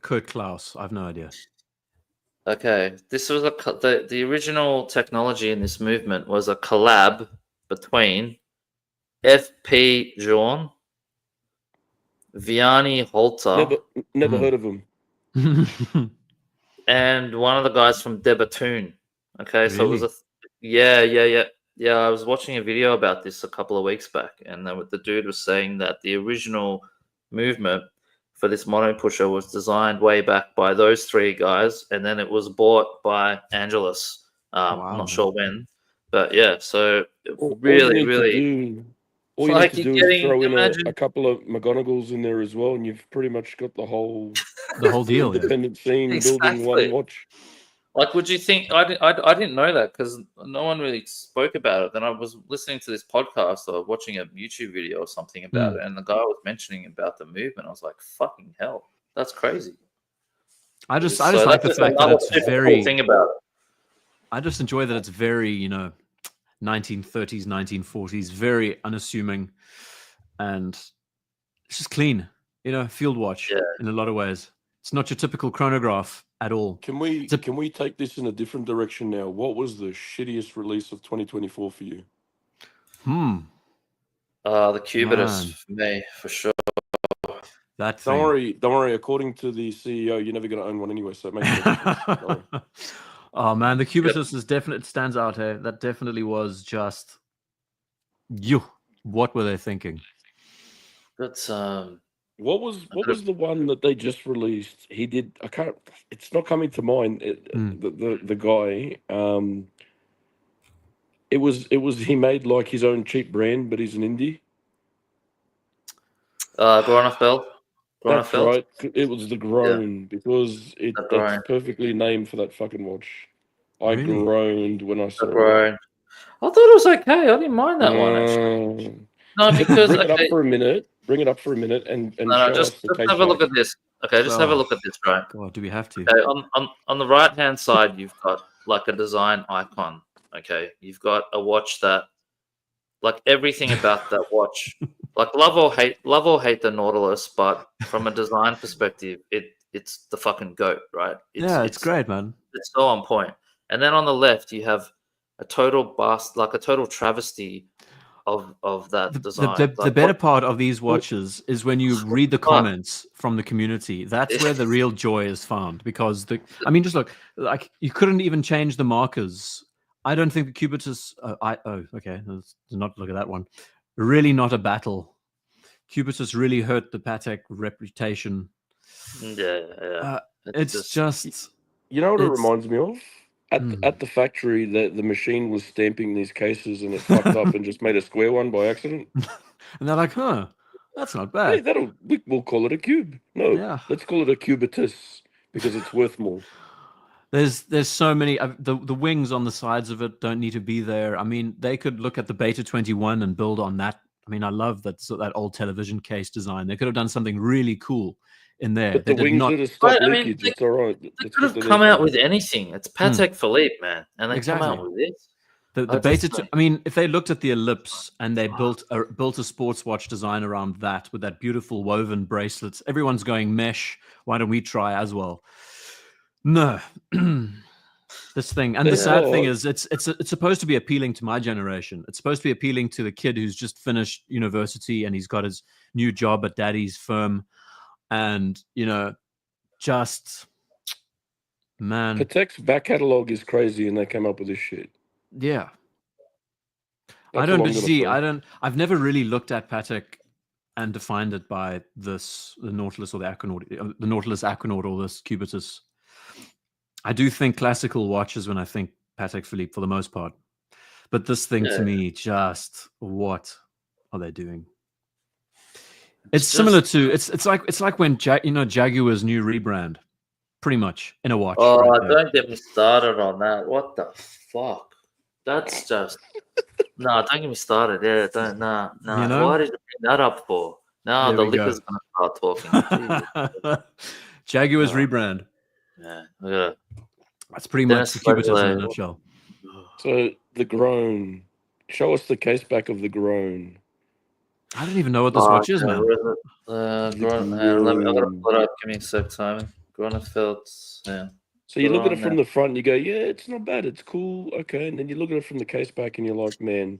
Kurt Klaus. I have no idea. Okay, this was the original technology in this movement was a collab between F.P. Journe, Vianney Holter. Never heard of him. And one of the guys from Debatoon. Okay, so really? it was yeah. I was watching a video about this a couple of weeks back, and the dude was saying that the original movement for this mono pusher was designed way back by those three guys, and then it was bought by Angelus. I'm not sure when, but yeah. So really. All you need to do is throw in a couple of McGonagalls in there as well, and you've pretty much got the whole deal. Independent scene building one watch. Like, would you think? I didn't know that because no one really spoke about it. Then I was listening to this podcast or watching a YouTube video or something about it, and the guy was mentioning about the movement. I was like, "Fucking hell, that's crazy." I just like the fact that it's very. Cool thing about it. I just enjoy that it's very 1930s, 1940s, very unassuming, and it's just clean, field watch in a lot of ways. It's not your typical chronograph at all. Can we take this in a different direction now? What was the shittiest release of 2024 for you? The Cubitus for me, for sure. That thing. Don't worry. According to the CEO, you're never going to own one anyway, so it makes no difference. Oh man, the Cubitus is definitely, it stands out here. That definitely was just you. What were they thinking? That's What was the one that they just released? He did. I can't. It's not coming to mind. The guy. It was. He made like his own cheap brand, but he's an indie. Gronefeld. That's right. It was the Groan because it's perfectly named for that fucking watch. I groaned when I saw it. I thought it was okay. I didn't mind that one actually. No, because bring it up for a minute. Bring it up for a minute and show us the case. Have a look at this. Okay, just have a look at this, right? God, do we have to? Okay, on the right hand side, you've got like a design icon. Okay, you've got a watch that, like everything about that watch, like love or hate the Nautilus, but from a design perspective, it's the fucking GOAT, right? It's great, man. It's so on point. And then on the left, you have a total bust, like a total travesty of that design. The better part of these watches is when you read the comments from the community. That's where the real joy is found, because just look, like you couldn't even change the markers. I don't think the Cubitus. Okay, let's not look at that one. Really, not a battle. Cubitus really hurt the Patek reputation. Yeah. It's just. You know what it reminds me of? At the factory, the machine was stamping these cases and it fucked up and just made a square one by accident. And they're like, huh, that's not bad. Hey, we'll call it a cube. No, let's call it a Cubitus because it's worth more. There's so many. The wings on the sides of it don't need to be there. I mean, they could look at the Beta 21 and build on that. I mean, I love that old television case design. They could have done something really cool in there. But the wings would have stopped leakage. It's all right. They could have come out with anything. It's Patek Philippe, man, and they come out with this. The Beta. I mean, if they looked at the Ellipse and they built a sports watch design around that with that beautiful woven bracelets, everyone's going mesh. Why don't we try as well? No, this thing. And the sad thing is, it's supposed to be appealing to my generation. It's supposed to be appealing to the kid who's just finished university and he's got his new job at daddy's firm. And, just, man. Patek's back catalogue is crazy and they came up with this shit. Yeah. I've never really looked at Patek and defined it by the Nautilus or the Aquanaut, the Nautilus Aquanaut or this Cubitus. I do think classical watches when I think Patek Philippe for the most part. But this thing to me, just what are they doing? It's similar to it's like when Jaguar's new rebrand, pretty much in a watch. Oh, don't get me started on that. What the fuck? That's just no. Don't get me started. Yeah, don't. No. Why did you bring that up for? No, the liquor's gonna start talking. Jaguar's rebrand. Yeah, that's pretty much the Cubitus in a nutshell. So the Groan. Show us the case back of the Groan. I don't even know what this watch is, man. I've got to put up. Give me a sec, Simon. Gronefeld. Yeah. So you look at it from the front and you go, yeah, it's not bad. It's cool. Okay. And then you look at it from the case back and you're like, man,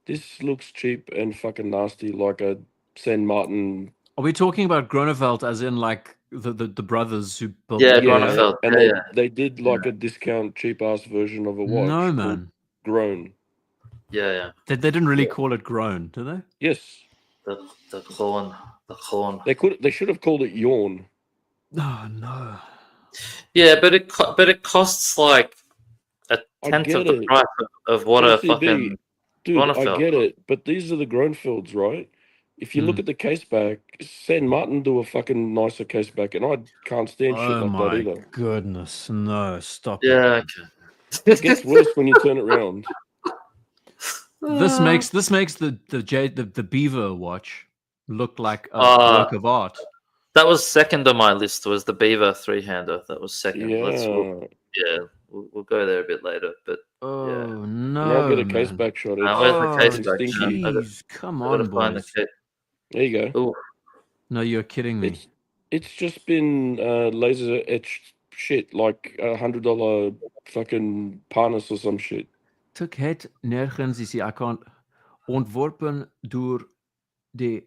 this looks cheap and fucking nasty, like a San Martin. Are we talking about Gronefeld as in like the brothers who built it? Yeah, Gronefeld. And they did like a discount, cheap ass version of a watch. No, man. Groan. Yeah. They didn't really call it Groan, did they? Yes. The clone. They should have called it Yawn. Oh, no. Yeah, but it costs like a tenth of the price of what JCB, a fucking Gronefeld. I get it, but these are the Gronfelds, right? If you look at the case back, San Martin do a fucking nicer case back, and I can't stand shit like that either. Oh my goodness, no, stop. Yeah, it gets worse when you turn it around. This makes the Beaver watch look like a work of art. That was second on my list. Was the Beaver 3-hander? That was second. Yeah. We'll go there a bit later. But no, I'll get a case back shot. Where's the case back? Geez, come on, boys. There you go. Ooh. No, you're kidding me. It's just been laser etched shit, like $100 fucking harness or some shit. Het nergens is die account ontworpen door You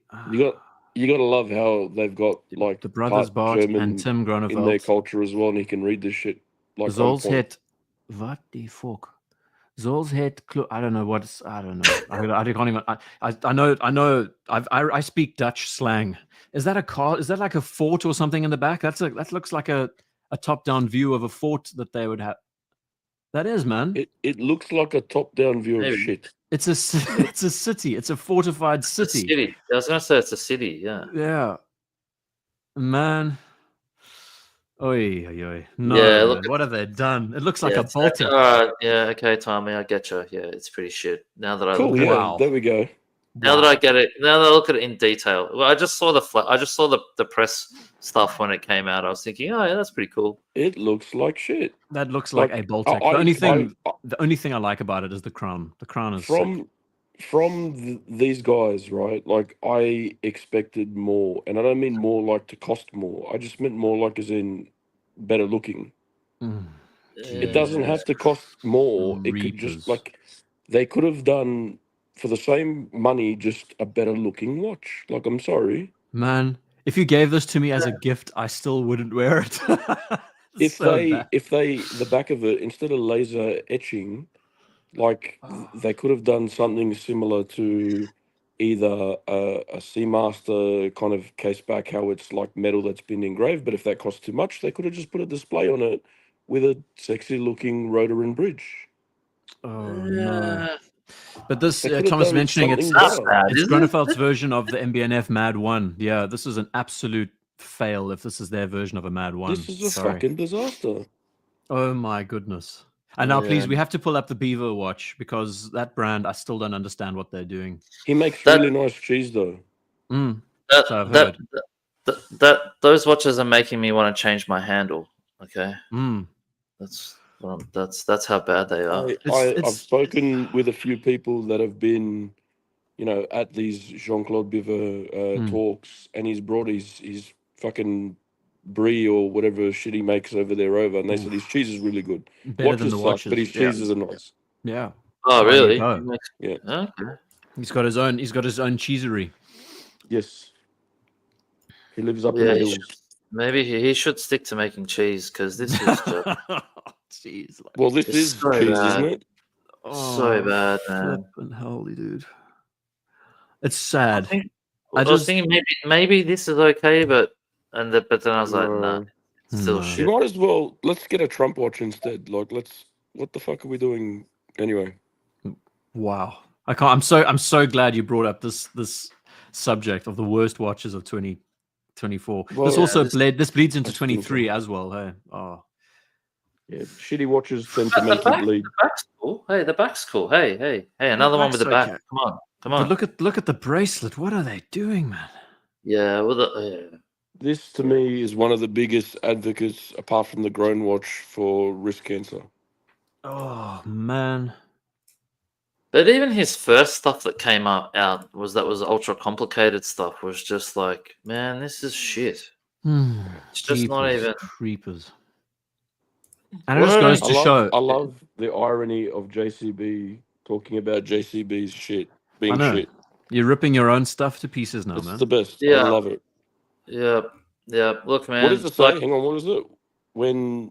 gotta love how they've got like the brothers Bart German and Tim in their Groneveld. culture as well, and he can read this shit like Zols het what the fuck? Zols het I don't know what's I don't know. I can't even. I know. I speak Dutch slang. Is that a car? Is that like a fort or something in the back? That looks like a top-down view of a fort that they would have. That is, man. It looks like a top-down view of shit. It's a city. It's a fortified city. It's a city. I was gonna say it's a city. Yeah. Yeah. Man. Oi, oi, oi. No, Yeah, what have they done? It looks like a Baltic. Yeah, okay, Tommy, I get you. Yeah, it's pretty shit. Now that I cool, look yeah, there we go. Now that I get it, now that I look at it in detail. Well, I just saw the press stuff when it came out. I was thinking, oh yeah, that's pretty cool. It looks like shit. That looks like a Baltic. The only thing I like about it is the crown. The crown is from these guys, right? Like I expected more, and I don't mean more like to cost more. I just meant more like as in better looking. It doesn't have to cost more. It could just like they could have done for the same money just a better looking watch. Like I'm sorry, man. If you gave this to me as a gift, I still wouldn't wear it. if the back of it instead of laser etching. Like they could have done something similar to either a Seamaster kind of case back, how it's like metal that's been engraved. But if that costs too much, they could have just put a display on it with a sexy looking rotor and bridge. Oh no! But this Thomas mentioning it's Groneveld's version of the MBNF Mad 1. Yeah, this is an absolute fail if this is their version of a Mad 1. This is a fucking disaster. Oh my goodness. And now, please, we have to pull up the Beaver watch because that brand, I still don't understand what they're doing. He makes really nice cheese, though. Those watches are making me want to change my handle. Okay, that's how bad they are. I've spoken with a few people that have been, at these Jean-Claude Biver talks, and he's brought his fucking brie or whatever shit he makes over there over, and they said his cheese is really good. Better than the watches, but his cheeses are nice. Yeah. Oh, really? Yeah. Okay. He's got his own cheesery. Yes. He lives up in the hills. Maybe he should stick to making cheese because this is just cheese. Well, this is so cheese, isn't it? Oh, so bad, man. Holy dude. It's sad. I was thinking maybe this is okay, but then I was like, nah, still shit. You might as well let's get a Trump watch instead. Like, what the fuck are we doing anyway? Wow, I can't. I'm so glad you brought up this subject of the worst watches of 2024. Well, this bleeds into 23 as well. Hey, yeah, shitty watches tend to make you bleed. The back's cool. Hey, the back's cool. Hey, another one with the back. Okay. Come on. But look at the bracelet. What are they doing, man? Yeah, This, to me, is one of the biggest advocates, apart from the Grown watch, for wrist cancer. Oh, man. But even his first stuff that came out was ultra complicated stuff, was just like, man, this is shit. It's just not even... Creepers. And it just goes to show... I love the irony of JCB talking about JCB's shit being shit. You're ripping your own stuff to pieces now, man. It's the best. Yeah. I love it. Yeah. Look, man. What does it say? Hang on. What is it? When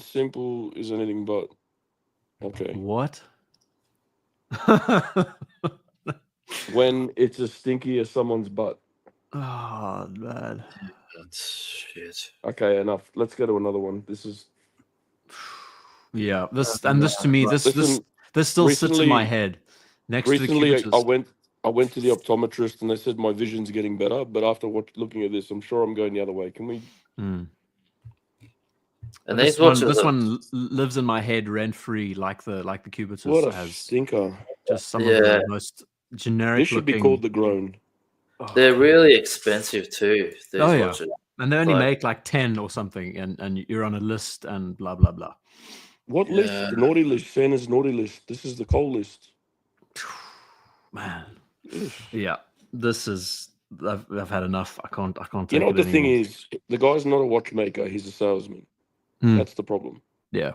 simple is anything but. Okay. What? When it's as stinky as someone's butt. Oh, man. That's shit. Okay, enough. Let's go to another one. This is. Yeah. This to me, this still sits in my head. Recently, I went to the optometrist and they said my vision's getting better. But after looking at this, I'm sure I'm going the other way. Can we? And this one lives in my head rent free, like the Cubitus. What a stinker! Just some of the most generic. This should be called the Grown. They're really expensive too. These watches. And they only make like 10 or something, and you're on a list and blah blah blah. What list? The naughty list. Santa's naughty list. This is the coal list. Man, yeah, this is. I've had enough. I can't. Take you know what the thing is? The guy's not a watchmaker. He's a salesman. That's the problem. Yeah.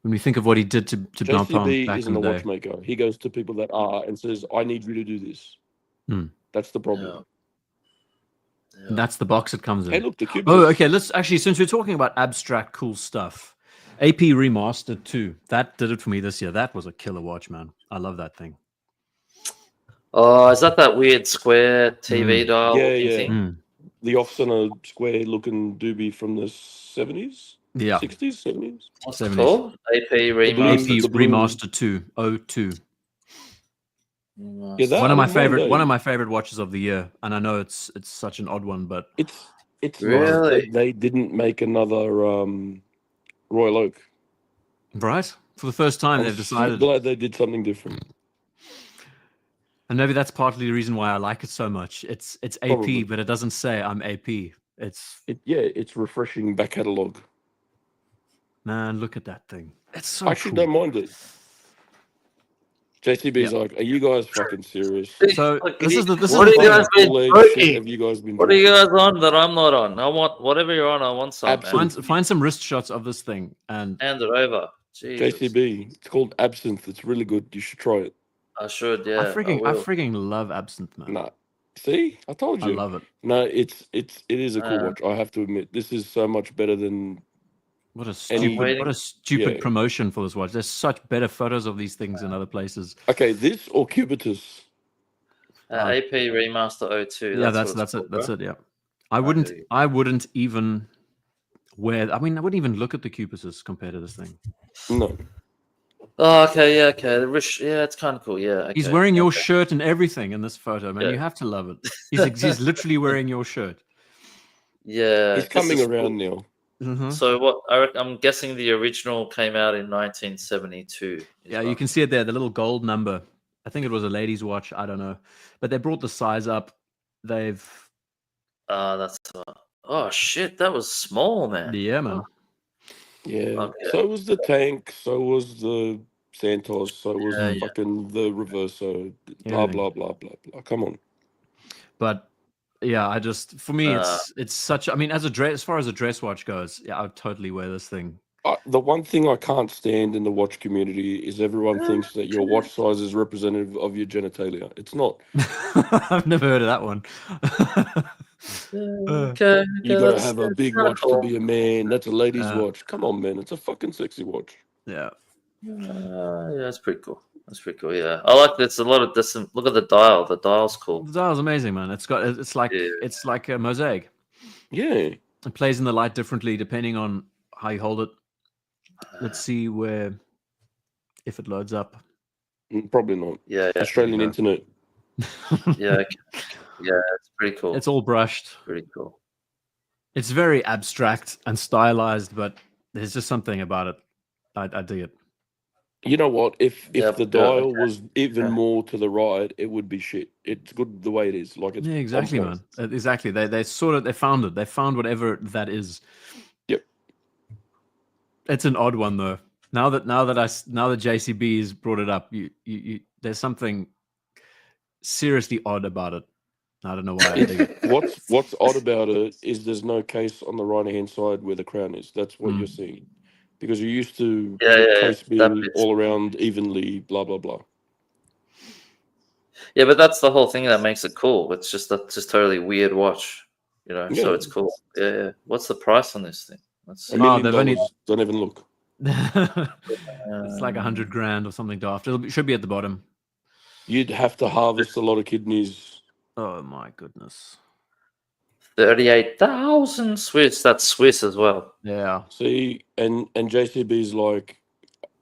When we think of what he did to Blancpain JCB back isn't in the a day. watchmaker. He goes to people that are and says, "I need you to do this." That's the problem. Yeah. That's the box it comes in. Hey, look, the cube. Oh, okay. Let's actually, since we're talking about abstract cool stuff, AP Remastered 2. That did it for me this year. That was a killer watch, man. I love that thing. Oh, is that weird square TV dial thing? The off-center square looking doobie from the 70s? Yeah. 60s, 70s? What's it called? AP Remastered. AP Remastered 2. 02. Yeah, one of my favorite watches of the year, and I know it's such an odd one, but it's really nice. They didn't make another Royal Oak, right? For the first time, they've decided. Glad they did something different, and maybe that's partly the reason why I like it so much. It's AP, Probably. But it doesn't say I'm AP. It's refreshing back catalog. Man, look at that thing. It's so I actually cool. don't mind it. JCB's like, are you guys fucking serious? So this is what are you guys been have you guys been? What are you guys on that I'm not on? I want whatever you're on. I want some. Find some wrist shots of this thing and hand it over. Jesus. JCB. It's called Absinthe. It's really good. You should try it. I should. Yeah. I freaking love Absinthe, man. Nah. See, I told you. I love it. No, it is a cool watch. I have to admit, this is so much better than. What a stupid promotion for this watch. There's such better photos of these things in other places. Okay, this or Cubitus? AP Remaster 02. Yeah, that's it. Yeah, I wouldn't even wear. I mean, I wouldn't even look at the Cubitus compared to this thing. No. Oh, okay, yeah, okay. The wrist, yeah, it's kind of cool. Yeah, okay, he's wearing your shirt and everything in this photo, man. You have to love it. He's literally wearing your shirt. Yeah, he's coming around now. Mm-hmm. So what? I'm guessing the original came out in 1972. Yeah, you can see it there, the little gold number. I think it was a lady's watch. I don't know, but they brought the size up. They've. That's. Oh shit! That was small, man. Yeah, man. Yeah. Okay. So was the tank. So was the Santos. So was fucking the Reverso. Blah blah blah blah blah. Come on. But. Yeah, for me, it's such. I mean, as far as a dress watch goes, yeah, I would totally wear this thing. The one thing I can't stand in the watch community is everyone thinks that your watch size is representative of your genitalia. It's not. I've never heard of that one. Okay, you gotta have a big watch to be a man. That's a lady's watch. Come on, man. It's a fucking sexy watch. Yeah. Yeah, that's pretty cool. That's pretty cool. Yeah, I like this. A lot of this. Look at the dial. The dial's cool. The dial's amazing, man. It's like a mosaic. Yeah. It plays in the light differently depending on how you hold it. Let's see if it loads up. Probably not. Yeah. Australian internet. Yeah. Yeah, it's pretty cool. It's all brushed. Pretty cool. It's very abstract and stylized, but there's just something about it. I dig it. You know what? If the dial was even more to the right, it would be shit. It's good the way it is. Like it's exactly, man. Exactly. They found it. They found whatever that is. Yep. It's an odd one though. Now that JCB has brought it up, you there's something seriously odd about it. I don't know why. I dig it. What's odd about it is there's no case on the right hand side where the crown is. That's what you're seeing. Because you used to case be all around evenly, blah blah blah. Yeah, but that's the whole thing that makes it cool. It's just totally weird watch, you know. Yeah. So it's cool. Yeah. What's the price on this thing? $1 million. Don't even look. It's like $100,000 or something daft. It should be at the bottom. You'd have to harvest a lot of kidneys. Oh my goodness. 38,000 Swiss. That's Swiss as well. Yeah. See, and JCB's like,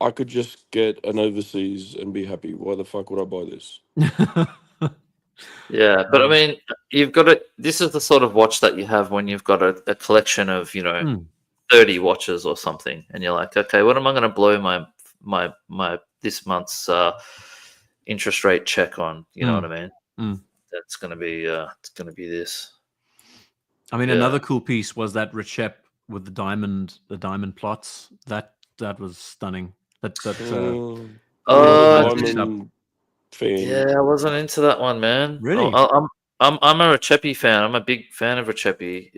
I could just get an overseas and be happy. Why the fuck would I buy this? Yeah, but I mean, you've got it. This is the sort of watch that you have when you've got a collection of 30 watches or something, and you're like, okay, what am I going to blow my this month's interest rate check on? You know what I mean? That's going to be this. I mean, another cool piece was that Recep with the diamond plots. That was stunning. Diamond fan. Yeah, I wasn't into that one, man. Really? I'm a Recepi fan. I'm a big fan of Recepi.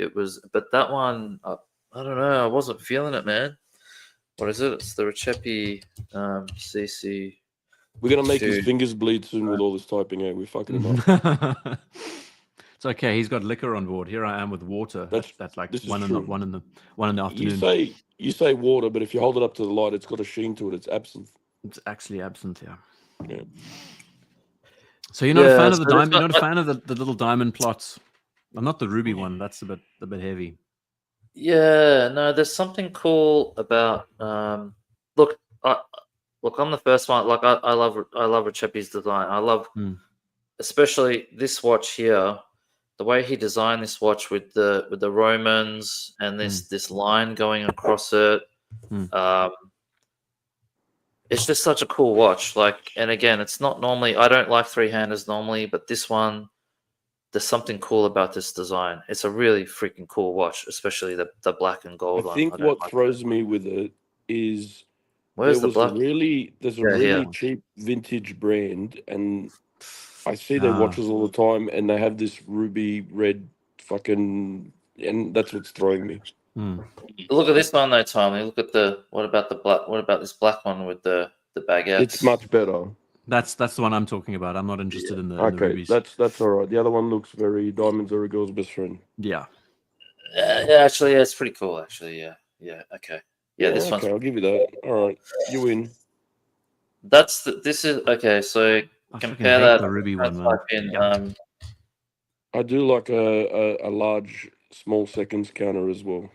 But that one, I don't know. I wasn't feeling it, man. What is it? It's the Recepi CC We're gonna make his fingers bleed soon with all this typing. We're fucking him up. It's okay. He's got liquor on board. Here I am with water. That's like one in the afternoon. You say water, but if you hold it up to the light, it's got a sheen to it. It's absinthe. It's actually absinthe. Yeah. So you're not a fan of the diamond. You're not a fan of the little diamond plots. Well, not the ruby one. That's a bit heavy. Yeah. No, there's something cool about. Look, I'm the first one. Like I love Recepi's design. I love, especially this watch here. The way he designed this watch with the Romans and this line going across it, it's just such a cool watch. Like, and again, it's not normally. I don't like three-handers normally, but this one, there's something cool about this design. It's a really freaking cool watch, especially the black and gold one. I think what throws me with it is there's a really cheap vintage brand, and I see their watches all the time, and they have this ruby red fucking, and that's what's throwing me. Look at this one though, Tommy. Look at what about the black? What about this black one with the baguettes? It's much better. That's the one I'm talking about. I'm not interested in the rubies. That's all right. The other one looks very diamonds are a girl's best friend. Yeah. Actually, it's pretty cool. Actually, yeah. Okay. Yeah, this one. Okay, I'll give you that. All right, you win. This is okay. So compare that. The ruby one, man. I do like a large small seconds counter as well.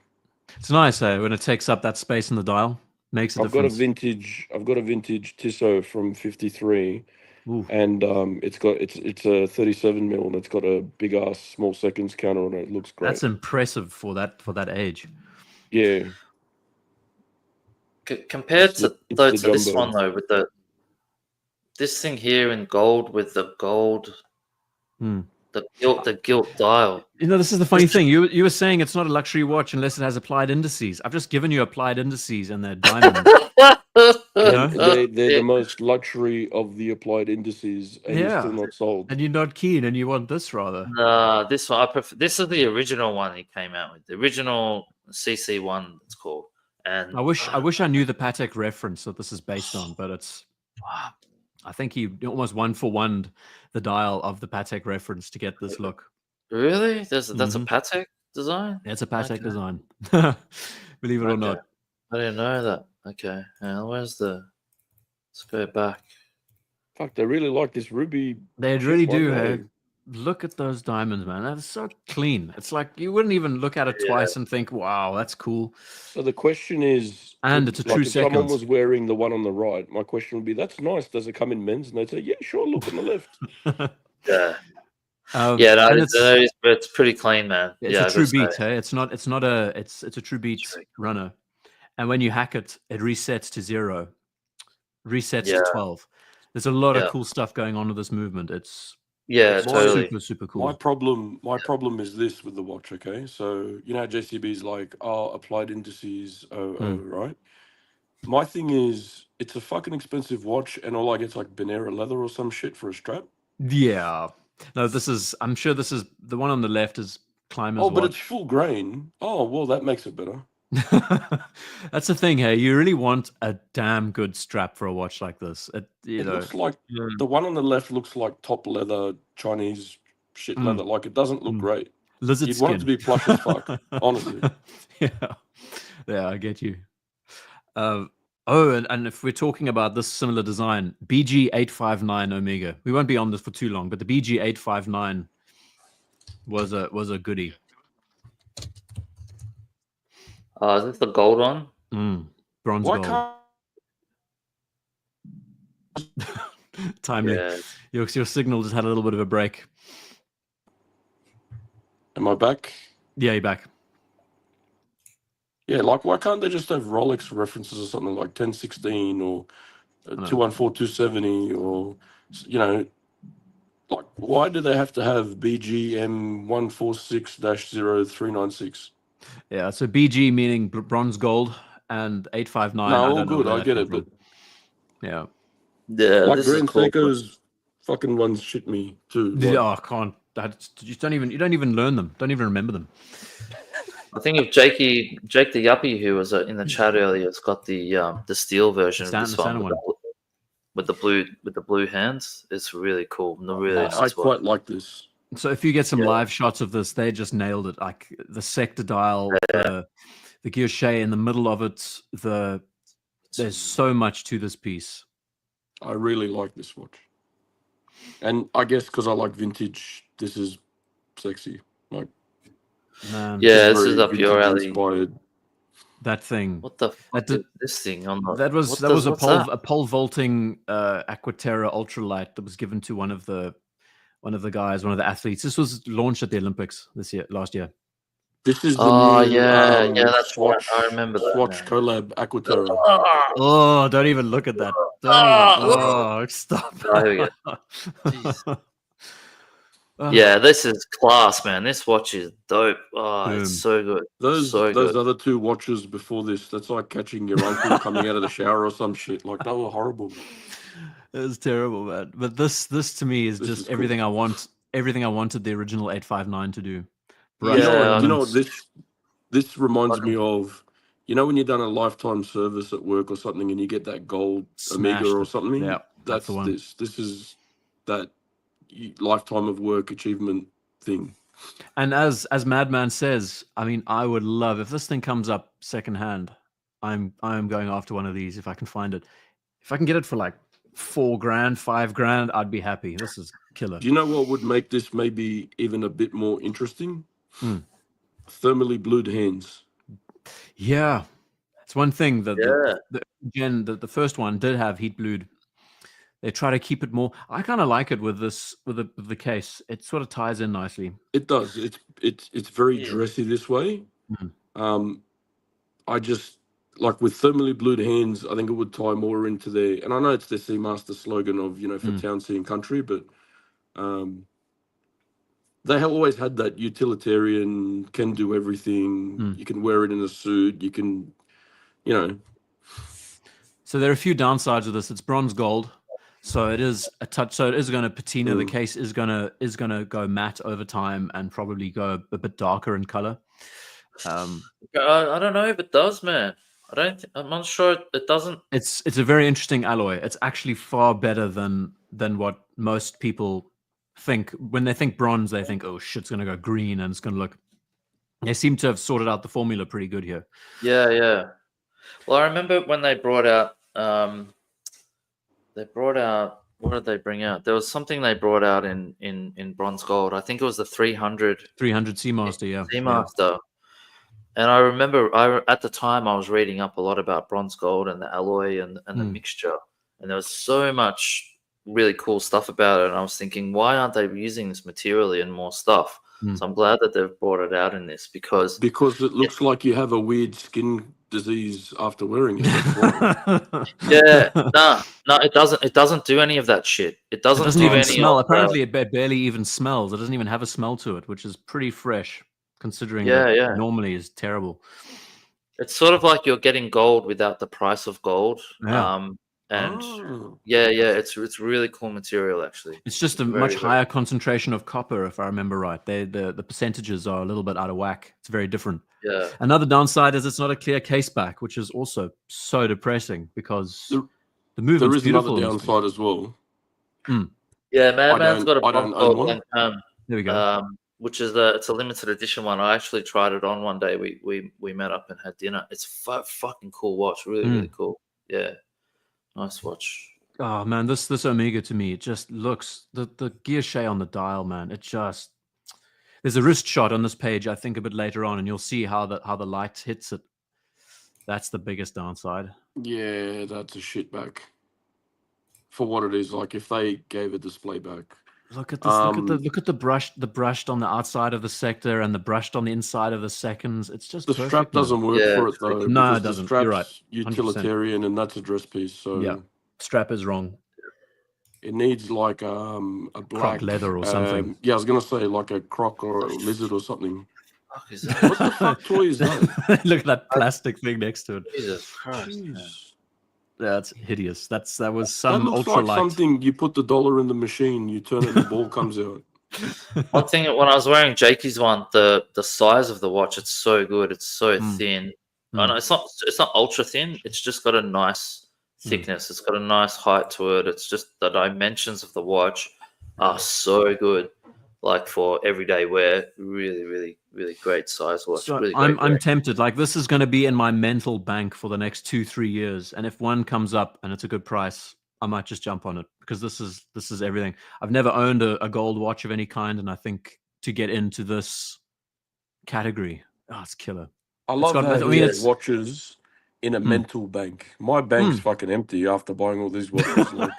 It's nice, when it takes up that space in the dial. Makes a difference. I've got a vintage Tissot from '53, and it's a 37 mil, and it's got a big ass small seconds counter on it. It looks great. That's impressive for that age. Yeah. Compared to this one though, with this thing here in gold with the gold. The gilt dial. This is the funny thing. You were saying it's not a luxury watch unless it has applied indices. I've just given you applied indices and they're diamonds. They're the most luxury of the applied indices, and you're still not sold. And you're not keen, and you want this rather. This one I prefer. This is the original one he came out with. The original CC1, it's called. And I wish I knew the Patek reference that this is based on, but it's. I think he almost one for one the dial of the Patek reference to get this look. Really? That's a Patek design? It's a Patek design. Believe it or not. I didn't know that. Okay. Let's go back. Fuck, they really like this ruby. They really do, hey? Look at those diamonds, man. That's so clean. It's like you wouldn't even look at it twice and think, wow, that's cool. So the question is, and it's a true second. If someone was wearing the one on the right, my question would be, that's nice. Does it come in men's? And they'd say, yeah, sure, look on the left. It's pretty clean, man. It's a true beat, hey? It's a true beat runner. And when you hack it, it resets to 0. Resets to 12. There's a lot of cool stuff going on with this movement. It's totally super cool. My problem is this with the watch, okay? So you know JCB's like, applied indices, right? My thing is, it's a fucking expensive watch, and all I get's like Benera leather or some shit for a strap. Yeah. No, I'm sure this is the one on the left is Climbers. But it's full grain. Oh, well, that makes it better. That's the thing, hey. You really want a damn good strap for a watch like this. It looks like the one on the left looks like top leather, Chinese shit leather. Like, it doesn't look great. Lizard You'd skin. want it to be plush as fuck, honestly. Yeah, I get you. And if we're talking about this similar design, BG859 Omega. We won't be on this for too long, but the BG859 was a goodie. Is this the gold one? Bronze gold. Timely. Yeah. Your signal just had a little bit of a break. Am I back? Yeah, you're back. Yeah, like why can't they just have Rolex references or something like 1016 or 214 270 or like why do they have to have BGM 146-0396? Yeah, so BG meaning bronze gold and 859. No, all good. I get it, but yeah. Like Grand Seiko's fucking ones shit me too. Like, I can't. You don't even learn them. Don't even remember them. I think if Jake the Yuppie who was in the chat earlier has got the steel version of this one. with the blue hands. It's really cool. Really nice. I quite like this. So if you get some live shots of this, they just nailed it. Like the sector dial, the guilloche in the middle of it. There's so much to this piece. I really like this watch, and I guess because I like vintage, this is sexy. Like, man, this is up your alley. Inspired. That thing. What the fuck is this thing on the? That was a pole vaulting Aquaterra ultralight that was given to one of the guys, one of the athletes. This was launched at the Olympics last year. This is the new, that's Swatch. I remember that. Swatch collab Aquaterra. Oh, don't even look at that. Stop. Oh, here we go. Yeah, this is class, man. This watch is dope. Oh, it's so good. Those other two watches before this, that's like catching your uncle coming out of the shower or some shit. Like, they were horrible. It was terrible, man. But this to me is just everything I want. Everything I wanted the original 859 to do. You know what this reminds me of? You know when you've done a lifetime service at work or something and you get that gold Omega or something? Yeah, that's the one. This is that lifetime of work achievement thing. And as Madman says, I mean, I would love if this thing comes up secondhand. I'm going after one of these if I can find it. If I can get it for like $4,000, $5,000, I'd be happy. This is killer. Do you know what would make this maybe even a bit more interesting? Thermally blued hands. Yeah, it's one thing that the first one did have heat blued. They try to keep it more. I kind of like it with this with the case. It sort of ties in nicely. It does. It's very dressy this way. I just like with thermally blued hands. I think it would tie more into their. And I know it's their Seamaster slogan of for town, sea, and country, but they have always had that utilitarian, can do everything. You can wear it in a suit. You can, So there are a few downsides of this. It's bronze gold, so it is a touch. So it is going to patina. The case is going to go matte over time and probably go a bit darker in color. I don't know if it does, man. I'm not sure it doesn't. It's a very interesting alloy. It's actually far better than what most people think. When they think bronze, they think, oh shit, it's going to go green and it's going to look. They seem to have sorted out the formula pretty good here. Yeah. Well, I remember when they brought out. What did they bring out? There was something they brought out in bronze gold. I think it was the 300 Seamaster, yeah. Seamaster. And I remember at the time I was reading up a lot about bronze gold and the alloy and the mixture. And there was so much really cool stuff about it. And I was thinking, why aren't they using this material in more stuff? So I'm glad that they've brought it out in this because it looks like you have a weird skin disease after wearing it. No, it doesn't. It doesn't do any of that shit. It doesn't do even any smell. Apparently, it barely even smells. It doesn't even have a smell to it, which is pretty fresh, considering that normally is terrible. It's sort of like you're getting gold without the price of gold. It's really cool material actually. It's just a much higher concentration of copper, if I remember right. The percentages are a little bit out of whack. It's very different. Yeah. Another downside is it's not a clear case back, which is also so depressing because the movement's there is beautiful. Another downside as well. Yeah, Madman's got a bronze gold one. There we go. Which is it's a limited edition one. I actually tried it on one day. We met up and had dinner. It's fucking cool watch. Really cool. Yeah. Nice watch. Oh man, this Omega to me, it just looks the guilloche on the dial, man. It just there's a wrist shot on this page, I think a bit later on, and you'll see how the light hits it. That's the biggest downside. Yeah, that's a shit back. For what it is, like if they gave a display back. Look at this. Look at the brushed on the outside of the sector and the brushed on the inside of the seconds. It's just the strap doesn't work for it though. No, it doesn't. You're right. 100%. Utilitarian, and that's a dress piece. So yeah, strap is wrong. It needs like a black croc leather or something. Yeah, I was gonna say like a croc or a lizard or something. What the fuck is that? What the fuck toy is that? Look at that plastic thing next to it. Jesus Christ. That's hideous. That was some that looks ultralight. like something you put the dollar in the machine, you turn it, and the ball comes out. One thing when I was wearing Jakey's one, the size of the watch, it's so good. It's so thin. I know it's not ultra thin. It's just got a nice thickness. It's got a nice height to it. It's just the dimensions of the watch are so good. Like for everyday wear, really, really, really great size watch. So really I'm tempted. Like this is going to be in my mental bank for the next 2-3 years, and if one comes up and it's a good price, I might just jump on it because this is everything. I've never owned a gold watch of any kind, and I think to get into this category, it's killer. I love how it's watches in a mental bank. My bank's fucking empty after buying all these watches. Like.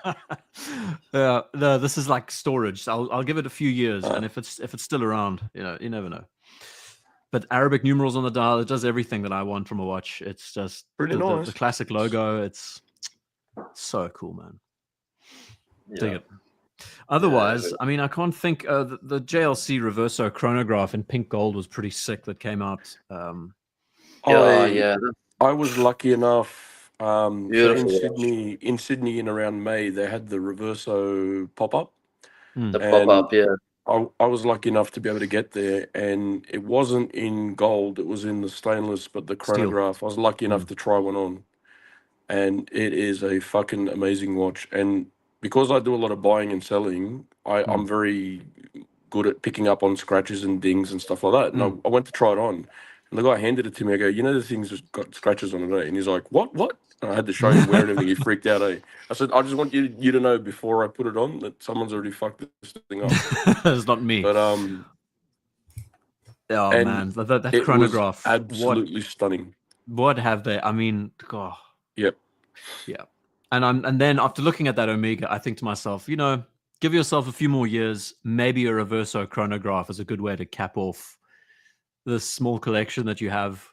No, this is like storage. So I'll give it a few years, and if it's still around, you never know. But Arabic numerals on the dial, it does everything that I want from a watch. It's just pretty nice. The classic logo. It's so cool, man. Dig it. Otherwise, I mean, I can't think. The JLC Reverso chronograph in pink gold was pretty sick. That came out. I was lucky enough. So in Sydney, in around May, they had the Reverso pop up. The pop up, yeah. I was lucky enough to be able to get there, and it wasn't in gold; it was in the stainless. But the chronograph, I was lucky enough to try one on, and it is a fucking amazing watch. And because I do a lot of buying and selling, I'm very good at picking up on scratches and dings and stuff like that. And I went to try it on, and the guy handed it to me. I go, the thing's just got scratches on it, eh? And he's like, what? And I had to show him where and everything. He freaked out, eh? I said, I just want you to know before I put it on that someone's already fucked this thing up. It's not me. But man, that chronograph, was absolutely stunning. What have they? I mean, God. Yep. Yeah. And then after looking at that Omega, I think to myself, give yourself a few more years. Maybe a Reverso chronograph is a good way to cap off this small collection that you have.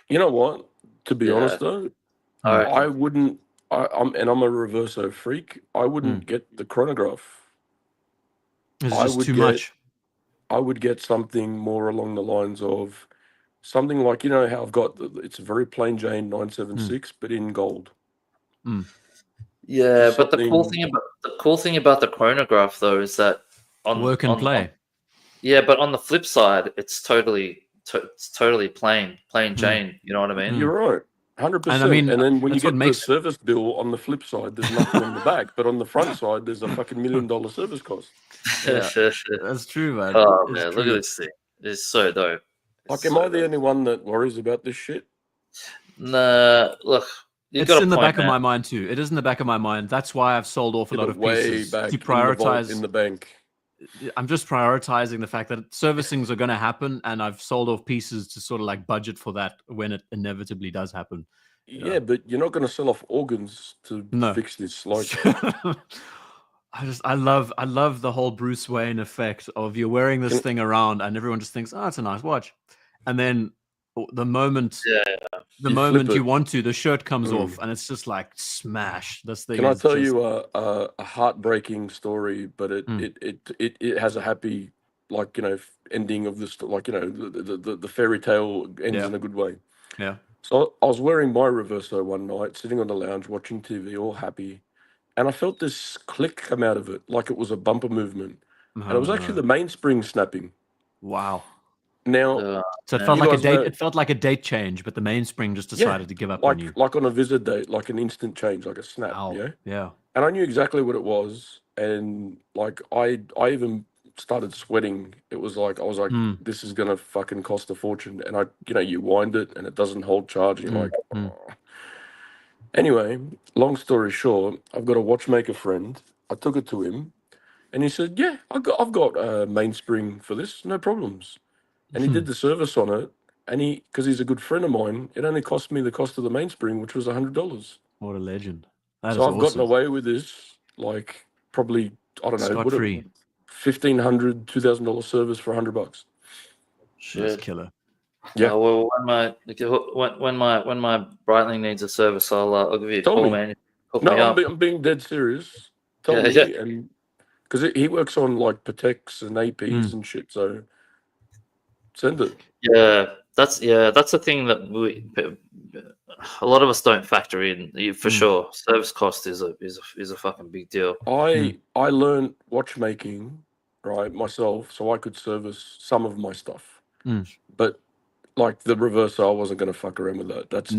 You know what? To be honest, though, I wouldn't. I'm a Reverso freak. I wouldn't get the chronograph. It's just too much. I would get something more along the lines of something like how I've got. It's a very plain Jane 976, but in gold. Yeah, but the cool thing about the chronograph though is that work and play. But on the flip side, it's totally plain Jane. You know what I mean? You're right, 100%. And then when you get the service bill on the flip side, there's nothing on the back, but on the front side, there's a fucking $1 million service cost. That's true, man. Oh man, look at this thing. It's so dope. Am I the only one that worries about this shit? Nah, look. It's in the back of my mind too. It is in the back of my mind. That's why I've sold off a lot of pieces back to prioritize in the bank. I'm just prioritizing the fact that servicings are going to happen, and I've sold off pieces to sort of like budget for that when it inevitably does happen. Yeah, but you're not going to sell off organs to fix this. Like, I love the whole Bruce Wayne effect of you're wearing this thing around, and everyone just thinks, oh, it's a nice watch, and then the moment you want to, the shirt comes off, and it's just like smash. This thing. Can I tell you a heartbreaking story? But it has a happy, ending of this. The fairy tale ends in a good way. Yeah. So I was wearing my Reverso one night, sitting on the lounge watching TV, all happy, and I felt this click come out of it, like it was a bumper movement, and it was actually the mainspring snapping. Wow. Now, so it felt like a date. It felt like a date change, but the mainspring just decided to give up on you, like on a visit date, like an instant change, like a snap. Yeah. And I knew exactly what it was, and I even started sweating. It was like I was like, this is gonna fucking cost a fortune. And you wind it, and it doesn't hold charge. And you're like, oh. Anyway, long story short, I've got a watchmaker friend. I took it to him, and he said, "Yeah, I've got a mainspring for this, no problems." And he did the service on it, and because he's a good friend of mine, it only cost me the cost of the mainspring, which was $100. What a legend! So I've gotten away with this, probably scot-free. $1,500, $2,000 service for $100. Shit, that's killer. Yeah. Well, when my Breitling needs a service, I'll give you a call, man. I'm being dead serious. Tell me, and because he works on Pateks and APs and shit, so. Send it. Yeah, that's the thing that a lot of us don't factor in for sure. Service cost is a fucking big deal. I learned watchmaking myself, so I could service some of my stuff. But the Reverso, I wasn't going to fuck around with that. That's too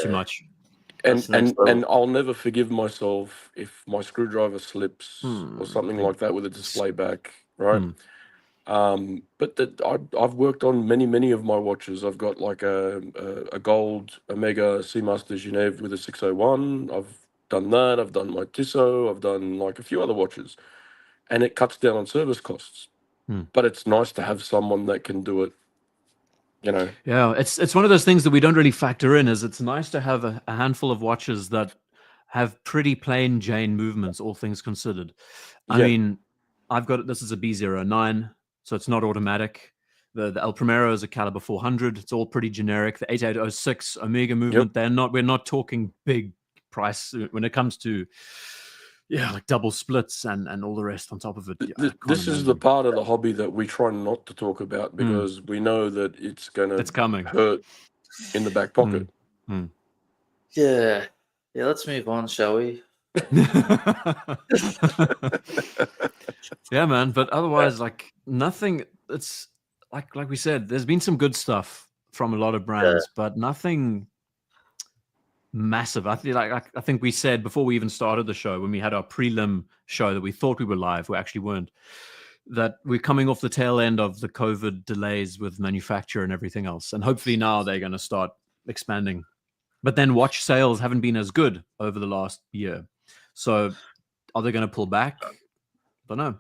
much. And I'll never forgive myself if my screwdriver slips or something like that with a display back, right? But I've worked on many of my watches. I've got like a gold Omega Seamaster Genève with a 601. I've done that. I've done my Tissot. I've done like a few other watches, and it cuts down on service costs. But it's nice to have someone that can do it. You know. Yeah, it's one of those things that we don't really factor in. Is it's nice to have a handful of watches that have pretty plain Jane movements, all things considered. I mean, I've got this is a B09, so it's not automatic. The El Primero is a caliber 400. It's all pretty generic. The 8806 Omega movement, we're not talking big price when it comes to like double splits and all the rest on top of it. This is the part of the hobby that we try not to talk about because we know that it's coming hurt in the back pocket. Yeah, let's move on, shall we? Yeah, man. But otherwise, like nothing. It's like we said, there's been some good stuff from a lot of brands, but nothing massive. I think we said before we even started the show, when we had our prelim show, that we thought we were live, we actually weren't. That we're coming off the tail end of the COVID delays with manufacture and everything else, and hopefully now they're going to start expanding. But then watch sales haven't been as good over the last year. So are they going to pull back? Don't know.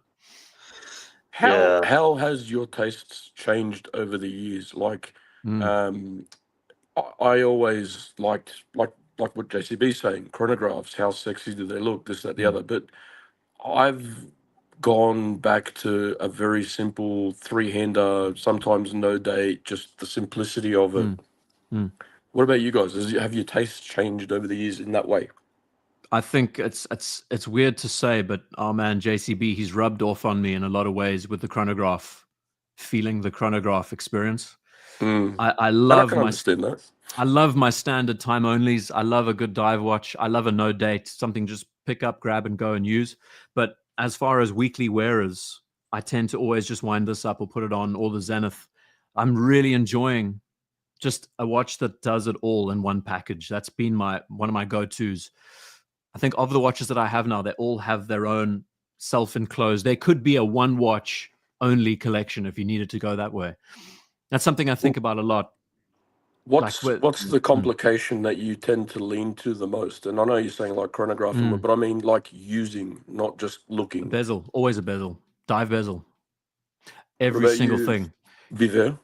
How has your tastes changed over the years? Like, I always liked like what JCB's saying, chronographs, how sexy do they look, this, that, the other. But I've gone back to a very simple three-hander, sometimes no date, just the simplicity of it. What about you guys? Have your tastes changed over the years in that way? I think it's weird to say, but our man JCB, he's rubbed off on me in a lot of ways with the chronograph, feeling the chronograph experience. I love I love my standard time onlys. I love a good dive watch. I love a no date, something just pick up, grab, and go and use. But as far as weekly wearers, I tend to always just wind this up or put it on, or the Zenith. I'm really enjoying just a watch that does it all in one package. That's been one of my go-tos. I think of the watches that I have now, they all have their own self-enclosed. They could be a one watch only collection if you needed to go that way. That's something I think about a lot. What's the complication that you tend to lean to the most? And I know you're saying like chronograph, but I mean like using, not just looking. A bezel, always a bezel, dive bezel. Every single thing. Biver?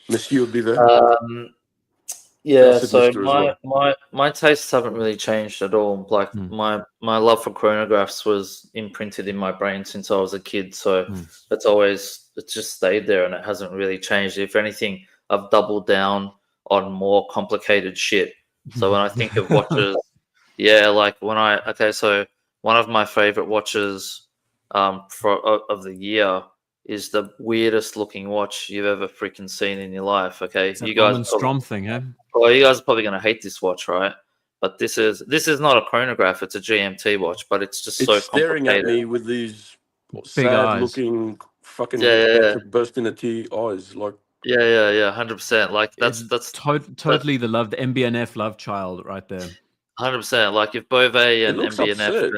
Monsieur Biver? Yeah, so my tastes haven't really changed at all. Like my love for chronographs was imprinted in my brain since I was a kid. So it's just stayed there and it hasn't really changed. If anything, I've doubled down on more complicated shit. So when I think of watches, so one of my favorite watches of the year is the weirdest looking watch you've ever freaking seen in your life. Okay, you guys Strom thing, eh? Well, you guys are probably gonna hate this watch, right? But this is not a chronograph; it's a GMT watch. But it's just so staring complicated. at me with these big eyes, looking fucking bursting the tea eyes, like 100%. Like that's totally the MBNF love child right there. 100%. Like if Beauvais and MBNF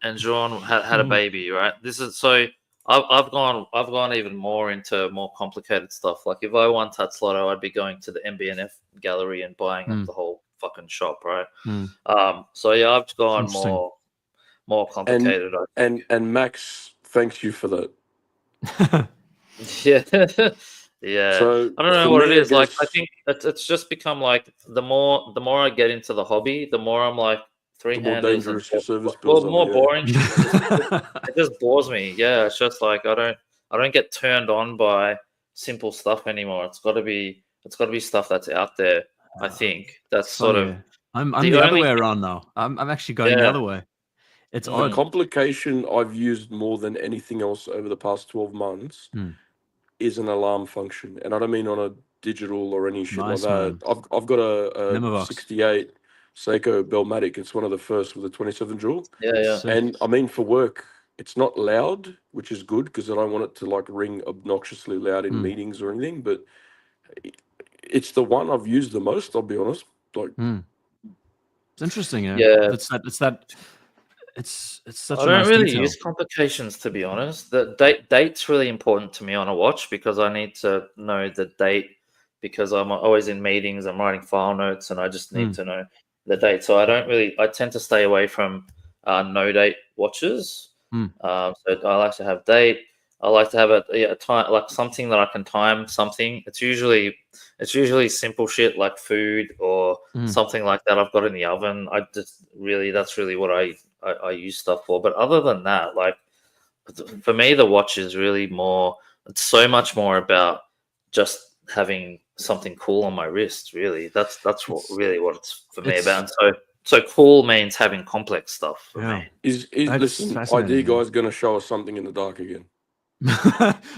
and Jean had a baby, right? This is so. I've gone even more into more complicated stuff. Like if I won Tatsloto, I'd be going to the MBNF gallery and buying up the whole fucking shop, right? So yeah, I've gone more complicated. And Max thanks you for that. Yeah. So I don't know what it is. Like I think it's just become like the more I get into the hobby, the more I'm like more dangerous your service bills. More boring. It just bores me. Yeah, it's just like I don't get turned on by simple stuff anymore. It's got to be stuff that's out there. I think that's sort of. I'm the other way around now. I'm actually going the other way. It's the complication I've used more than anything else over the past 12 months is an alarm function, and I don't mean on a digital or any shit like that. I've got a 68 Seiko Bellmatic. It's one of the first with a 27 jewel. Yeah. And I mean, for work, it's not loud, which is good because I don't want it to like ring obnoxiously loud in meetings or anything. But it's the one I've used the most. I'll be honest. Like, It's interesting, yeah. Yeah. It's such I a don't nice really detail. use complications, to be honest. The date's really important to me on a watch because I need to know the date because I'm always in meetings, I'm writing file notes, and I just need to know the date. So I tend to stay away from no date watches. So I like to have date. I like to have a time, like something that I can time something. It's usually simple shit like food or something like that I've got in the oven. That's really what I use stuff for. But other than that, like for me, the watch is really more. It's so much more about just having something cool on my wrist. Really, that's what it's for me about. And so cool means having complex stuff for me. Listen, IDGuy is going to show us something in the dark again.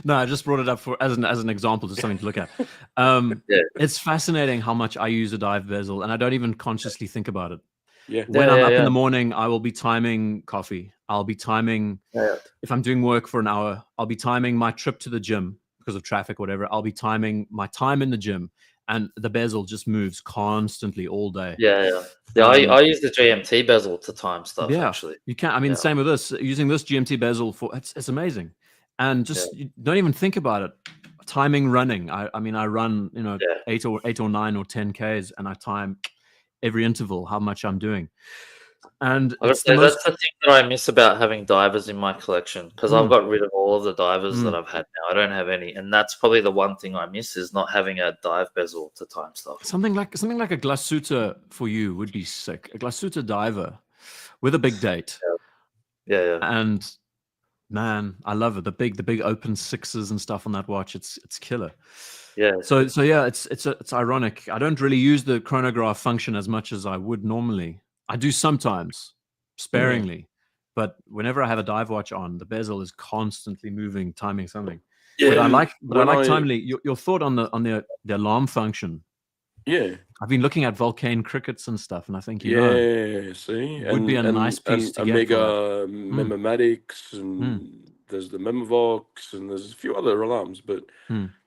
No, I just brought it up for as an example, just something to look at. It's fascinating how much I use a dive bezel, and I don't even consciously think about it. When I'm up in the morning, I will be timing coffee. I'll be timing if I'm doing work for an hour. I'll be timing my trip to the gym because of traffic, whatever. I'll be timing my time in the gym, and the bezel just moves constantly all day. I use the GMT bezel to time stuff. Actually, you can. I mean, same with this. Using this GMT bezel for it's amazing. And just you don't even think about it. Timing running. I mean, I run 8 or 9 or 10 Ks, and I time every interval how much I'm doing. And that's the thing that I miss about having divers in my collection because I've got rid of all of the divers that I've had now. I don't have any, and that's probably the one thing I miss is not having a dive bezel to time stuff. Something like a glasuta for you would be sick. A glasuta diver with a big date. Yeah. And man, I love it. The big open 6s and stuff on that watch. It's killer. Yeah. So yeah, it's ironic. I don't really use the chronograph function as much as I would normally. I do sometimes, sparingly, but whenever I have a dive watch on, the bezel is constantly moving, timing something. Yeah. But I like timely. Your thought on the alarm function. Yeah. I've been looking at volcano crickets and stuff, and I think see, it would be a nice piece to get. Omega Memomatics, and there's the Memovox, and there's a few other alarms. But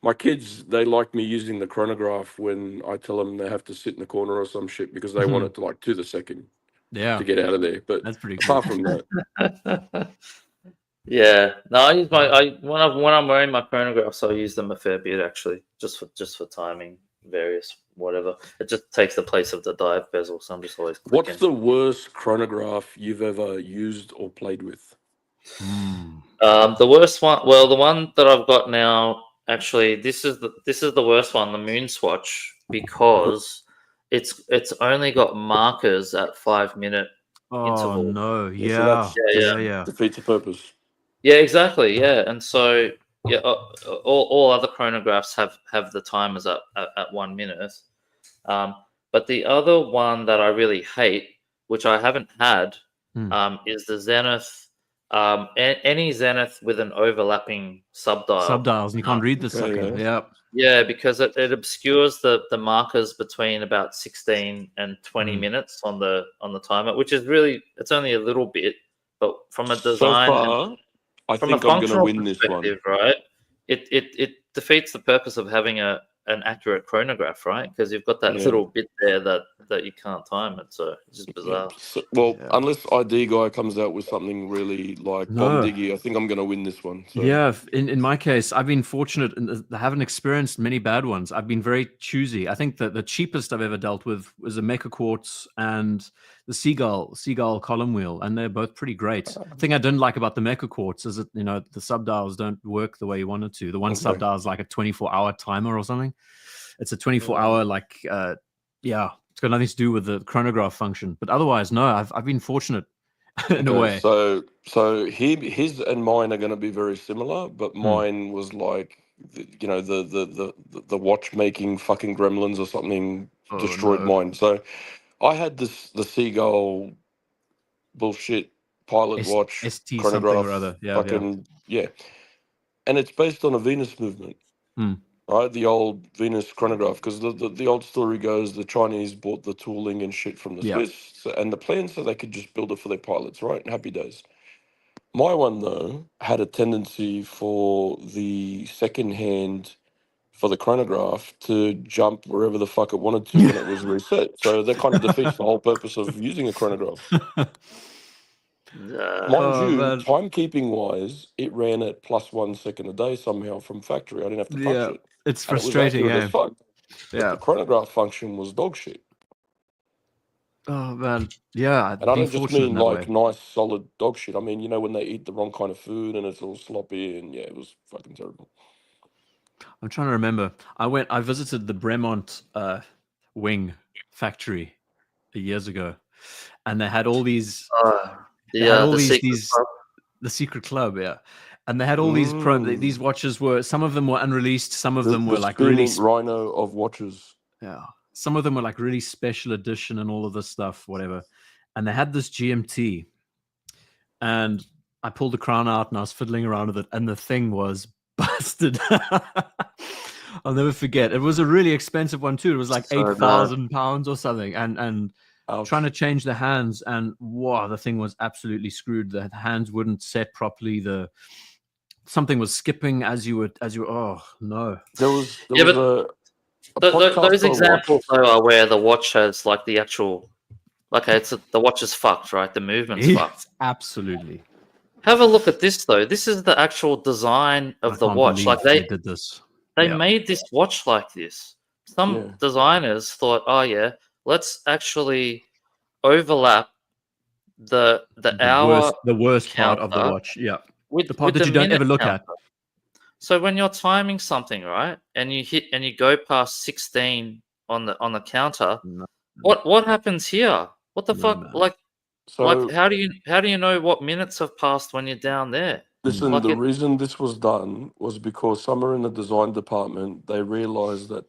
my kids, they like me using the chronograph when I tell them they have to sit in the corner or some shit because they want it to like to the second to get out of there. But that's pretty apart cool. from that. Yeah, no, I use when I'm wearing my chronographs, I use them a fair bit actually, just for timing various whatever. It just takes the place of the dive bezel, so I'm just always clicking. What's the worst chronograph you've ever used or played with? The worst one, well, the one that I've got now, actually, this is the worst one, the Moon Swatch, because it's only got markers at 5-minute interval. Oh no, yeah. Defeats the purpose. Yeah, exactly. Yeah, and so all other chronographs have the timers at 1 minute. But the other one that I really hate, which I haven't had, is the Zenith. Any Zenith with an overlapping subdial. Subdials, and you can't read the sucker. Yeah, because it obscures the markers between about 16 and 20 minutes on the timer, which is really, it's only a little bit, but from a design, so far, I think I'm going to win this one. Right? It defeats the purpose of having an accurate chronograph, right? Because you've got that little bit there that you can't time it, so it's just bizarre. Unless IDGuy comes out with something really like bomb diggy, I think I'm going to win this one. So. Yeah, in my case, I've been fortunate and I haven't experienced many bad ones. I've been very choosy. I think that the cheapest I've ever dealt with was a Mecha Quartz and the Seagull column wheel, and they're both pretty great. The thing I didn't like about the Mecha Quartz is that the subdials don't work the way you want it to. The one subdial is like a 24-hour timer or something. It's a 24-hour it's got nothing to do with the chronograph function. But otherwise, no, I've been fortunate in a way. So his and mine are going to be very similar, but mine was like the watchmaking fucking gremlins or something destroyed mine. So I had the Seagull bullshit pilot watch ST chronograph something or other. And it's based on a Venus movement. Right, the old Venus chronograph, because the old story goes the Chinese bought the tooling and shit from the Swiss, and the plan so they could just build it for their pilots, right? Happy days. My one though had a tendency for the second-hand for the chronograph to jump wherever the fuck it wanted to when it was reset. So that kind of defeats the whole purpose of using a chronograph. Mind you, timekeeping wise, it ran at +1 second a day somehow from factory. I didn't have to touch it. It's And it was frustrating. accurate as fuck. Yeah. But the chronograph function was dog shit. Oh man, yeah. And I don't just mean like nice, solid dog shit. I mean, you know, when they eat the wrong kind of food and it's all sloppy, and yeah, it was fucking terrible. I'm trying to remember. I visited the Bremont wing factory years ago, and they had all these. The secret club, yeah. And they had all these these watches were, some of them were unreleased, some of them were like really Rhino of watches. Yeah. Some of them were like really special edition and all of this stuff, whatever. And they had this GMT, and I pulled the crown out and I was fiddling around with it, and the thing was busted. I'll never forget. It was a really expensive one too. It was like £8,000 or something, and trying to change the hands, and wow, the thing was absolutely screwed. The hands wouldn't set properly. Something was skipping as you were. Oh no! Those examples though are where the watch has like the actual. Okay, the watch is fucked, right? The movement's fucked. Absolutely. Have a look at this though. This is the actual design of the watch. Like they did this. They made this watch like this. Some designers thought, oh yeah, let's actually overlap the hour, the worst part of the watch. Yeah. With the part that you don't ever look at. So when you're timing something, right, and you go past 16 on the counter, what happens here? What the fuck? Man. Like how do you know what minutes have passed when you're down there? Listen, the reason this was done was because somewhere in the design department they realized that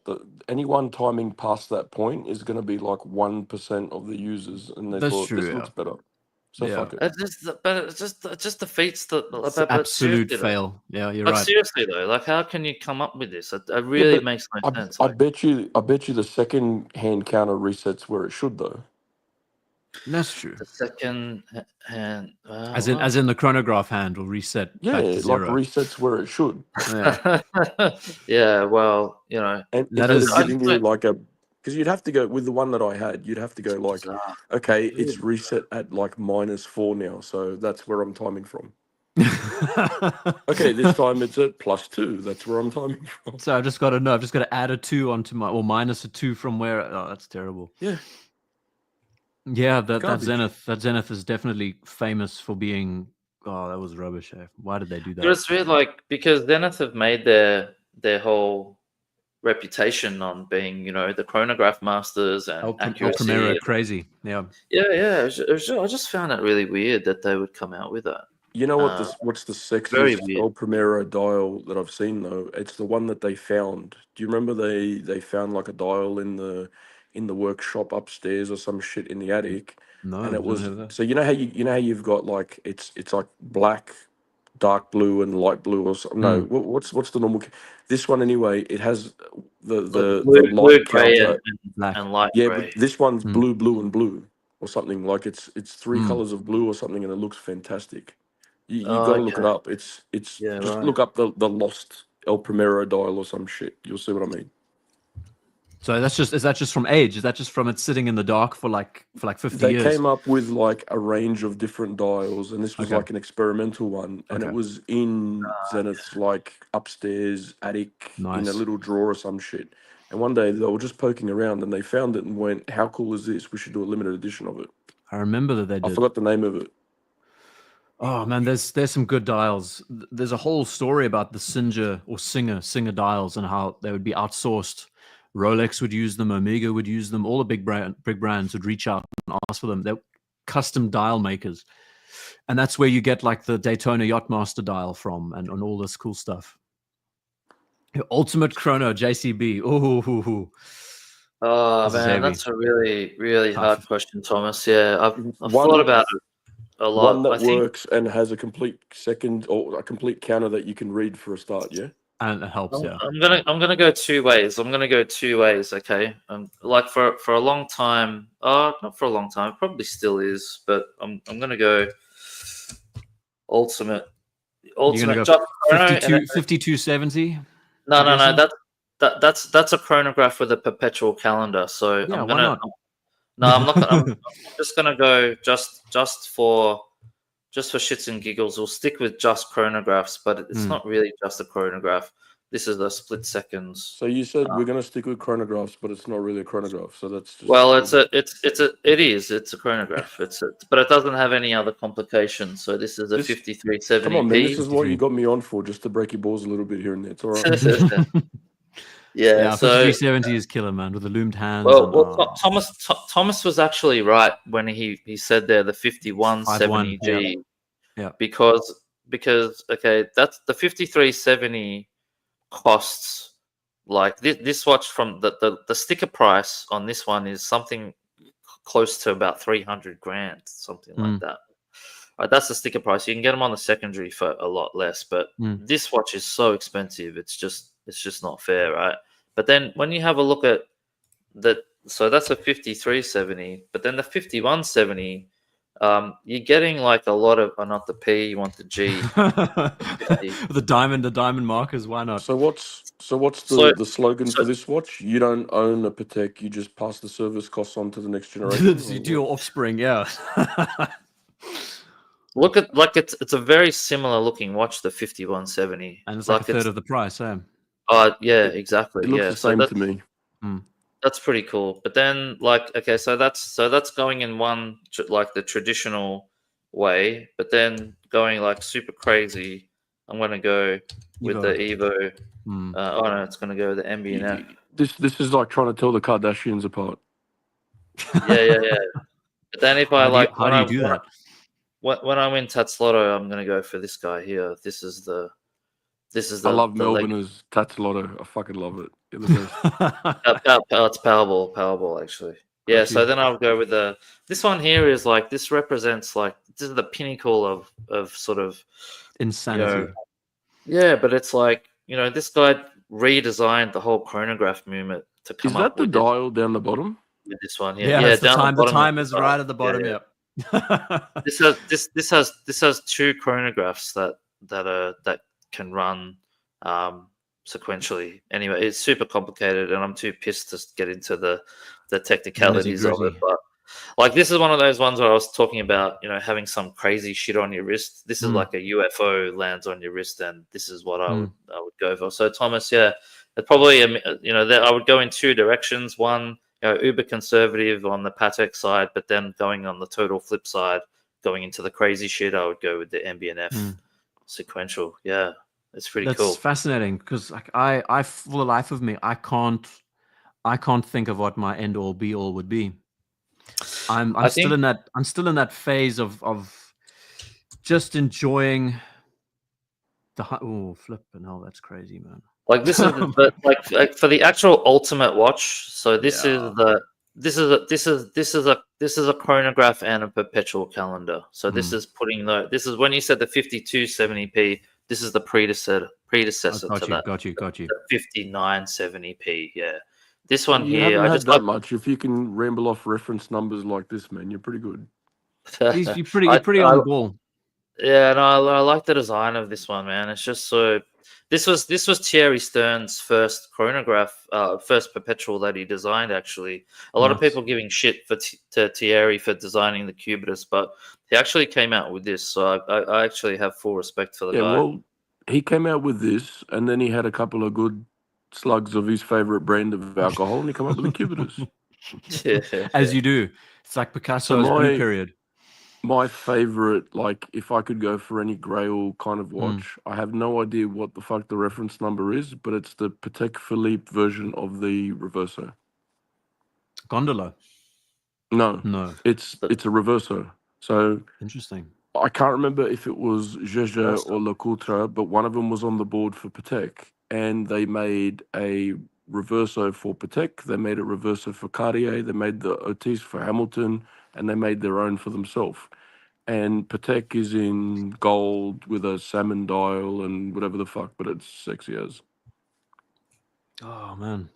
anyone timing past that point is going to be like 1% of the users, and they thought this looks better. So fuck it. It just defeats the absolute fail. Yeah, you're right. Seriously though, like how can you come up with this? It really makes no sense. I bet you the second hand counter resets where it should though. That's true. The second hand, as in the chronograph hand will reset. Yeah, back to zero. Like resets where it should. Yeah. Yeah. Well, you know, and that is giving you like a. Because you'd have to go with the one that I had. You'd have to go like, okay, it's reset at like -4 now, so that's where I'm timing from. Okay, this time it's at +2. That's where I'm timing from. So I just got to know. I've just got to add a 2 onto my, or minus a 2 from where. Oh, that's terrible. Yeah. Yeah, that Zenith is definitely famous for being. Oh, that was rubbish. Why did they do that? It's weird, like because Zenith have made their whole reputation on being, you know, the chronograph masters and accuracy. Primera, crazy. Yeah. Yeah. I just found it really weird that they would come out with that. You know what? What's the sexiest El Primero dial that I've seen though? It's the one that they found. Do you remember they found like a dial in the workshop upstairs or some shit in the attic? No, and it was so you know how you've got like it's like black, dark blue and light blue or something. No, what's the normal? This one anyway. It has the light counter and light. Yeah, but this one's blue, and blue or something. Like it's 3 colors of blue or something, and it looks fantastic. You got to look it up. It's just look up the lost El Primero dial or some shit. You'll see what I mean. So is that just from age? Is that just from it sitting in the dark for like 50 years? They came up with like a range of different dials, and this was like an experimental one, and it was in Zenith's like upstairs attic in a little drawer or some shit. And one day they were just poking around and they found it and went, "How cool is this? We should do a limited edition of it." I remember that they did. I forgot the name of it. Oh man, there's some good dials. There's a whole story about the Singer dials and how they would be outsourced. Rolex would use them, Omega would use them, all the big brands would reach out and ask for them. They're custom dial makers. And that's where you get like the Daytona Yachtmaster dial from and all this cool stuff. Ultimate Chrono, JCB. Oh man, that's a really, really hard question, Thomas. Yeah, I've thought about it a lot. One that works and has a complete second or a complete counter that you can read for a start, yeah? And it helps, yeah. I'm gonna go 2 ways. Okay. Like for a long time, not for a long time, it probably still is, but I'm gonna go ultimate. You're gonna go 5270. No. that's a chronograph with a perpetual calendar. So Yeah, I'm why gonna. not? No, I'm not. I'm just gonna go just for shits and giggles. We'll stick with just chronographs, but it's not really just a chronograph. This is the split seconds. So you said we're gonna stick with chronographs, but it's not really a chronograph. So that's just well, it's a chronograph. But it doesn't have any other complications. So this is a 5370p. Come on, man, this is what you got me on for, just to break your balls a little bit here and there. It's all right. Yeah, so 5370 is killer, man, with the loomed hands. Well, Thomas was actually right when he said there the 5170G. Yeah. Because okay, that's the 5370 costs like this watch from the sticker price on this one is something close to about 300 grand, something like that. That's the sticker price. You can get them on the secondary for a lot less, but this watch is so expensive. It's just not fair, right? But then when you have a look at so that's a 5370, but then the 5170, you're getting like a lot of not the P, you want the G. the diamond markers, why not? So what's the slogan for this watch? You don't own a Patek, you just pass the service costs on to the next generation. You do your offspring, yeah. Look at it's a very similar looking watch, the 5170, and it's like a third of the price, eh? Yeah, exactly. It looks the same to me. That's pretty cool. But then, like, okay, so that's going in one like the traditional way, but then going like super crazy. I'm gonna go with the Evo. Oh no, it's gonna go with the MB&F. This is like trying to tell the Kardashians apart. Yeah. But then if I how do you do that? When I win Tatslotto, I'm gonna go for this guy here. This is the. I love Melbourne as Tatslotto. I fucking love it. It's Powerball actually. Yeah, so then I'll go with this one here is like this represents like this is the pinnacle of sort of insanity. Yeah, but it's like, this guy redesigned the whole chronograph movement to come up with. Is that the dial down the bottom? With this one here. Yeah, the time is right at the bottom, yeah. This has two chronographs that can run sequentially. Anyway, it's super complicated, and I'm too pissed to get into the technicalities of it. But like, this is one of those ones where I was talking about, having some crazy shit on your wrist. This is like a UFO lands on your wrist, and this is what I would go for. So Thomas, yeah, it probably I would go in two directions. One, uber conservative on the Patek side, but then going on the total flip side, going into the crazy shit, I would go with the MB&F sequential. Yeah. It's pretty cool. That's fascinating because like I for the life of me, I can't think of what my end all be all would be. I'm still in that phase of just enjoying the flipping hell, that's crazy, man. Like this is like for the actual ultimate watch. So this is a chronograph and a perpetual calendar. So this is putting this is when you said the 5270p. This is the predecessor to that. Got you. The 5970p. Yeah. This one you here, haven't had that much. If you can ramble off reference numbers like this, man, you're pretty good. You're pretty on the ball. Yeah, no, I like the design of this one, man. It's just so. This was Thierry Stern's first chronograph, first perpetual that he designed. Actually, a lot of people giving shit to Thierry for designing the Cubitus, but he actually came out with this. So I actually have full respect for the guy. Well, he came out with this, and then he had a couple of good slugs of his favorite brand of alcohol, and he came up with a Cubitus. As you do. It's like Picasso's blue period. My favorite, like, if I could go for any Grail kind of watch, I have no idea what the fuck the reference number is, but it's the Patek Philippe version of the Reverso. Gondola? No. It's a Reverso. So interesting. I can't remember if it was Jaeger or Le Coultre, but one of them was on the board for Patek, and they made a Reverso for Patek, they made a Reverso for Cartier, they made the Otis for Hamilton, and they made their own for themselves. And Patek is in gold with a salmon dial and whatever the fuck, but it's sexy as. Oh, man.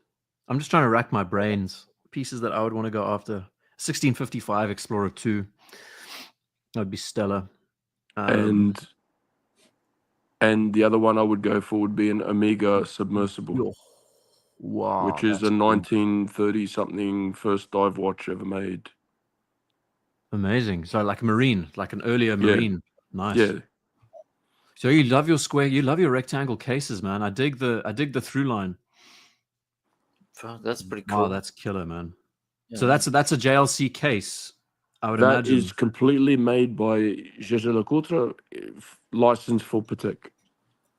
I'm just trying to rack my brains. Pieces that I would want to go after. 1655 Explorer 2. That would be stellar. And the other one I would go for would be an Omega submersible. Wow, which is that's a cool. 1930 something first dive watch ever made. Amazing. So like a marine, like an earlier marine. Nice. Yeah. So you love your square, you love your rectangle cases, man. I dig the through line. That's pretty cool. Wow, that's killer, man. Yeah, so that's a JLC case, I would imagine. That is completely made by JCB, licensed for Patek.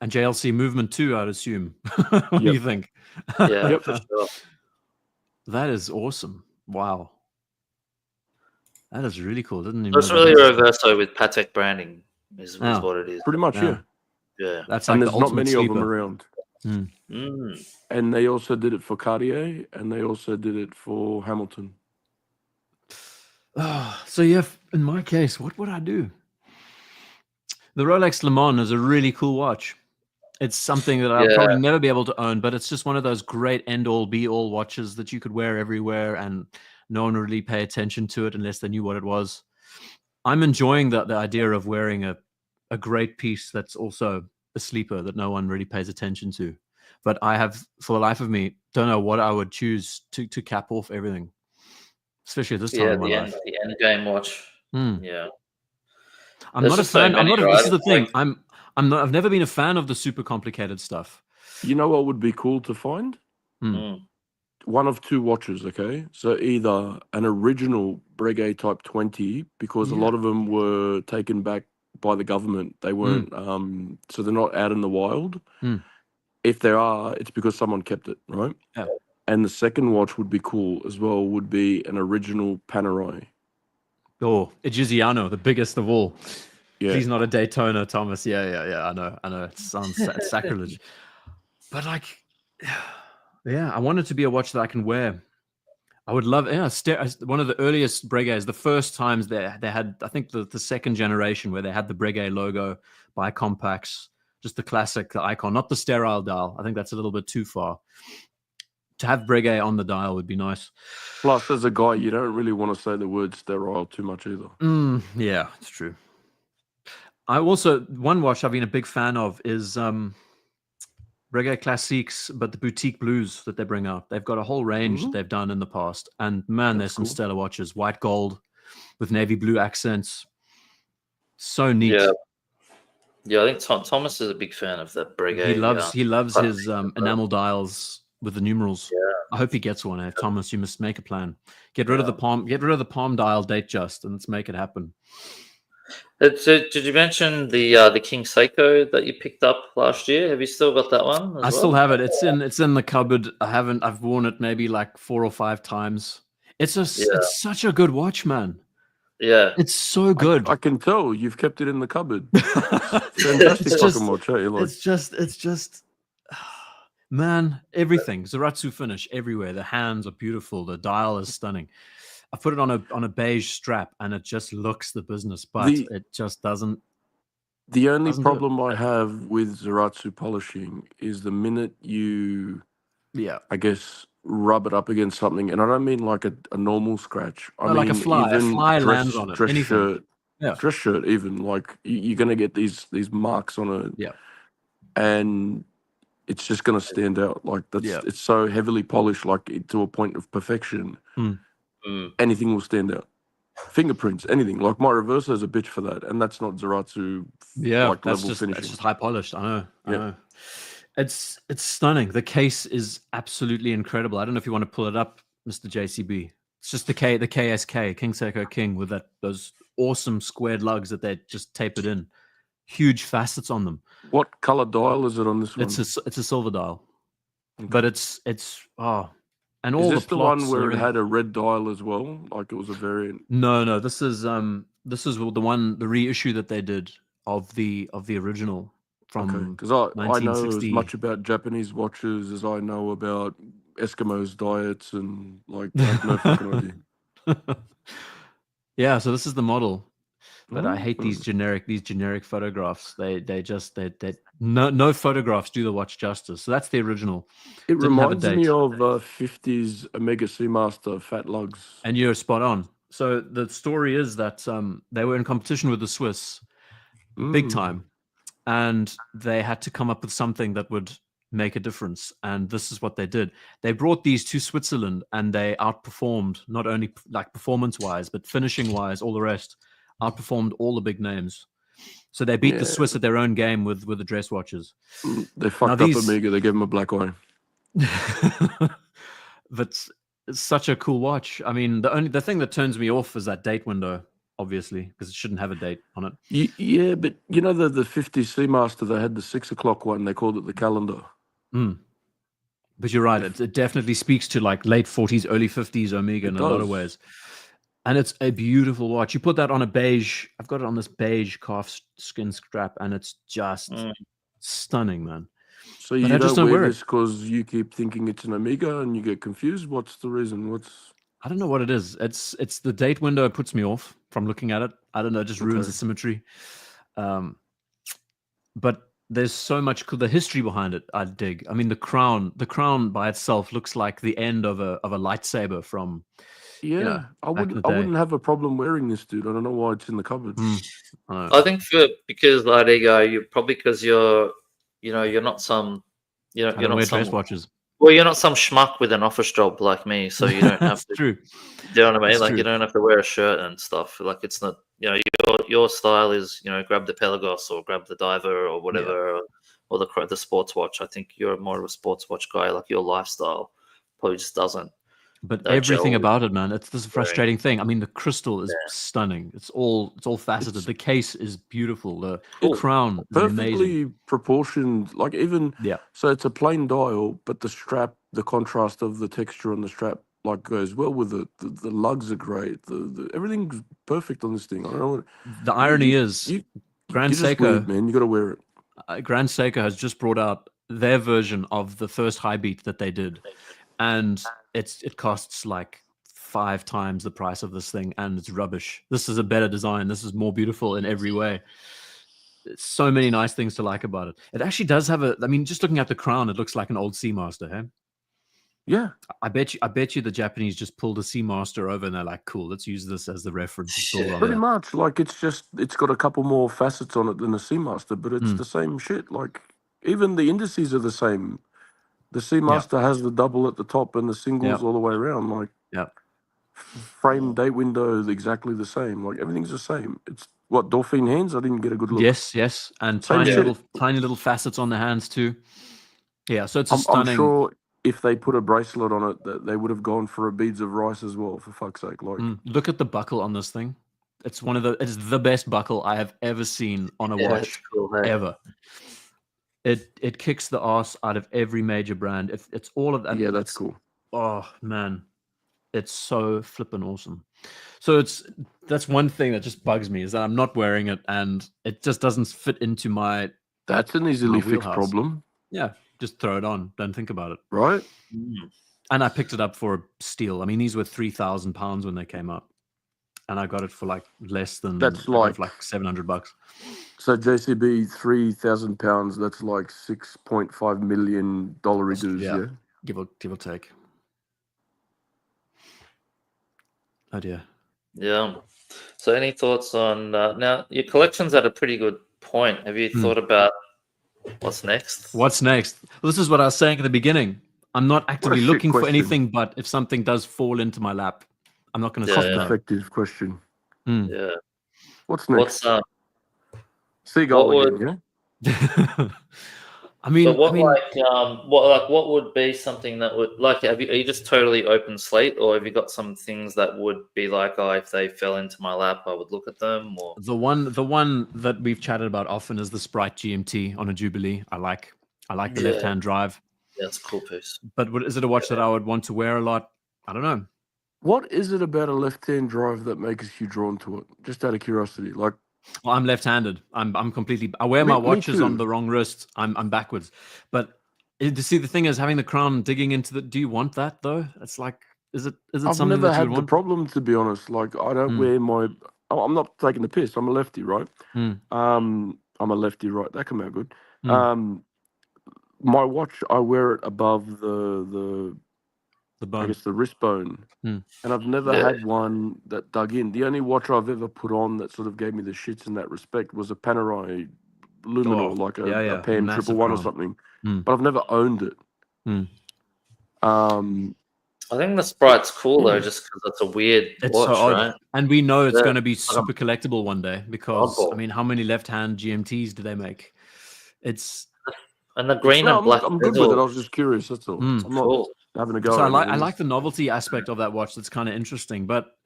And JLC movement too, I'd assume. What do you think? Yeah, for sure. That is awesome. Wow. That is really cool. Didn't even It's really reverso with Patek branding is what it is. Pretty much, yeah. That's like and there's not many sleeper. of them around. And they also did it for Cartier, and they also did it for Hamilton. So yeah, in my case, what would I do? The Rolex Le Mans is a really cool watch. It's something that I'll probably never be able to own, but it's just one of those great end-all, be-all watches that you could wear everywhere, and no one would really pay attention to it unless they knew what it was. I'm enjoying the idea of wearing a great piece that's also a sleeper that no one really pays attention to. But I have, for the life of me, don't know what I would choose to cap off everything, especially at this time in my life. The end game watch. Yeah. I'm not a fan. This is the thing. I've never been a fan of the super complicated stuff. You know what would be cool to find? One of two watches, okay? So either an original Breguet Type 20, because a lot of them were taken back by the government. They weren't, so they're not out in the wild. If there are, it's because someone kept it, right? Yeah. And the second watch would be cool as well, would be an original Panerai. Oh, Egiziano, the biggest of all. Yeah. He's not a Daytona, Thomas. Yeah. I know. It sounds sacrilege. But like, yeah, I want it to be a watch that I can wear. I would love, one of the earliest Breguets, the first times they had, I think the second generation where they had the Breguet logo by compacts, just the classic, the icon, not the sterile dial. I think that's a little bit too far. To have Breguet on the dial would be nice. Plus, as a guy, you don't really want to say the word sterile too much either. Yeah, it's true. I also, one watch I've been a big fan of is Breguet Classiques, but the boutique blues that they bring out. They've got a whole range that they've done in the past. And man, there's some stellar watches. White gold with navy blue accents. So neat. Yeah, I think Thomas is a big fan of the Breguet. He loves his enamel dials with the numerals. I hope he gets one. Thomas, you must make a plan. Get rid of the palm dial date just, and let's make it happen. Did you mention the King Seiko that you picked up last year? Have you still got that one? I still have it. It's in the cupboard. I've worn it maybe like 4 or 5 times. It's such a good watch, man. Yeah, it's so good. I can tell you've kept it in the cupboard. Fantastic fucking watch. It's just man, everything. Zaratsu finish everywhere. The hands are beautiful. The dial is stunning. I put it on a beige strap, and it just looks the business, but it just doesn't. The only problem I have with Zaratsu polishing is the minute you, I guess, rub it up against something, and I don't mean like a normal scratch. I mean like a fly. Even a fly lands on it. Dress shirt, dress shirt. Even like you're gonna get these marks on it. Yeah, and it's just gonna stand out. Like it's so heavily polished, like to a point of perfection. Anything will stand out. Fingerprints, anything. Like my reverso is a bitch for that, and that's not Zaratsu. Like that's just high polished. I know. It's stunning. The case is absolutely incredible. I don't know if you want to pull it up, Mr. JCB. It's just the KSK, King Seiko King, with those awesome squared lugs that they just tapered in. Huge facets on them. What color dial is it on this one? It's a silver dial, but it's and all is this the one where it had a red dial as well? Like it was a variant? No. This is the one, the reissue that they did of the original from. Because I know as much about Japanese watches as I know about Eskimos' diets, and like I have no fucking idea. Yeah, so this is the model. But I hate these generic photographs. No photographs do the watch justice. So that's the original. It reminds me of 50s Omega Seamaster fat lugs. And you're spot on. So the story is that they were in competition with the Swiss, big time, and they had to come up with something that would make a difference. And this is what they did. They brought these to Switzerland and they outperformed, not only like performance-wise, but finishing-wise, all the rest, outperformed all the big names. So they beat the Swiss at their own game with the dress watches. They fucked up Omega. They gave him a black eye. But it's such a cool watch. I mean, the thing that turns me off is that date window, obviously, because it shouldn't have a date on it. Yeah, but you know the 50 Seamaster, they had the 6 o'clock one. They called it the calendar. But you're right. It definitely speaks to like late 40s, early 50s Omega in a lot of ways. And it's a beautiful watch. You put that on a beige. I've got it on this beige calf skin strap, and it's just stunning, man. So you don't wear this because you keep thinking it's an Omega and you get confused? What's the reason? I don't know what it is. It's the date window. It puts me off from looking at it. I don't know. It just ruins the symmetry. But there's so much the history behind it. I dig. I mean, the crown by itself looks like the end of a lightsaber from. Yeah, I wouldn't have a problem wearing this, dude. I don't know why it's in the cupboard. I think because IDGuy, you probably because you're not some, you're not some dress watches. Well, you're not some schmuck with an office job like me, so you don't have to. True. You know what I mean? Like you don't have to wear a shirt and stuff. Like it's not, your style is, grab the Pelagos or grab the Diver or whatever, or the sports watch. I think you're more of a sports watch guy. Like your lifestyle probably just doesn't. But everything about it, man, it's this frustrating thing. I mean, the crystal is stunning. It's all faceted. The case is beautiful. The crown is perfectly proportioned. Like so it's a plain dial, but the strap, the contrast of the texture on the strap, like goes well with it. The lugs are great. The everything's perfect on this thing. I don't know. The irony is, Grand Seiko, weird, man. You got to wear it. Grand Seiko has just brought out their version of the first high beat that they did, and it costs like 5 times the price of this thing, and it's rubbish. This is a better design. This is more beautiful in every way. So many nice things to like about it. It actually does have I mean, just looking at the crown, it looks like an old Seamaster, hey? Yeah. I bet you the Japanese just pulled a Seamaster over and they're like, cool, let's use this as the reference. Pretty much. Like it's got a couple more facets on it than a Seamaster, but it's the same shit. Like even the indices are the same. The Seamaster has the double at the top and the singles all the way around. Like, frame date window exactly the same. Like everything's the same. It's what, Dauphine hands? I didn't get a good look. Yes, and tiny little facets on the hands too. Yeah, so it's stunning. I'm sure if they put a bracelet on it, that they would have gone for a beads of rice as well. For fuck's sake, like look at the buckle on this thing. It's it's the best buckle I have ever seen on a watch ever. It kicks the ass out of every major brand. It's all of that. Yeah, that's cool. Oh man, it's so flippin' awesome. So that's one thing that just bugs me is that I'm not wearing it and it just doesn't fit into my. That's an easily fixed problem. Yeah, just throw it on. Don't think about it. Right. And I picked it up for a steal. I mean, these were £3,000 when they came up, and I got it for like less than like $700. So JCB £3,000. That's like $6.5 million dues. Yeah, give or take. Oh dear. Yeah. So, any thoughts on now? Your collection's at a pretty good point. Have you thought about what's next? What's next? Well, this is what I was saying at the beginning. I'm not actively looking for anything, but if something does fall into my lap, I'm not going to say no. Effective question. Yeah. What's next? Seagull again, yeah? I mean, so what would be something that would like? Are you just totally open slate, or have you got some things that would be like, if they fell into my lap, I would look at them? Or the one that we've chatted about often is the Sprite GMT on a Jubilee. I like the left-hand drive. Yeah, it's a cool piece. But is it a watch that I would want to wear a lot? I don't know. What is it about a left-hand drive that makes you drawn to it? Just out of curiosity, like. Well, I'm left-handed. I'm completely. I wear my watches on the wrong wrist. I'm backwards. But to see, the thing is, having the crown digging into the. Do you want that though? It's like, is it something that you I've never had want? the problem, to be honest. Like I don't wear my. I'm not taking the piss. I'm a lefty, right? I'm a lefty, right? That come out good. My watch, I wear it above the bone. I guess the wrist bone. And I've never had one that dug in. The only watch I've ever put on that sort of gave me the shits in that respect was a Panerai luminor, like a Pan massive triple one or crown. something. But I've never owned it. I think the Sprite's cool though, just because it's a weird watch, so odd. right? And we know it's going to be super collectible one day because oddball. I mean, how many left-hand GMTs do they make? It's and the green and black. I'm good with it. I was just curious. That's all. I'm not cool. having a go. So at I like the novelty aspect of that watch. That's kind of interesting. But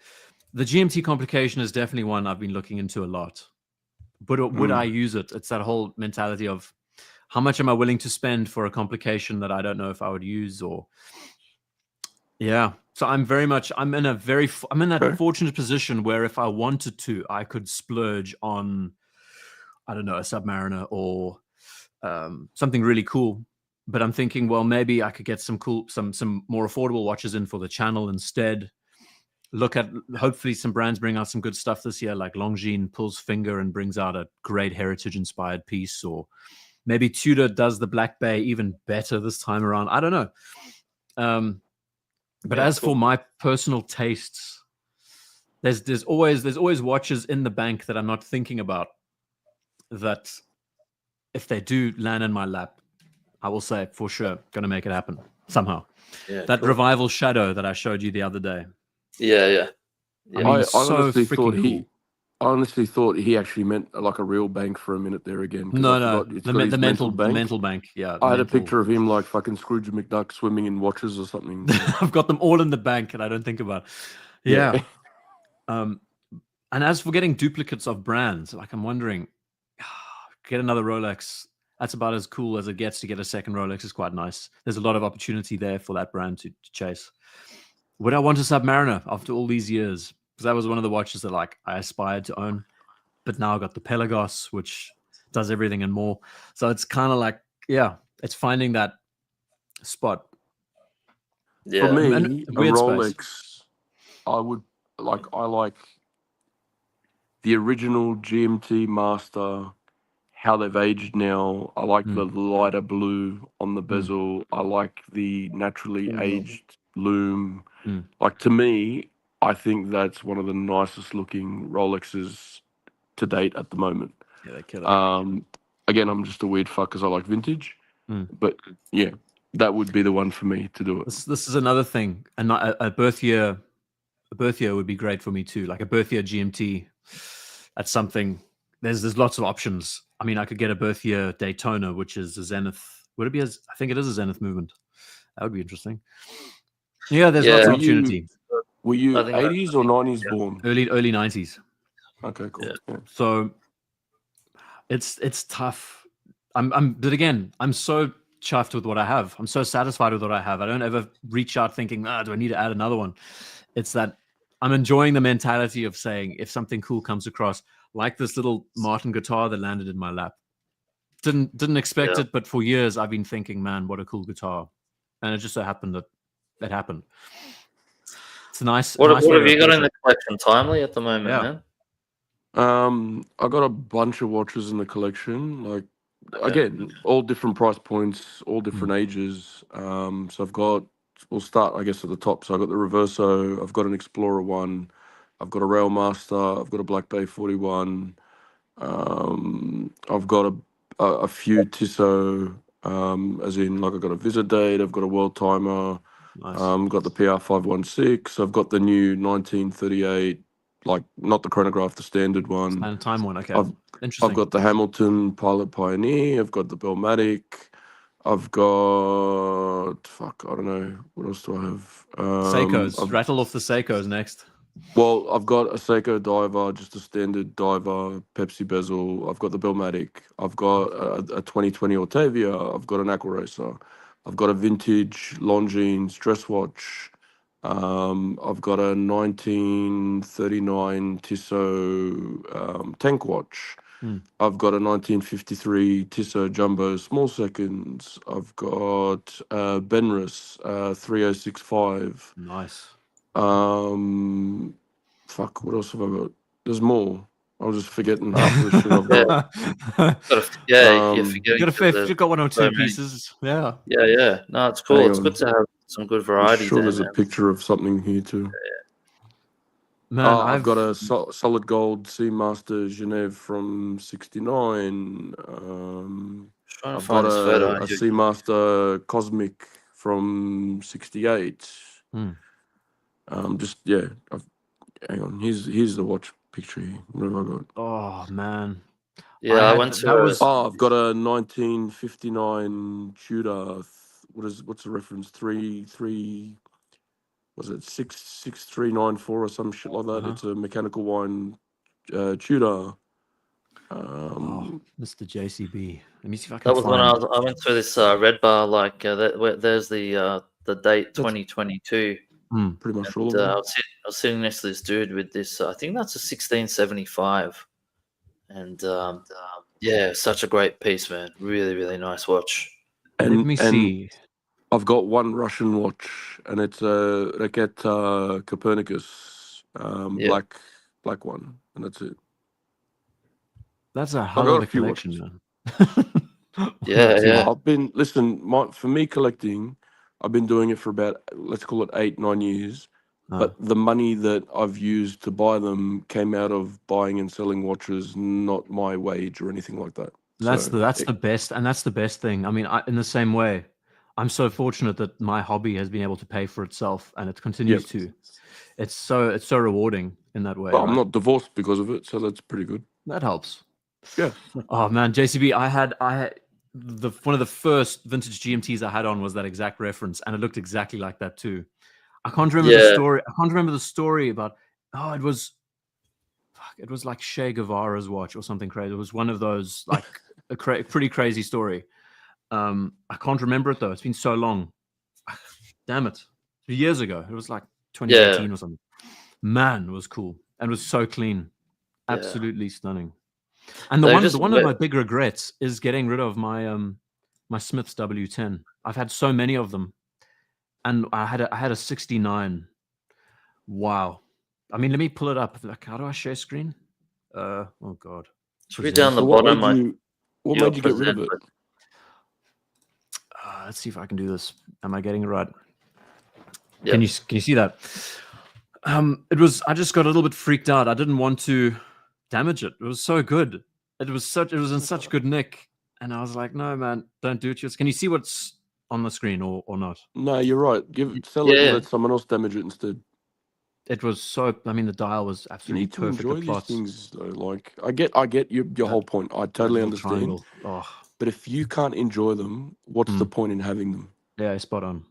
the GMT complication is definitely one I've been looking into a lot. But would I use it? It's that whole mentality of how much am I willing to spend for a complication that I don't know if I would use or. Yeah. So I'm in that fortunate position where if I wanted to, I could splurge on, I don't know, a Submariner or something really cool. But I'm thinking, well, maybe I could get some more affordable watches in for the channel instead. Look at, hopefully some brands bring out some good stuff this year, like Longines pulls finger and brings out a great heritage inspired piece, or maybe Tudor does the Black Bay even better this time around. I don't know. But as for my personal tastes, there's always watches in the bank that I'm not thinking about that if they do land in my lap, I will say for sure going to make it happen somehow. Yeah, that Revival Shadow that I showed you the other day. Yeah. I mean, I honestly thought he actually meant like a real bank for a minute there again. No, the mental bank. Yeah, I had a picture of him like fucking Scrooge McDuck swimming in watches or something. I've got them all in the bank, and I don't think about it. Yeah. And as for getting duplicates of brands, like I'm wondering, get another Rolex. That's about as cool as it gets. To get a second Rolex is quite nice. There's a lot of opportunity there for that brand to chase. Would I want a Submariner after all these years? Because that was one of the watches that like I aspired to own, but now I got the Pelagos, which does everything and more. So it's kind of like, it's finding that spot. Yeah. For me, a Rolex, space. I like the original GMT Master, how they've aged now. I like the lighter blue on the bezel. I like the naturally aged lume. Like, to me, I think that's one of the nicest looking Rolexes to date at the moment. Yeah, they kill it. Again, I'm just a weird fuck because I like vintage. But yeah, that would be the one for me to do it. This is another thing. And a birth year would be great for me too. Like a birth year GMT. That's something. There's lots of options. I mean, I could get a birth year Daytona, which is a Zenith. Would it be I think it is a Zenith movement. That would be interesting. Yeah, there's lots of opportunity. Were you 80s or 90s born? Early 90s. Okay, cool. Yeah. So it's tough. But again, I'm so chuffed with what I have. I'm so satisfied with what I have. I don't ever reach out thinking, do I need to add another one? It's that I'm enjoying the mentality of saying, if something cool comes across, like this little Martin guitar that landed in my lap. Didn't expect it, but for years I've been thinking, man, what a cool guitar. And it just so happened that happened. It's nice. What have you got in the collection, Timely, at the moment, man? I got a bunch of watches in the collection. Like, again, all different price points, all different ages. So we'll start, I guess, at the top. So I've got the Reverso, I've got an Explorer 1, I've got a Railmaster, I've got a Black Bay 41, I've got a few Tissot, as in, like, I've got a Visit Date, I've got a World Timer, nice. Got the PR 516, I've got the new 1938, like, not the chronograph, the standard one. And time one, okay. I've got the Hamilton Pilot Pioneer, I've got the Bellmatic, I've got, I don't know, what else do I have? Seikos, rattle off the Seikos next. Well, I've got a Seiko diver, just a standard diver, Pepsi bezel. I've got the Bellmatic. I've got a 2020 Ortavia. I've got an Aqua Racer. I've got a vintage Longines dress watch. I've got a 1939 Tissot tank watch. I've got a 1953 Tissot Jumbo small seconds. I've got Benris 3065. Nice. What else have I got? There's more. I was just forgetting half of the shit I've got. You've got one or two pieces. Yeah. No, it's cool. It's good to have some good variety. I'm sure there's a picture of something here too. Man, I've got a solid gold Seamaster Genève from '69. Trying to I've find got this photo. a Seamaster Cosmic from '68. Just yeah. Hang on. Here's the watch picture here. What have I got? Oh man. Yeah, I went to. That was. I've got a 1959 Tudor. What's the reference? Was it 6394 or some shit like that? It's a mechanical wine Tudor. Mr. JCB. Let me see if I can. That was when I went through this red bar. Like there's the date 2022. Pretty much and, I was sitting next to this dude with this. I think that's a 1675, and yeah, such a great piece, man. Really, really nice watch. Let me see. I've got one Russian watch, and it's a Raketa Copernicus, black one, and that's it. That's a hell of a collection, man. Yeah. I've been for me collecting, I've been doing it for about, let's call it 8-9 years. But the money that I've used to buy them came out of buying and selling watches, not my wage or anything like that. That's the best, and that's the best thing. I mean, in the same way, I'm so fortunate that my hobby has been able to pay for itself, and it continues to. It's so rewarding in that way. Well, I'm not divorced because of it, so that's pretty good. That helps. Yeah. Oh man, JCB, I had one of the first vintage GMTs I had on was that exact reference, and it looked exactly like that too. I can't remember the story. I can't remember the story about. Oh, it was like Che Guevara's watch or something crazy. It was one of those like a pretty crazy story. I can't remember it though. It's been so long. Damn it, 2 years ago. It was like 2018 or something. Man, it was cool and it was so clean, absolutely stunning. And one of my big regrets is getting rid of my my Smith's W10. I've had so many of them, and I had a 69. Wow. I mean, let me pull it up. Like, how do I share screen? Oh god. Should be down the bottom. What made you get rid of it? Let's see if I can do this. Am I getting it right? Yep. Can you see that? I just got a little bit freaked out. I didn't want to damage it. It was so good. It was in such good nick. And I was like, no, man, don't do it. Can you see what's on the screen or not? No, you're right. Sell it and let someone else damage it instead. It was so. I mean, the dial was absolutely perfect. You need to enjoy these things, though. Like, I get your whole point. I totally understand. But if you can't enjoy them, what's the point in having them? Yeah, spot on.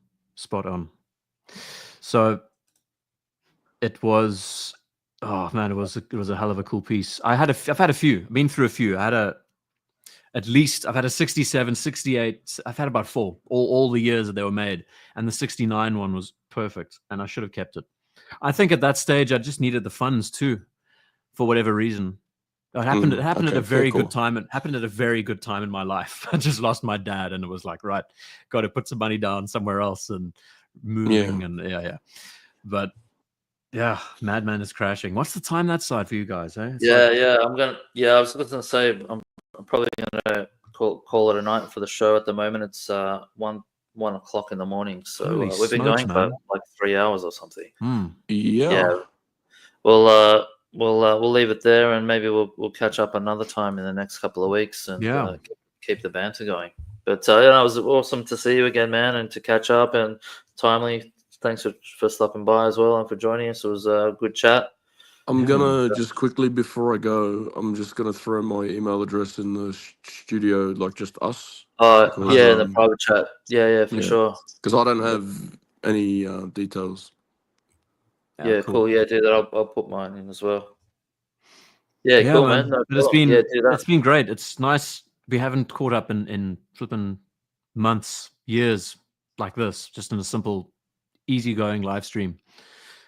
So it was. Oh man, it was a hell of a cool piece. I've had a few. I've been through a few. I've had a 67, 68. I've had about 4 all the years that they were made, and the 69 one was perfect, and I should have kept it. I think at that stage I just needed the funds too, for whatever reason. It happened. It happened at a very good time. It happened at a very good time in my life. I just lost my dad, and it was like, right, got to put some money down somewhere else and moving and But yeah, Madman is crashing. What's the time that side for you guys? Eh? I was going to say I'm probably going to call it a night for the show. At the moment, it's 1 o'clock in the morning. So we've been going for like 3 hours or something. Yeah. We'll leave it there, and maybe we'll catch up another time in the next couple of weeks and keep the banter going. But it was awesome to see you again, man, and to catch up and timely. Thanks for stopping by as well and for joining us. It was a good chat. I'm gonna just quickly before I go, I'm just gonna throw my email address in the studio, like just us. The private chat. Yeah, for sure. Because I don't have any details. Yeah, cool. Yeah, do that. I'll put mine in as well. Yeah, cool, man. No, but it's been great. It's nice. We haven't caught up in flipping months, years like this, just in a simple, easygoing live stream.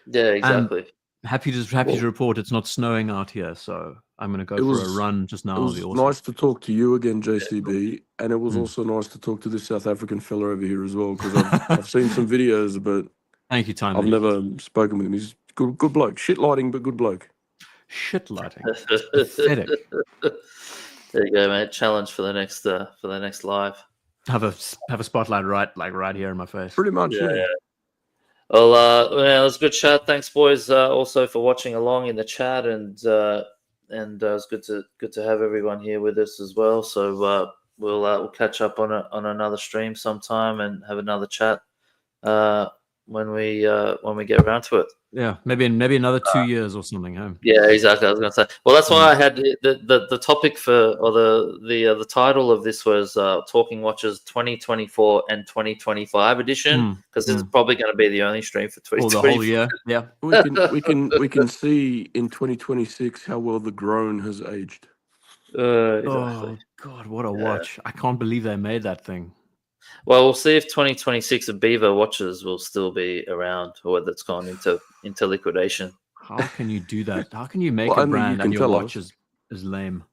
Yeah, exactly. And happy to report it's not snowing out here, so I'm going to go for a run just now. It was nice to talk to you again, JCB, and it was also nice to talk to this South African fella over here as well, because I've seen some videos, but thank you, Time. I've never spoken with him. He's good bloke. Shit lighting, but good bloke. Shit lighting. Pathetic. There you go, mate. Challenge for the next live. Have a spotlight right here in my face. Pretty much, yeah. Well, it was a good chat. Thanks, boys. Also for watching along in the chat, and it's good to have everyone here with us as well. So we'll catch up on another stream sometime and have another chat when we get around to it. Yeah, maybe another 2 years or something. Huh? Yeah, exactly. I was going to say. Well, that's why I had the topic for, or the title of this was Talking Watches 2024 and 2025 edition, because this is probably going to be the only stream for 2024. The whole year. Yeah, we can see in 2026 how well the Grown has aged. Exactly. Oh God, what a watch! I can't believe they made that thing. Well, we'll see if 2026 of Beaver watches will still be around, or whether it's gone into liquidation. How can you do that? How can you make a brand and your watch is lame?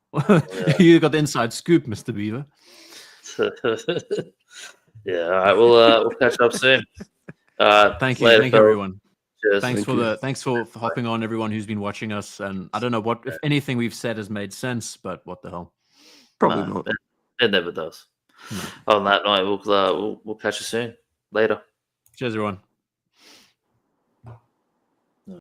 You got the inside scoop, Mr. Beaver. Yeah. All right. We'll catch up soon. Thank you, everyone. Cheers. Thanks for hopping on, everyone who's been watching us. And I don't know if anything we've said has made sense, but what the hell? Probably not. It never does. No. On that night, we'll catch you soon. Later. Cheers, everyone.